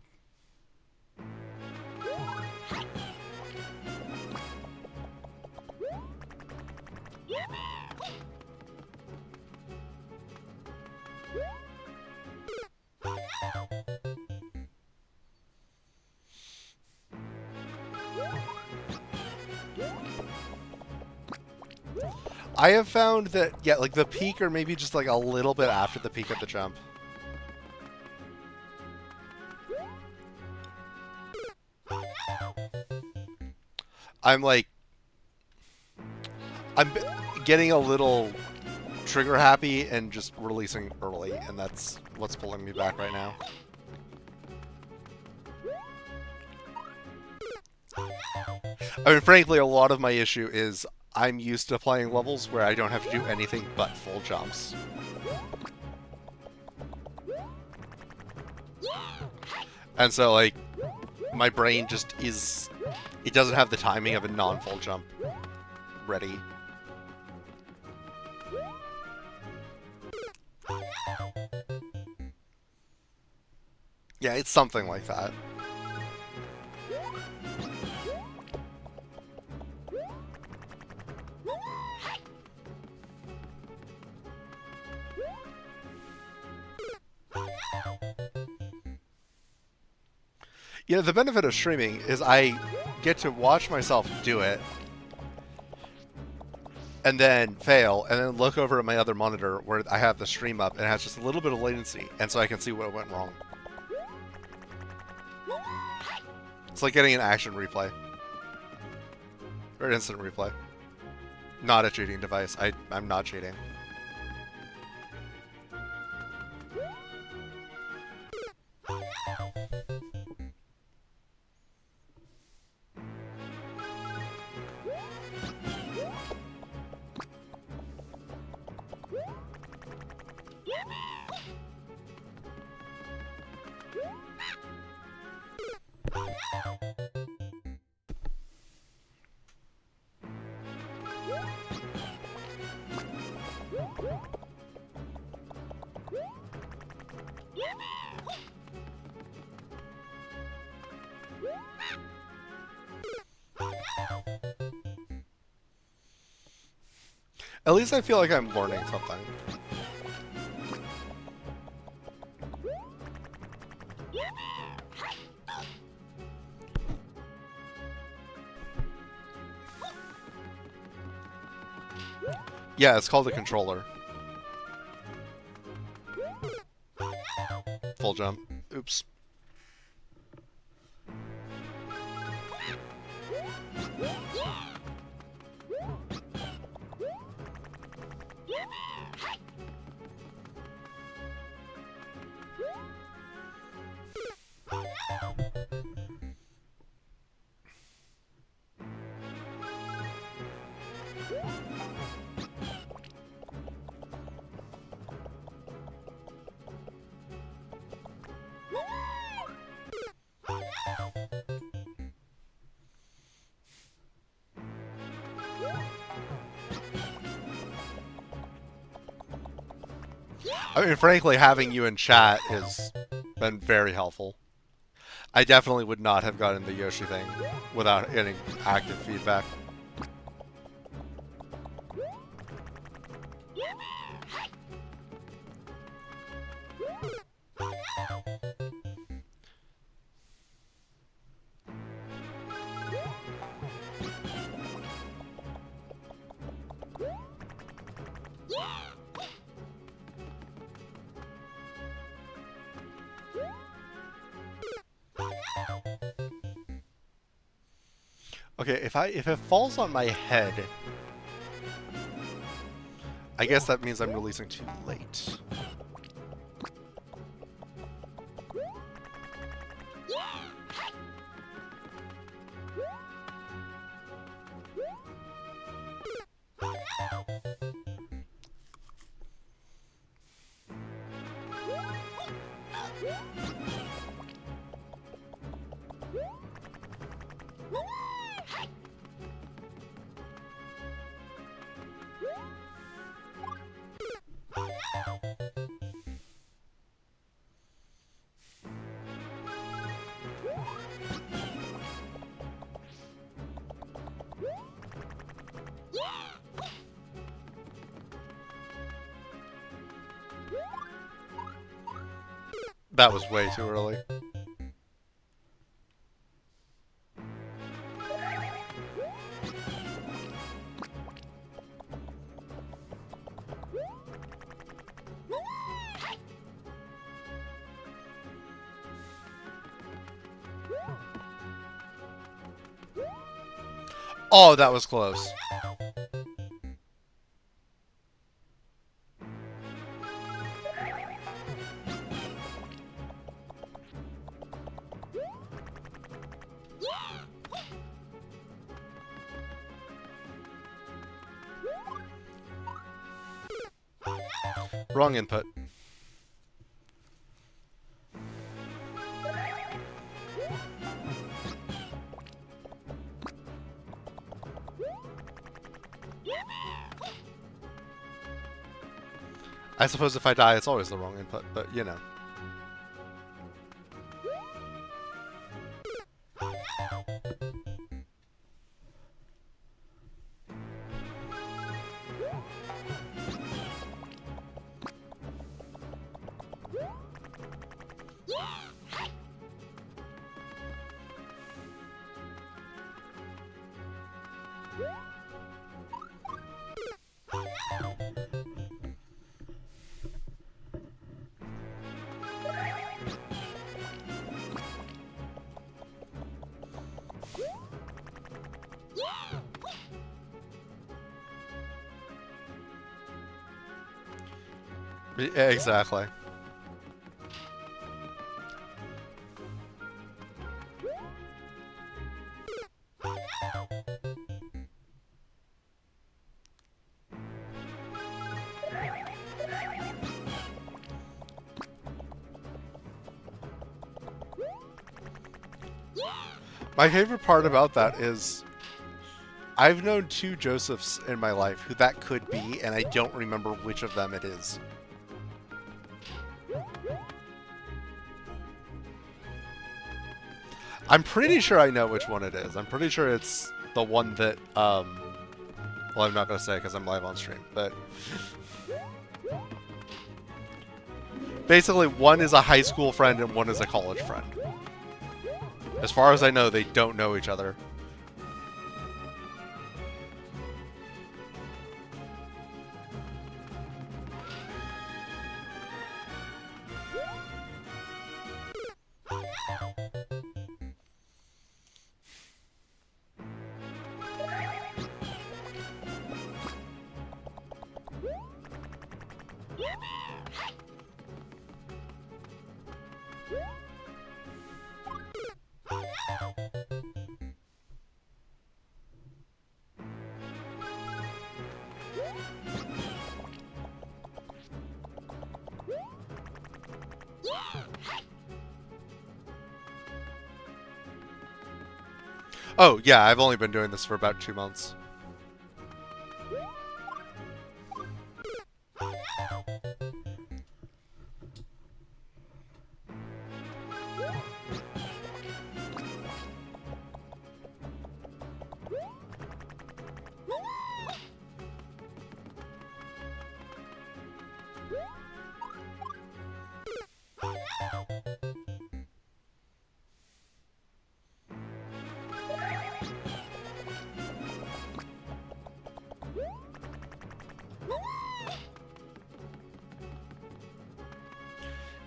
I have found that, yeah, like the peak or maybe just like a little bit after the peak of the jump. I'm like, I'm getting a little trigger happy and just releasing early, and that's what's pulling me back right now. I mean, frankly, a lot of my issue is I'm used to playing levels where I don't have to do anything but full jumps. And so, like, my brain just is... It doesn't have the timing of a non-full jump ready. Yeah, it's something like that. You know, the benefit of streaming is I get to watch myself do it, and then fail, and then look over at my other monitor where I have the stream up, and it has just a little bit of latency, and so I can see what went wrong. It's like getting an action replay. Or an instant replay. Not a cheating device. I'm not cheating. At least I feel like I'm learning something. Yeah, it's called a controller. Full jump. Oops. I mean, frankly, having you in chat has been very helpful. I definitely would not have gotten the Yoshi thing without getting active feedback. Okay, if it falls on my head, I guess that means I'm releasing too late. That was way too early. Oh, that was close. Wrong input. I suppose if I die, it's always the wrong input, but you know. Exactly. My favorite part about that is I've known two Josephs in my life who that could be, and I don't remember which of them it is. I'm pretty sure I know which one it is. I'm pretty sure it's the one that, well, I'm not going to say because I'm live on stream, but basically one is a high school friend and one is a college friend. As far as I know, they don't know each other. Oh, yeah, I've only been doing this for about 2 months.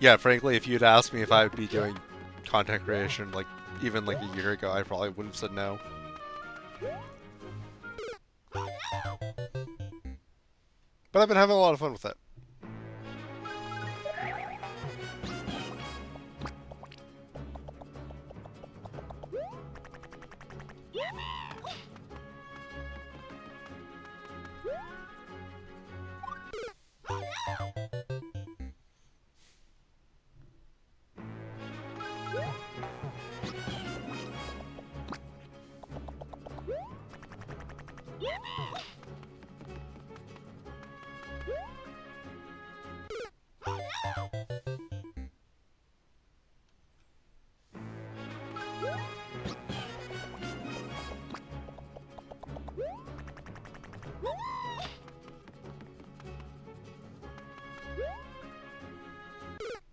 Yeah, frankly, if you'd asked me if I would be doing content creation, like, even like a year ago, I probably would have said no. But I've been having a lot of fun with it.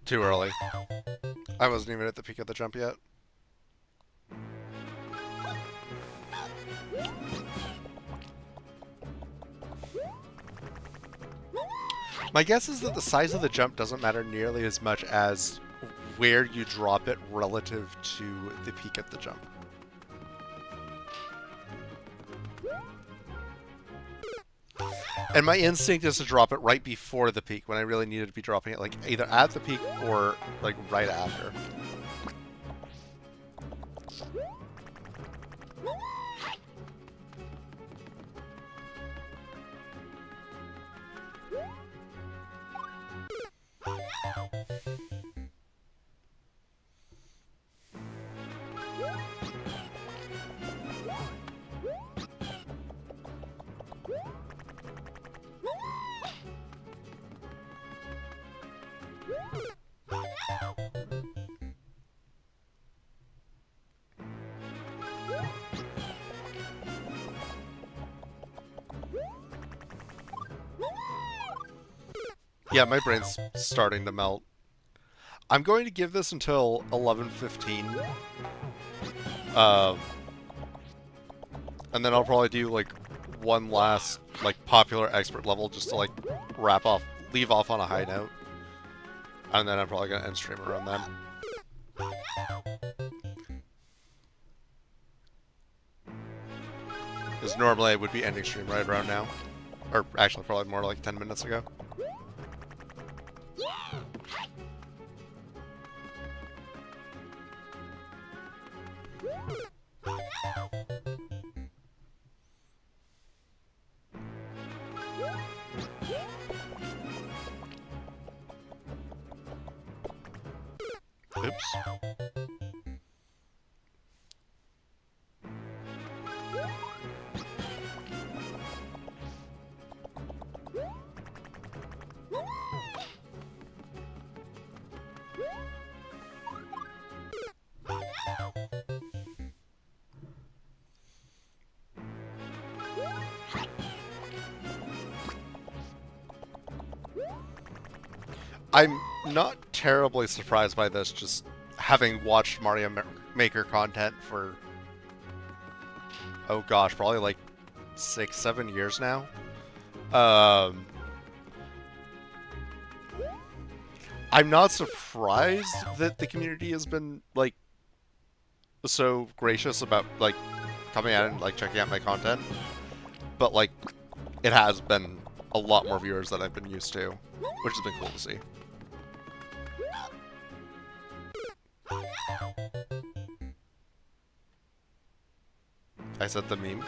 Too early. I wasn't even at the peak of the jump yet. My guess is that the size of the jump doesn't matter nearly as much as where you drop it relative to the peak at the jump. And my instinct is to drop it right before the peak when I really needed to be dropping it like either at the peak or like right after. Yeah, my brain's starting to melt. I'm going to give this until 11:15. And then I'll probably do like one last like popular expert level just to like leave off on a high note. And then I'm probably gonna end stream around then. Because normally I would be ending stream right around now. Or actually probably more like 10 minutes ago. Oops. I'm not terribly surprised by this, just having watched Maker content for, oh gosh, probably like 6, 7 years now. Um, I'm not surprised that the community has been like so gracious about like coming out and like checking out my content, but like it has been a lot more viewers than I've been used to, which has been cool to see. I said the meme.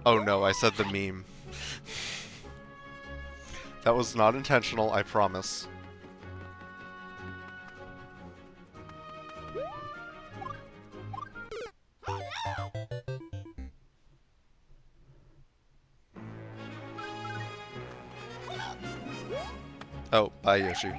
Oh no, I said the meme. That was not intentional, I promise. Oh, bye Yoshi.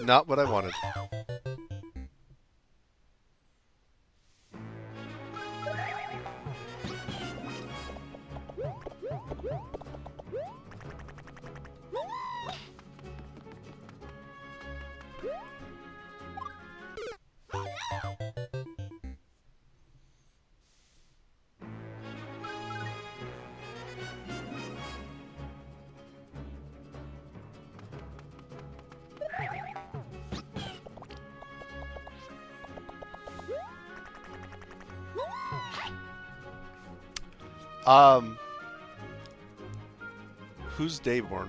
Not what I wanted. Um, who's Dayborn?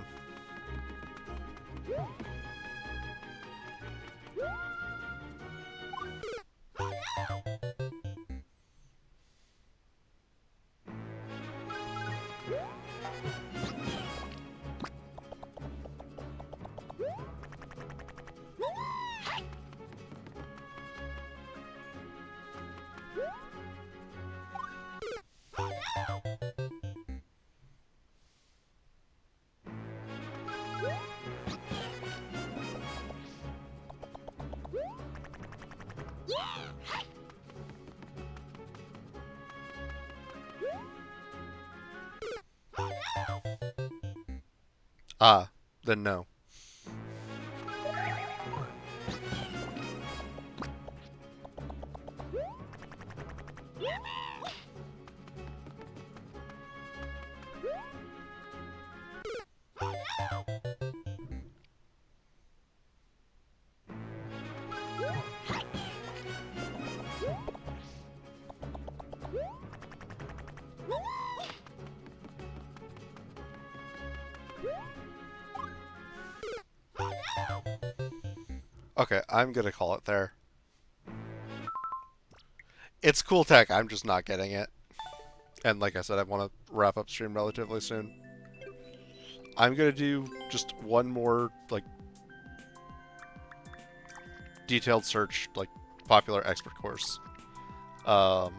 Ah, then no. Okay, I'm gonna call it there. It's cool tech, I'm just not getting it. And like I said, I want to wrap up stream relatively soon. I'm gonna do just one more, like, detailed search, like, popular expert course. Um,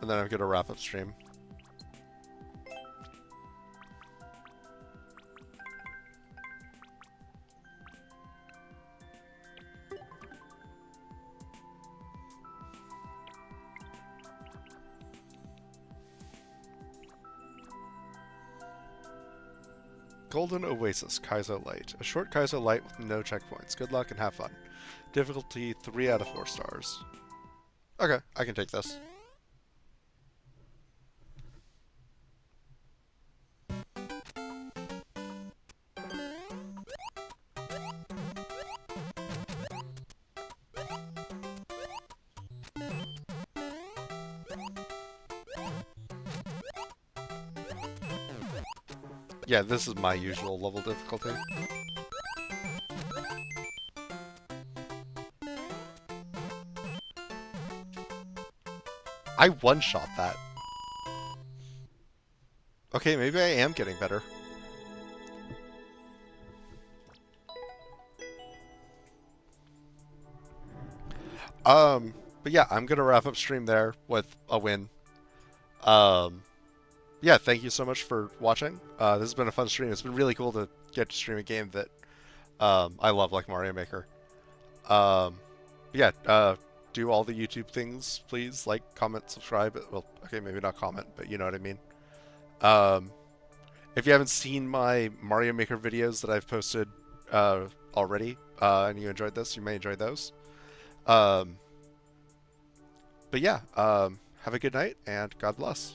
and then I'm gonna wrap up stream. Golden Oasis, Kaizo Light. A short Kaizo Light with no checkpoints. Good luck and have fun. Difficulty 3 out of 4 stars. Okay, I can take this. Yeah, this is my usual level difficulty. I one-shot that. Okay, maybe I am getting better. But yeah, I'm gonna wrap up stream there with a win. Um, yeah, thank you so much for watching. This has been a fun stream. It's been really cool to get to stream a game that I love, like Mario Maker. Um, yeah, do all the YouTube things, please. Like, comment, subscribe. Well, okay, maybe not comment, but you know what I mean. Um, if you haven't seen my Mario Maker videos that I've posted already, and you enjoyed this, you may enjoy those. But yeah, have a good night, and God bless.